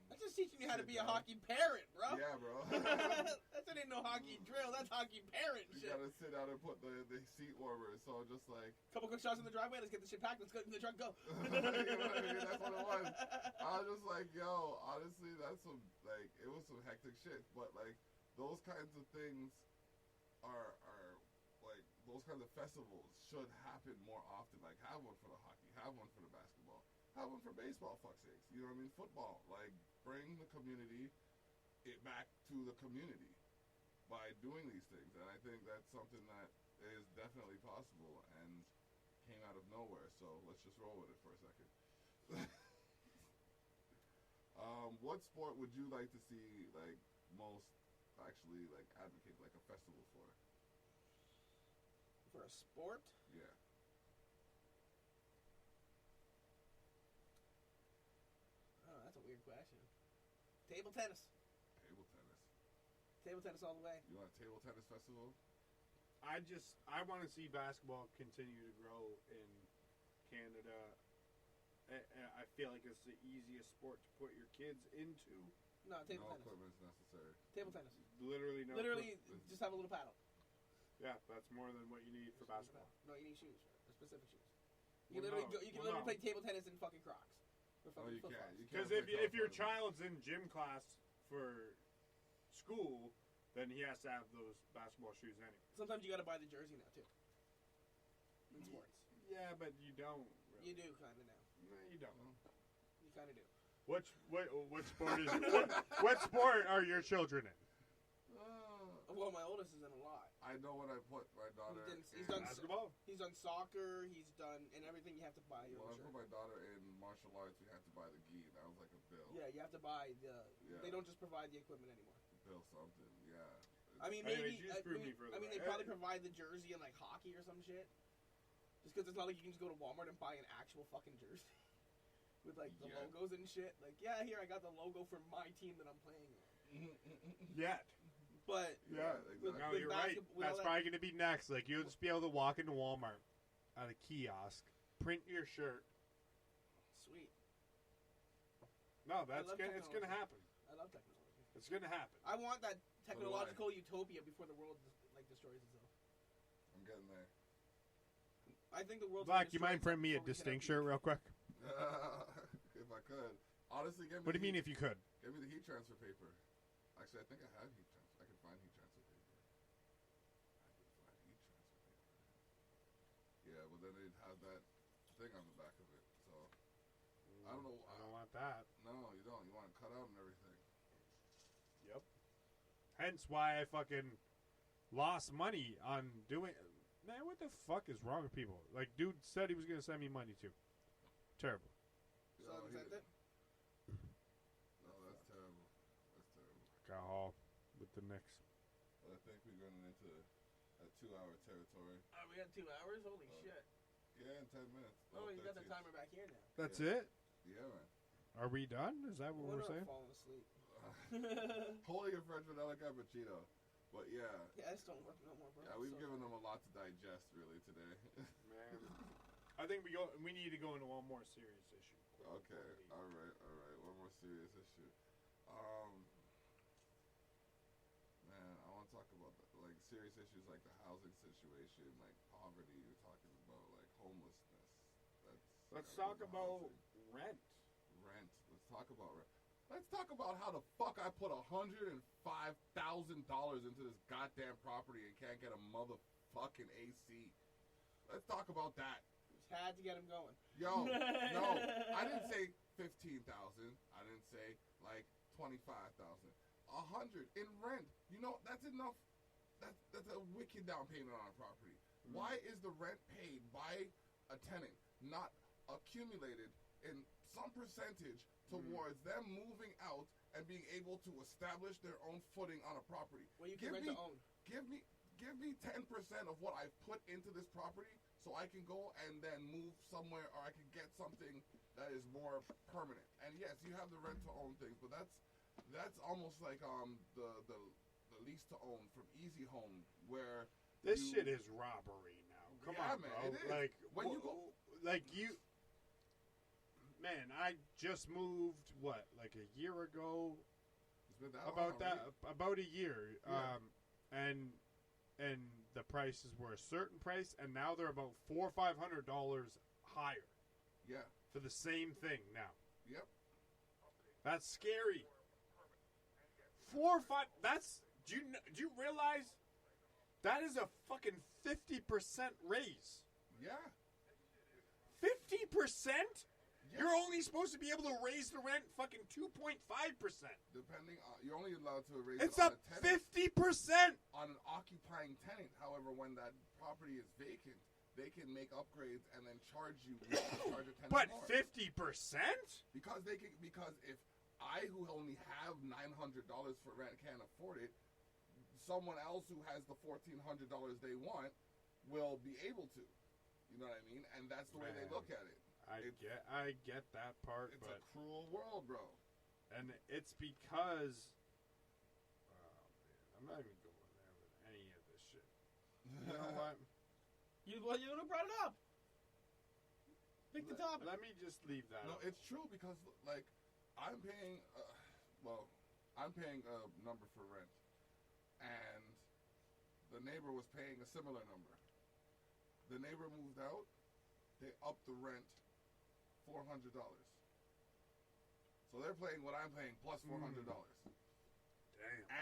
that's just teaching you how to be a hockey parent, bro. Yeah, bro. That's ain't no hockey drill. That's hockey parent you shit. You gotta sit down and put the seat warmers. So just like couple quick shots in the driveway. Let's get the shit packed. Let's get in the truck. Go. You know what I mean? That's what it was. I was just like, yo, honestly, that's some it was some hectic shit. But like those kinds of things are like those kinds of festivals should happen more often. Like have one for the hockey, have one for the basketball, have one for baseball. Fuck sakes, you know what I mean? Football, like bring the community back to the community by doing these things, and I think that's something that is definitely possible and came out of nowhere. So let's just roll with it for a second. What sport would you like to see most actually advocate a festival for? For a sport? Yeah. Oh, that's a weird question. Table tennis. Table tennis all the way. You want a table tennis festival? I want to see basketball continue to grow in Canada. I feel like it's the easiest sport to put your kids into. No, table no tennis. Equipment is necessary. Table tennis. Literally no. Literally, just have a little paddle. Yeah, that's more than what you need for basketball. No, you need shoes. Specific shoes. You can literally play table tennis in fucking Crocs. Oh, you can't. Because if your child's in gym class for school, then he has to have those basketball shoes anyway. Sometimes you gotta buy the jersey now too. In sports. Yeah, but you don't. Really. You do kind of now. No, you don't. You kind of do. What sport is what sport are your children in? Well, my oldest is in a lot. I know when I put my daughter he's done basketball. He's done soccer. He's done and everything. You have to buy your own shirt. When I put my daughter in martial arts, we had to buy the gi. That was like a bill. Yeah, you have to buy the. Yeah. They don't just provide the equipment anymore. Bill something. Yeah. I mean, maybe. They probably provide the jersey and hockey or some shit. Just because it's not like you can just go to Walmart and buy an actual fucking jersey with the logos and shit. Here I got the logo for my team that I'm playing on. Yet. But yeah, exactly. No, you're right. That's probably going to be next. You'll just be able to walk into Walmart at a kiosk, print your shirt. Sweet. No, it's going to happen. I love technology. It's going to happen. I want that technological utopia before the world destroys itself. I'm getting there. I think the world. Black, you mind print me a distinct shirt real quick? If I could. Honestly, what do you mean if you could? Give me the heat transfer paper. Actually, I think I have heat transfer. I can find heat transfer paper. Yeah, but then it has that thing on the back of it. So I don't know. I don't want that. No, you don't. You want it cut out and everything. Yep. Hence why I fucking lost money on doing. Man, what the fuck is wrong with people? Dude said he was gonna send me money too. Terrible. So sent it? No, that's terrible. That's terrible. Got haul with the Knicks. Well, I think we're going into a 2-hour territory. Are we at 2 hours? Holy shit. Yeah, in 10 minutes. Oh, you got the timer back here now. That's it? Yeah, man. Are we done? Is that what we're saying? Falling asleep. Holy and French vanilla cappuccino. But yeah. Yeah, it's don't work no more, bro. Yeah, we've given them a lot to digest, really, today. Man. I think we need to go into one more serious issue. Okay, all right. One more serious issue. Man, I want to talk about serious issues like the housing situation, poverty. You're talking about homelessness. Let's talk about rent. Let's talk about rent. Let's talk about how the fuck I put $105,000 into this goddamn property and can't get a motherfucking AC. Let's talk about that. Just had to get him going. Yo, no, I didn't say 15,000. I didn't say like 25,000. 100 in rent. You know, that's enough. That's a wicked down payment on a property. Why is the rent paid by a tenant not accumulated in some percentage towards them moving out and being able to establish their own footing on a property? Well, you can rent to own. Give me 10% of what I've put into this property so I can go and then move somewhere, or I can get something that is more permanent. And yes, you have the rent to own things, but that's almost like the lease to own from Easy Home, where this shit is robbery now. Come on, man, bro. it is. Like when you go, like you, man. I just moved like a year ago. it's been that About long that, already. about a year. Yeah. And the prices were a certain price, and now they're about $400 or $500 higher Yeah. for the same thing now. Yep. That's scary. 4 or 5. That's do you realize that is a fucking 50% raise? Yeah. 50%? Yeah. You're only supposed to be able to raise the rent fucking 2.5%. Depending on, you're only allowed to raise It's it on up a tenant, 50%. on an occupying tenant. However, when that property is vacant, they can make upgrades and then charge you charge a tenant But more. 50%? Because if I, who only have $900 for rent, can't afford it, someone else who has the $1,400 they want will be able to. You know what I mean? And that's the way they Man. look at it. I get that part, It's but a cruel world, bro. and it's because I'm not even going there with any of this shit. You know what? You would have brought it up. Pick the topic. Let me just leave that. No, up. it's true because like I'm paying a number for rent, and the neighbor was paying a similar number. The neighbor moved out. They upped the rent $400. So they're paying what I'm paying plus $400, Damn.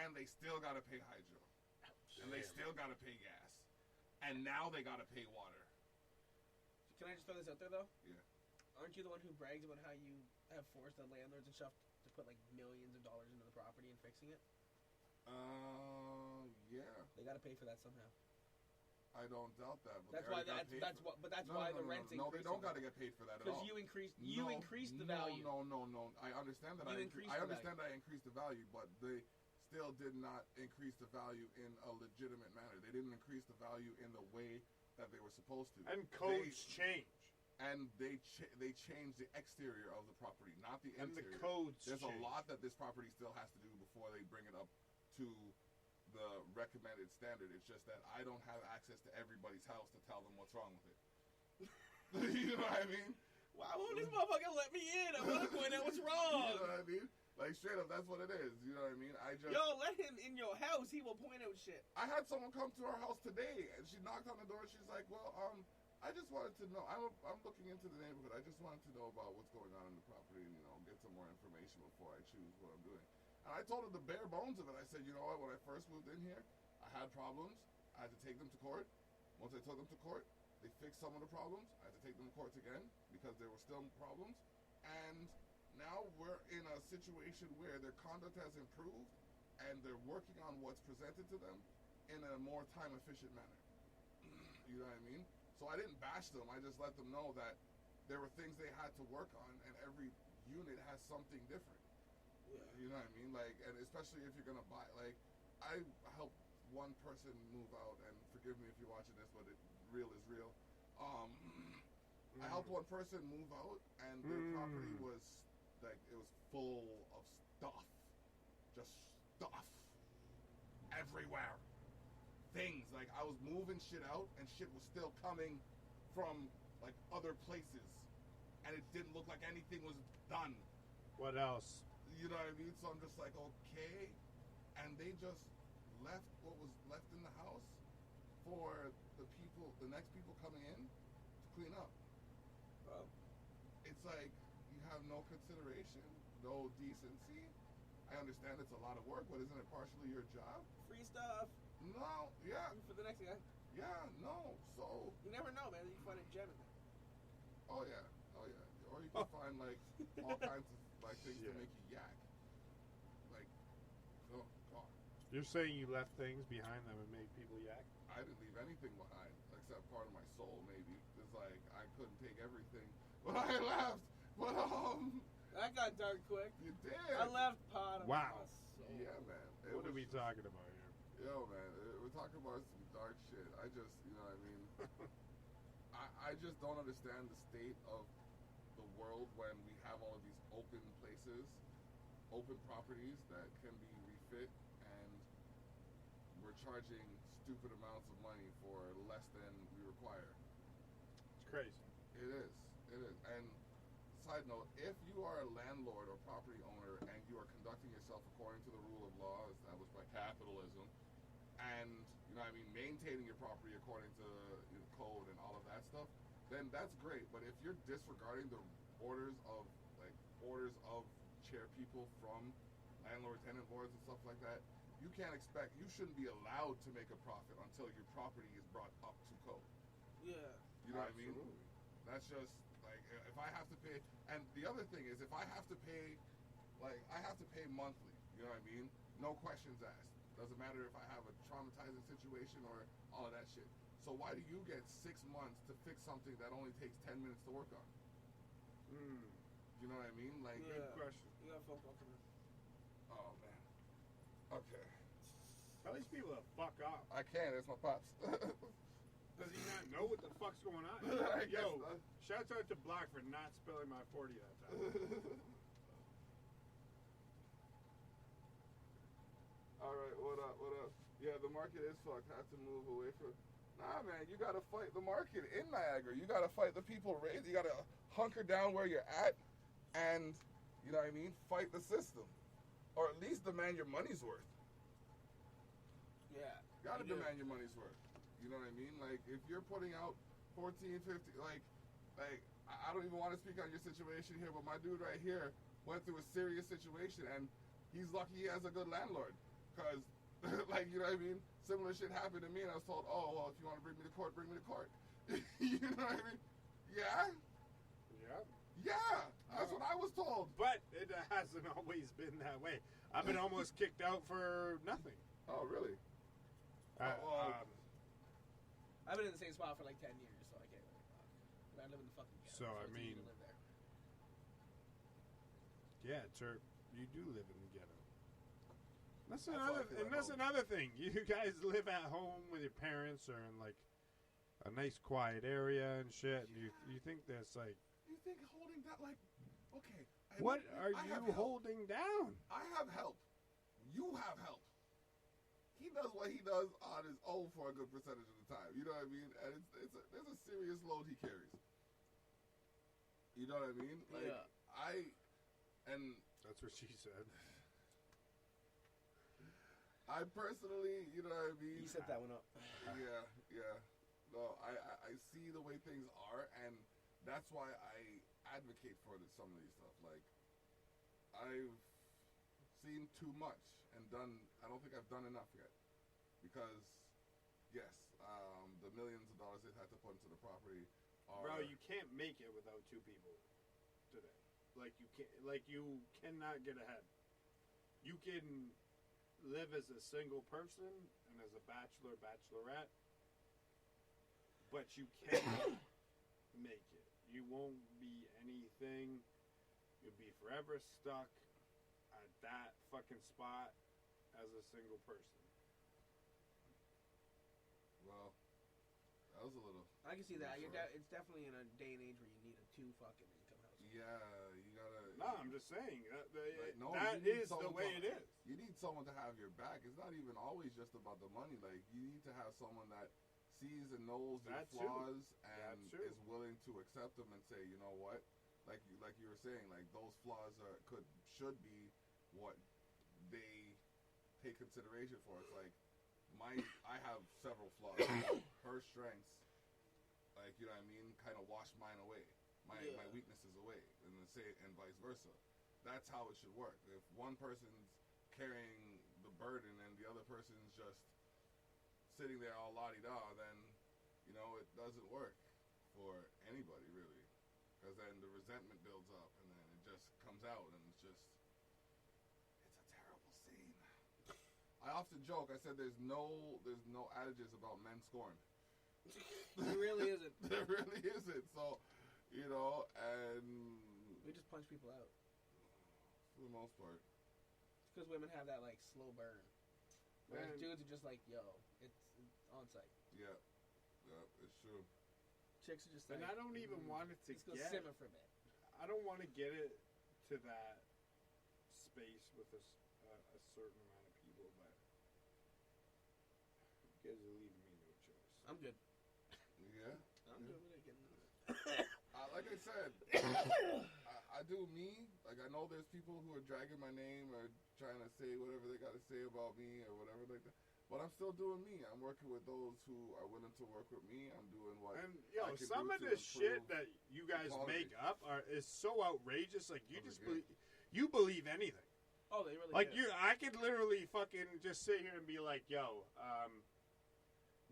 and they still gotta pay hydro, and they Damn. still gotta pay gas, and now they gotta pay water. Can I just throw this out there though? Yeah. Aren't you the one who brags about how you have forced the landlords and stuff to put like millions of dollars into the property and fixing it? Yeah. They got to pay for that somehow. I don't doubt that. But That's why the rent's No, they don't increasing. got to get paid for that at all. Because you increased the value. No. I understand that. I understand that I increased the value, but they still did not increase the value in a legitimate manner. They didn't increase the value in the way that they were supposed to. And codes change. And they changed the exterior of the property, not the And interior. the codes There's change. a lot that this property still has to do before they bring it up to the recommended standard. It's just that I don't have access to everybody's house to tell them what's wrong with it. You know what I mean? Why won't this motherfucker let me in? I want to point out what's wrong. You know what I mean? Like, straight up, that's what it is. You know what I mean? Yo, let him in your house. He will point out shit. I had someone come to our house today, and she knocked on the door. She's like, well, I just wanted to know. I'm looking into the neighborhood. I just wanted to know about what's going on in the property and, get some more information before I choose what I'm doing. And I told her the bare bones of it. I said, you know what? When I first moved in here, I had problems. I had to take them to court. Once I took them to court, they fixed some of the problems. I had to take them to court again because there were still problems. And now we're in a situation where their conduct has improved and they're working on what's presented to them in a more time-efficient manner. You know what I mean? So I didn't bash them. I just let them know that there were things they had to work on, and every unit has something different. Yeah. You know what I mean? Like, and especially if you're gonna buy, like, I helped one person move out, and forgive me if you're watching this, but real is real. I helped one person move out, and their property was like, it was full of stuff, just stuff everywhere. Things like I was moving shit out, and shit was still coming from like other places, and it didn't look like anything was done. What else? You know what I mean? So I'm just like, okay. And they just left what was left in the house for the next people coming in to clean up. Oh. It's like, you have no consideration, no decency. I understand it's a lot of work, but isn't it partially your job? Free stuff. No, yeah. For the next guy. Yeah, no. So. You never know, man. You find a gem in there. Oh yeah. Or you can find like all kinds of like things to make you yak. Like, oh god. You're saying you left things behind that would make people yak? I didn't leave anything behind except part of my soul, maybe. It's like I couldn't take everything, but I left. But that got dark quick. You did. I left part of my Wow. soul. Yeah, man. What are we talking about here? Yo, man, we're talking about some dark shit. I just, you know what I mean? I just don't understand the state of the world when we have all of these open places, open properties that can be refit, and we're charging stupid amounts of money for less than we require. It's crazy. It is. And side note, if you are a landlord or property owner and you are conducting yourself according to the rule of law established by capitalism, and you know what I mean, maintaining your property according to code and all of that stuff, then that's great. But if you're disregarding the orders of chair people from landlord tenant boards and stuff like that, you shouldn't be allowed to make a profit until your property is brought up to code. Yeah. You know what I mean? That's just like, if I have to pay, and the other thing is, if I have to pay, like, I have to pay monthly, you know what I mean? No questions asked. Doesn't matter if I have a traumatizing situation or all of that shit. So why do you get 6 months to fix something that only takes 10 minutes to work on? You know what I mean? Like, Yeah. Good question. You got a phone call coming in. oh man. Okay. Tell these people to fuck off. I can't, it's my pops. Does he not know what the fuck's going on? I guess Yo, not. shouts out to Block for not spilling my 40 that time. Alright, what up? Yeah, the market is fucked. Have to move away from. Nah, man, you gotta fight the market in Niagara. You gotta fight the people raised. You gotta hunker down where you're at, and you know what I mean. Fight the system, or at least demand your money's worth. Yeah. You gotta demand your money's worth. You know what I mean? Like, if you're putting out 14, 50, like I don't even want to speak on your situation here, but my dude right here went through a serious situation, and he's lucky he has a good landlord, because, like, you know what I mean? Similar shit happened to me, and I was told, oh, well, if you want to bring me to court, bring me to court. You know what I mean? Yeah? Yeah. Yeah! That's what I was told. But it hasn't always been that way. I've been almost kicked out for nothing. Oh, really? I've been in the same spot for like 10 years, so I can't really talk. But I live in the fucking ghetto. So, I it's mean- easy to live there. Yeah, Terp, you do live in the ghetto. That's That's another, why I feel and at that's home. another thing. You guys live at home with your parents or in like a nice quiet area and shit. And you think that's like, You think holding that, like, okay. what are I you have help. holding down? I have help. You have help. He does what he does on his own for a good percentage of the time. You know what I mean? And there's a serious load he carries. You know what I mean? Like, Yeah. That's what she said. I personally, you know what I mean? You set that one up. Yeah. No, I see the way things are, and that's why I advocate for some of these stuff. Like, I've seen too much and done. I don't think I've done enough yet, because yes, the millions of dollars they've had to put into the property are. Bro, you can't make it without two people today. You cannot get ahead. You can live as a single person and as a bachelorette, but you can't make it. You won't be anything. You'll be forever stuck at that fucking spot as a single person. Well, that was a little. I can see that. Sure. It's definitely in a day and age where you need a two fucking income house. Yeah, you gotta. No, I'm just saying No, that you need is the someone way to- it is. You need someone to have your back. It's not even always just about the money. Like, you need to have someone that sees and knows your That too. flaws and That too. is willing to accept them and say, you know what, like you were saying, like, those flaws should be what they take consideration for. It's like I have several flaws. Her strengths, like, you know what I mean, kind of wash mine away. My weaknesses away, and vice versa. That's how it should work. If one person's carrying the burden and the other person's just sitting there all la-di-da, then, you know, it doesn't work for anybody, really. Because then the resentment builds up, and then it just comes out, and it's a terrible scene. I often joke, I said there's no adages about men scorn. There really isn't. There really isn't. So, you know, and... We just punch people out. For the most part. It's because women have that, like, slow burn. Whereas dudes are just like, yo, it's on site. Yeah, it's true. Chicks are just like... And I don't even want it to let's go simmer for a bit. I don't want to get it to that space with a certain amount of people, but you guys are leaving me no choice. I'm good. Yeah? I'm good with it. Like I said, I do me. Like, I know there's people who are dragging my name or trying to say whatever they got to say about me or whatever like that. But I'm still doing me. I'm working with those who are willing to work with me. I'm doing what and I can some do of to this shit improve that you guys quality. make up is so outrageous. Like you believe anything. Oh, they really Like do. I could literally fucking just sit here and be like, yo,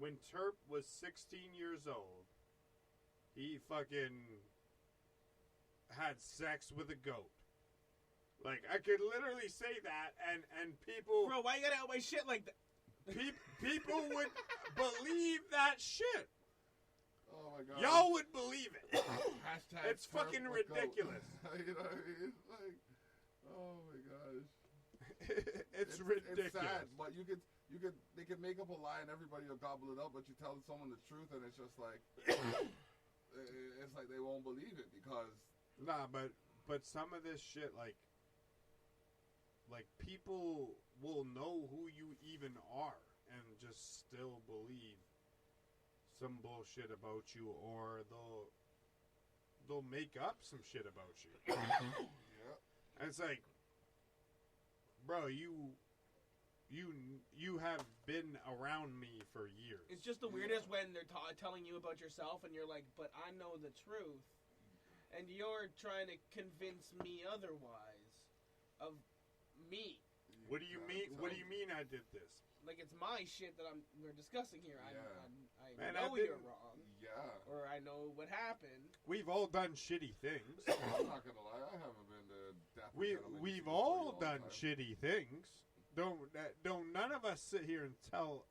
when Terp was 16 years old, he fucking had sex with a goat. Like, I could literally say that, and people... Bro, why you gotta out my shit like that? People would believe that shit. Oh my god. Y'all would believe it. Hashtag It's fucking Terp with goat. ridiculous. You know what I mean? It's like, oh my gosh. It's ridiculous. It's sad, but they could make up a lie and everybody will gobble it up, but you tell someone the truth and it's just like, it's like they won't believe it because... Nah, but some of this shit, like people will know who you even are and just still believe some bullshit about you, or they'll make up some shit about you. Yeah. And it's like, bro, you have been around me for years. It's just the weirdest when they're telling you about yourself and you're like, but I know the truth. And you're trying to convince me otherwise of me. What do you mean? What do you mean I did this? Like, it's my shit that we're discussing here. Yeah. I know you're wrong. Yeah. Or I know what happened. We've all done shitty things. I'm not gonna lie, I haven't been to Dapper Gentleman We've for all a long done time. shitty things. Don't none of us sit here and tell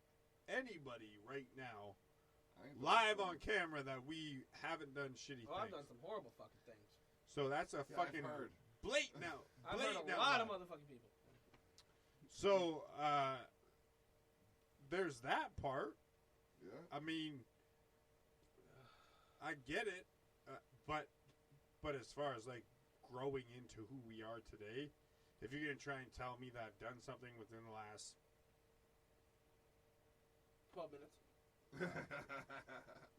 anybody right now, I ain't live done on camera, that we haven't done shitty Oh, I've things. done some horrible fucking things. So that's a Yeah, fucking I've heard. blatant out. I've heard Blatant a lot of out. motherfucking people. So there's that part. Yeah. I mean, I get it, but as far as like growing into who we are today, if you're gonna try and tell me that I've done something within the last 12 minutes.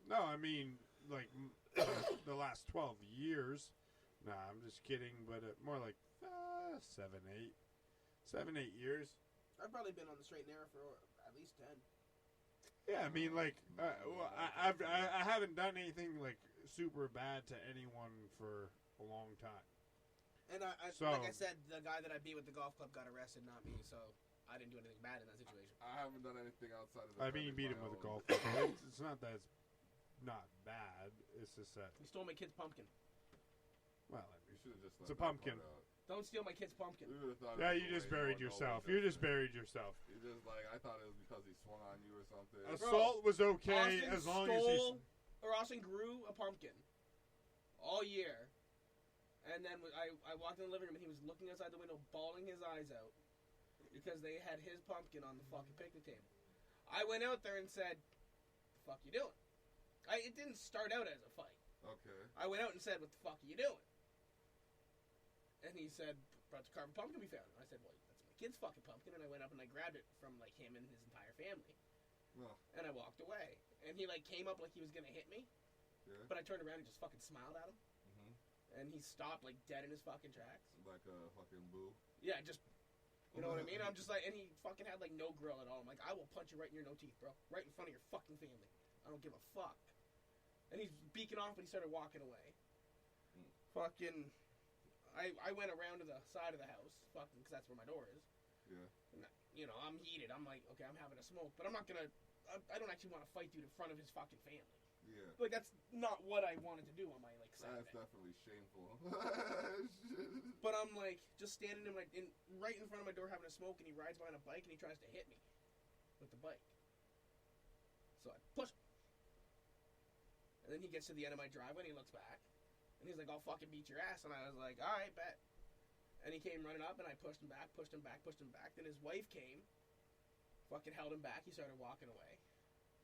no, I mean like the last 12 years. Nah, I'm just kidding, but more like 7, 8 years. I've probably been on the straight and narrow for at least 10. Yeah, I mean, like, well, I haven't done anything, like, super bad to anyone for a long time. And like I said, the guy that I beat with the golf club got arrested, not me, so I didn't do anything bad in that situation. I haven't done anything outside of I the mean, you beat him with a golf club. club. It's not that it's not bad. It's just that, He stole my kid's pumpkin. well, You should have just It's let a that pumpkin. part out. Don't steal my kid's pumpkin. You would've thought yeah, it you was just way buried more yourself. noble You than just that. buried yourself. You just like, I thought it was because he swung on you or something. Assault was okay Austin as long stole, as or Austin grew a pumpkin all year. And then I walked in the living room and he was looking outside the window, bawling his eyes out because they had his pumpkin on the fucking picnic table. I went out there and said, "The fuck you doing?" It didn't start out as a fight. Okay. I went out and said, "What the fuck are you doing?" And he said, "Brought to carve a pumpkin we found." I said, "Well, that's my kid's fucking pumpkin." And I went up and I grabbed it from like him and his entire family. Well, And I walked away. And he like came up like he was gonna hit me. yeah. But I turned around and just fucking smiled at him. Mhm. And he stopped like dead in his fucking tracks. Like a fucking boo. Yeah, just, you know what I mean? I'm just like, and he fucking had like no grill at all. I'm like, I will punch you right in your no teeth, bro. Right in front of your fucking family. I don't give a fuck. And he's beaking off and he started walking away. Fucking, I went around to the side of the house, fucking, because that's where my door is. Yeah. And, you know, I'm heated. I'm like, okay, I'm having a smoke, but I'm not gonna I don't actually want to fight dude in front of his fucking family. Yeah. Like, that's not what I wanted to do on my, like, Saturday. That's definitely shameful. But I'm, like, just standing right in front of my door having a smoke, and he rides behind a bike, and he tries to hit me with the bike. So I push him. And then he gets to the end of my driveway, and he looks back. And he's like, I'll fucking beat your ass. And I was like, all right, bet. And he came running up, and I pushed him back. Then his wife came, fucking held him back. He started walking away.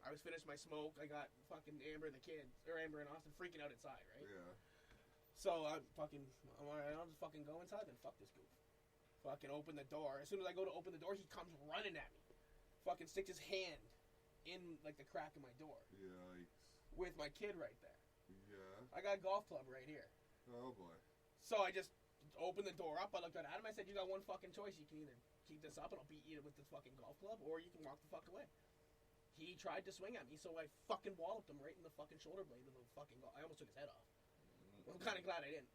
I was finished my smoke. I got fucking Amber and Austin freaking out inside, right? Yeah. So I'll just fucking go inside, then fuck this goof. Fucking open the door. As soon as I go to open the door, he comes running at me. Fucking sticks his hand in, like, the crack of my door. Yikes. With my kid right there. Yeah. I got a golf club right here. Oh, boy. So I just opened the door up. I looked at Adam. I said, you got one fucking choice. You can either keep this up and I'll beat you with this fucking golf club, or you can walk the fuck away. He tried to swing at me, so I fucking walloped him right in the fucking shoulder blade of the fucking golf. I almost took his head off. I'm kind of glad I didn't.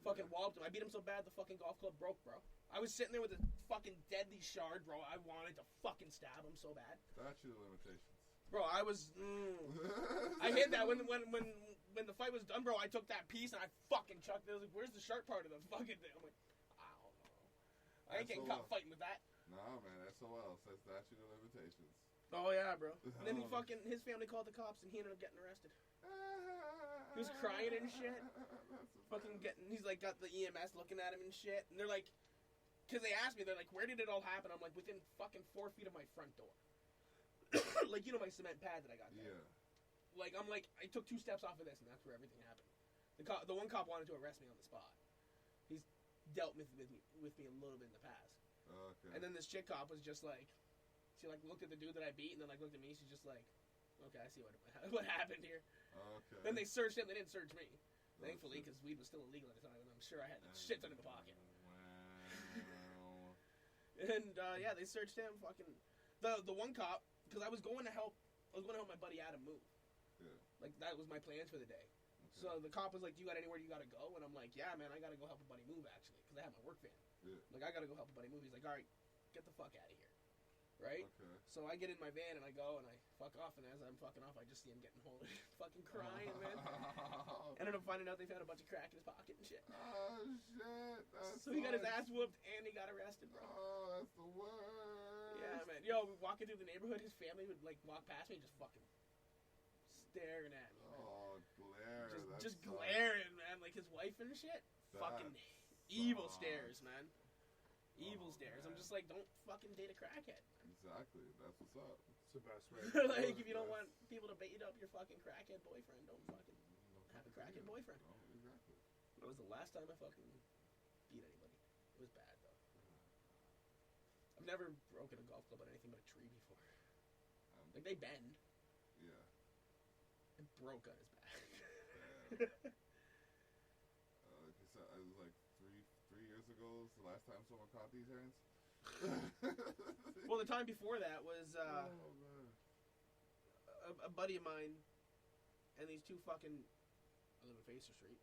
Fucking walloped him. I beat him so bad the fucking golf club broke, bro. I was sitting there with a fucking deadly shard, bro. I wanted to fucking stab him so bad. Statute of limitations. Bro, I was... I hit that when the fight was done, bro. I took that piece and I fucking chucked it. I was like, where's the sharp part of the fucking thing? I'm like, I don't know. I ain't getting caught fighting with that. Nah, man. SOL. Says statute of limitations. Oh, yeah, bro. And then his family called the cops and he ended up getting arrested. He was crying and shit. He's like got the EMS looking at him and shit. And they're like, because they asked me, they're like, where did it all happen? I'm like, within fucking 4 feet of my front door. Like, you know my cement pad that I got there. Yeah. Like, I'm like, I took 2 steps off of this and that's where everything happened. The one cop wanted to arrest me on the spot. He's dealt with me a little bit in the past. Okay. And then this chick cop was just like, she like looked at the dude that I beat and then like looked at me. She's just like, okay, I see what happened here. Okay. Then they searched him. They didn't search me, thankfully, because weed was still illegal at the time, and I'm sure I had a shit ton in the pocket. Wow. And yeah, they searched him. Fucking the one cop, because I was going to help my buddy Adam move. Yeah. Like that was my plans for the day. Okay. So the cop was like, "Do you got anywhere you gotta go?" And I'm like, "Yeah, man, I gotta go help a buddy move actually, because I have my work van. Yeah. Like I gotta go help a buddy move." He's like, "All right, get the fuck out of here." Right? Okay. So I get in my van and I go and I fuck off, and as I'm fucking off, I just see him getting hold of fucking crying, man. Ended up finding out they found a bunch of crack in his pocket and shit. Oh, shit. So he got his ass whooped and he got arrested, bro. Oh, that's the worst. Yeah, man. Yo, walking through the neighborhood, his family would like walk past me and just fucking staring at me, man. Oh, glare. Just glaring, man. Like his wife and shit. Fucking evil stares, man. Evil stares. Man. I'm just like, don't fucking date a crackhead. Exactly. That's what's up. It's the best way. Like, if you don't want people to bait up your fucking crackhead boyfriend, don't fucking have a crackhead boyfriend. No, exactly. That was the last time I fucking beat anybody. It was bad, though. I've never broken a golf club on anything but a tree before. Like, they bend. Yeah. It broke on his back. Like I said, it was like three years ago. It's the last time someone caught these hands. Well, the time before that was man. a buddy of mine and these two fucking, I live in Facer Street,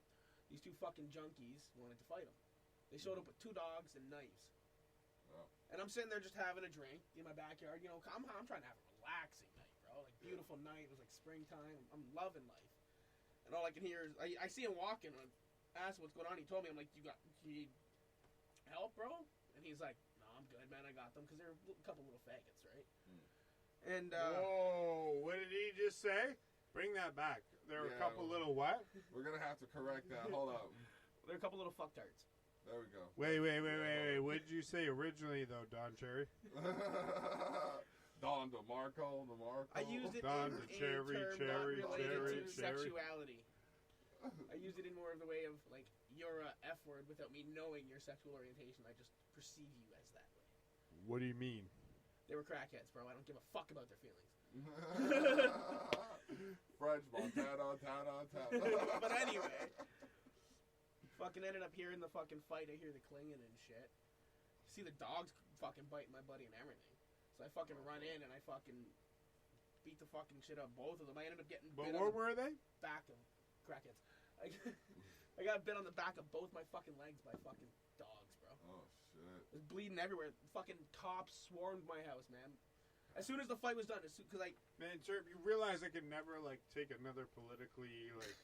these two fucking junkies wanted to fight him. They showed up with 2 dogs and knives. Oh. And I'm sitting there just having a drink in my backyard. You know, I'm trying to have a relaxing night, bro. Like, beautiful night. It was like springtime. I'm loving life. And all I can hear is, I see him walking. And I asked him what's going on. He told me, I'm like, you need help, bro? And he's like, no, I'm good, man. I got them. Because they're a couple little faggots, right? And, whoa, what did he just say? Bring that back. There were a couple little what? We're going to have to correct that. Hold up. They're a couple little fucktards. There we go. Wait. What did you say originally, though, Don Cherry? Don DeMarco. I used it Don in Cherry, a term not related to Cherry. sexuality. I used it in more of the way of, like, you're a F word without me knowing your sexual orientation. I just perceive you as that way. What do you mean? They were crackheads, bro. I don't give a fuck about their feelings. French Montana, Tana. But anyway, fucking ended up hearing the fucking fight. I hear the clinging and shit. See the dogs fucking biting my buddy and everything. So I fucking run in and I fucking beat the fucking shit up both of them. I ended up getting But bit where on the were they? back of crackheads. I got bit on the back of both my fucking legs by fucking dogs, bro. Oh, shit. It was bleeding everywhere. Fucking cops swarmed my house, man. As soon as the fight was done, because like Man, Terp, you realize I can never like take another politically like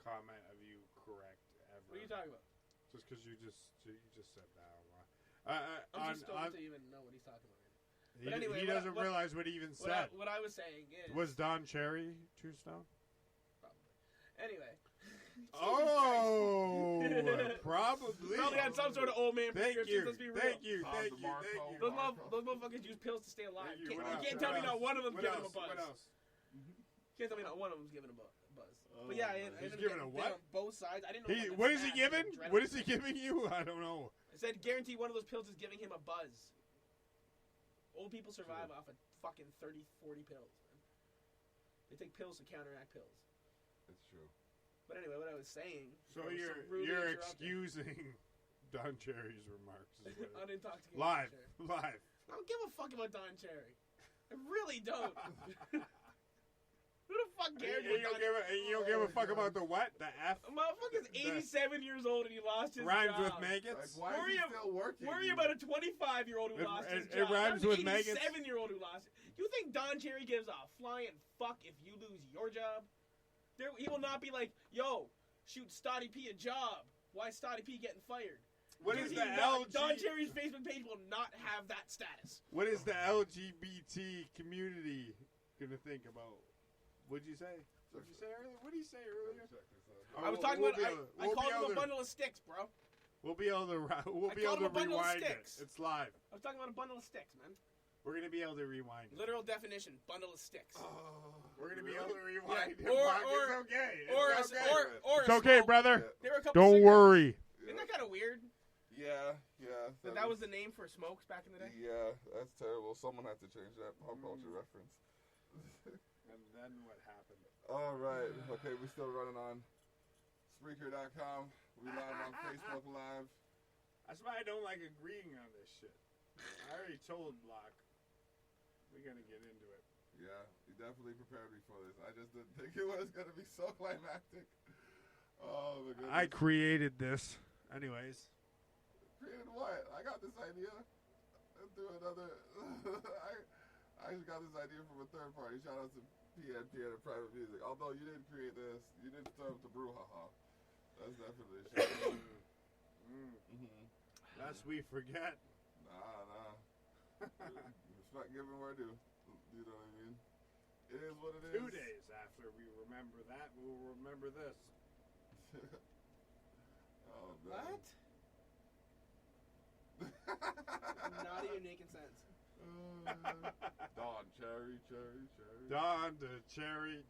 comment of you correct ever. what are you talking about? Just because you just said that. I'm too stoked to even know what he's talking about. He, But anyway, he doesn't realize what he even said. What I was saying is Was Don Cherry True Stone? probably. Anyway. Oh, probably. Probably had some sort of old man prescription. Let's be real. Thank you. Those motherfuckers use pills to stay alive. Thank you. You What can't else? tell me not one of them's What giving him else? a buzz. What else? Can't tell me not one of them's giving him a buzz. Oh, But yeah, I he's ended up giving a getting what? bit on both sides. I didn't know. What is he giving? What is he giving you? I don't know. I said, guarantee one of those pills is giving him a buzz. Old people survive off of fucking 30, 40 pills, man. They take pills to counteract pills. It's true. But anyway, what I was saying. So I was you're rudely excusing Don Cherry's remarks. Is what it is. unintoxicated. Live. Don Cherry. Live. I don't give a fuck about Don Cherry. I really don't. Who the fuck cares You about don't Don give a fuck about the what? The F? A motherfucker's 87 years old and he lost his Rhymes job. with maggots? Like, why is he still working? Worry about a 25-year-old who lost his It job. rhymes Not with an maggots? 87-year-old who lost it. You think Don Cherry gives a flying fuck if you lose your job? He will not be like, yo, shoot StottyP a job. Why is StottyP getting fired? What is the Don Cherry's Facebook page will not have that status. What is the LGBT community gonna think about? What'd you say? What did you say earlier? What did you say earlier? I was talking about. I called him a bundle of sticks, bro. We'll be able to called him a bundle of rewind it. sticks. It's live. I was talking about a bundle of sticks, man. We're gonna be able to rewind it. Literal definition: bundle of sticks. We're gonna be able to rewind it. Or- It's okay. It's okay, small- brother. There were a couple Don't cigarettes. worry. Isn't that kind of weird? Yeah. That was the name for smokes back in the day. Yeah, that's terrible. Someone had to change that pop culture reference. And then what happened? All right. Okay, we're still running on Spreaker.com. We live on Facebook Live. That's why I don't like agreeing on this shit. I already told Block we're gonna get into it. Yeah, he definitely prepared me for this. I just didn't think it was gonna be so climactic. Oh my goodness. I created this. Anyways. Created what? I got this idea. Do another. I just got this idea from a third party. Shout out to PNP and Private Music. Although you didn't create this, you didn't start with the brouhaha. That's definitely a shame. Lest we forget. Nah. Respect given where due. You know what I mean? It is what it is. 2 days after we remember that, we'll remember this. Oh, man. What? Not even making sense. Don, cherry. Don the cherry.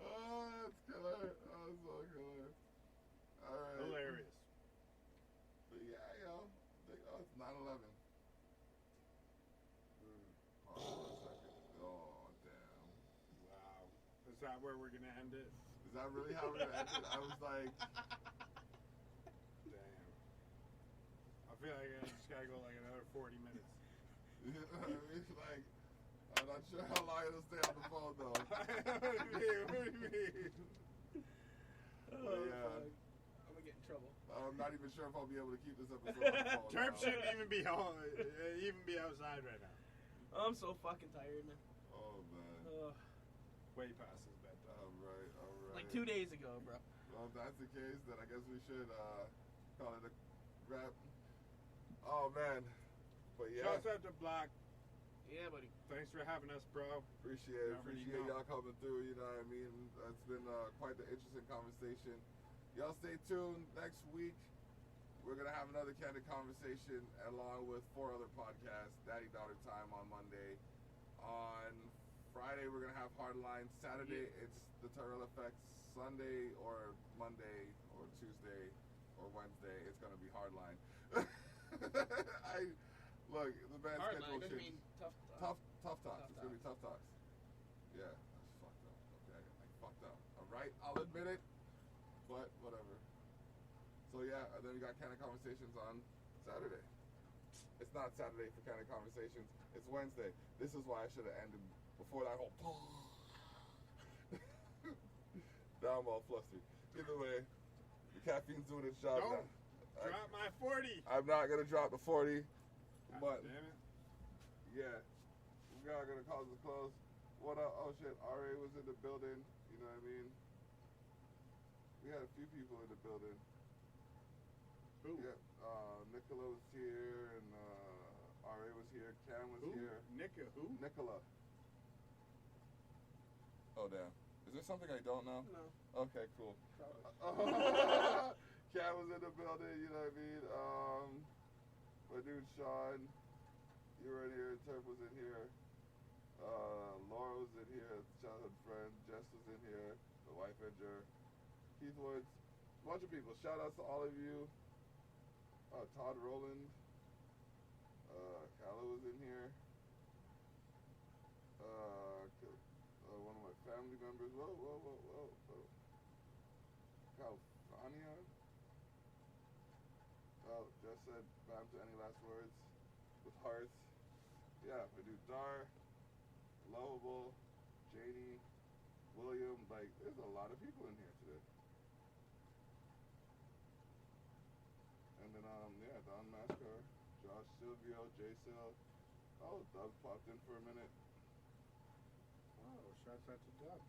Oh, that's killer. Oh, that's so killer. All right. Hilarious. But yeah, yo. It's 9/11. Oh, damn. Wow. Is that where we're gonna end it? Is that really how we're gonna end it? I was like, Damn. I feel like I just gotta go like another 40 minutes. you know what I mean? Like, I'm not sure how long it'll stay on the phone though. What do you mean? But yeah, I'm gonna get in trouble. I'm not even sure if I'll be able to keep this episode on the phone. Terp now. shouldn't even be outside right now. I'm so fucking tired, man. Oh man. Way past his bedtime. All right. Like 2 days ago, bro. Well, if that's the case, then I guess we should call it a wrap. Oh man. But yeah. Shouts out to Black. Yeah, buddy. Thanks for having us, bro. Appreciate Already y'all coming through, you know what I mean? It's been quite the interesting conversation. Y'all stay tuned. Next week, we're going to have another candid conversation along with 4 other podcasts. Daddy-Daughter Time on Monday. On Friday, we're going to have Hardline. Saturday, it's The Terrell Effect. Sunday or Monday or Tuesday or Wednesday, it's going to be Hardline. Look, the band Hardline schedule doesn't changed. mean tough Tough talks. It's gonna be tough talks. Yeah, that's fucked up. Okay, I fucked up. All right, I'll admit it. But whatever. So yeah, and then we got Candid Conversations on Saturday. It's not Saturday for Candid Conversations. It's Wednesday. This is why I should have ended before that whole. Now I'm all flustered. Either way, the caffeine's doing its job now. Drop my 40. I'm not gonna drop the 40, but damn it. yeah, we are gonna call this close. What up? Oh shit, RA was in the building. You know what I mean? We had a few people in the building. Who? Yeah, Nicola was here, and RA was here. Cam was Who? here. Who? Nicola. Oh damn. Is there something I don't know? No. Okay, cool. Cam was in the building, you know what I mean? My dude Sean, you were in here, Interp was in here, Laura was in here, childhood friend, Jess was in here, the wife Edger, Keith Woods, a bunch of people. Shout outs to all of you. Todd Rowland, Kala was in here. One of my family members. Whoa. California. Oh, Jess said, bam to any last words with hearts. Yeah, we do Dar, Lovable, Janie, William. Like, there's a lot of people in here today. And then, Don Mascar, Josh Silvio, Jay Sil. Oh, Dubs popped in for a minute. Oh, shouts out to Dubs.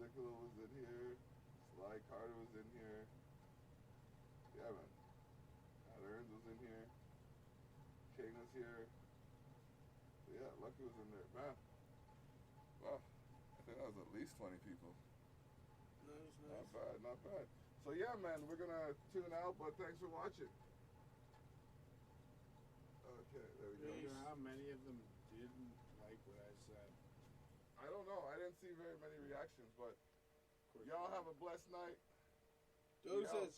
Nicola was in here. Sly Carter was in here. Yeah, man. Matt Earns was in here. Kane was here. Yeah, Lucky was in there. Man. Wow. I think that was at least 20 people. Nice. Not bad. So yeah, man, we're gonna tune out, but thanks for watching. Okay, there we go. I wonder how many of them didn't like what I said. I don't know. I didn't see very many reactions, but y'all have a blessed night. Deuces.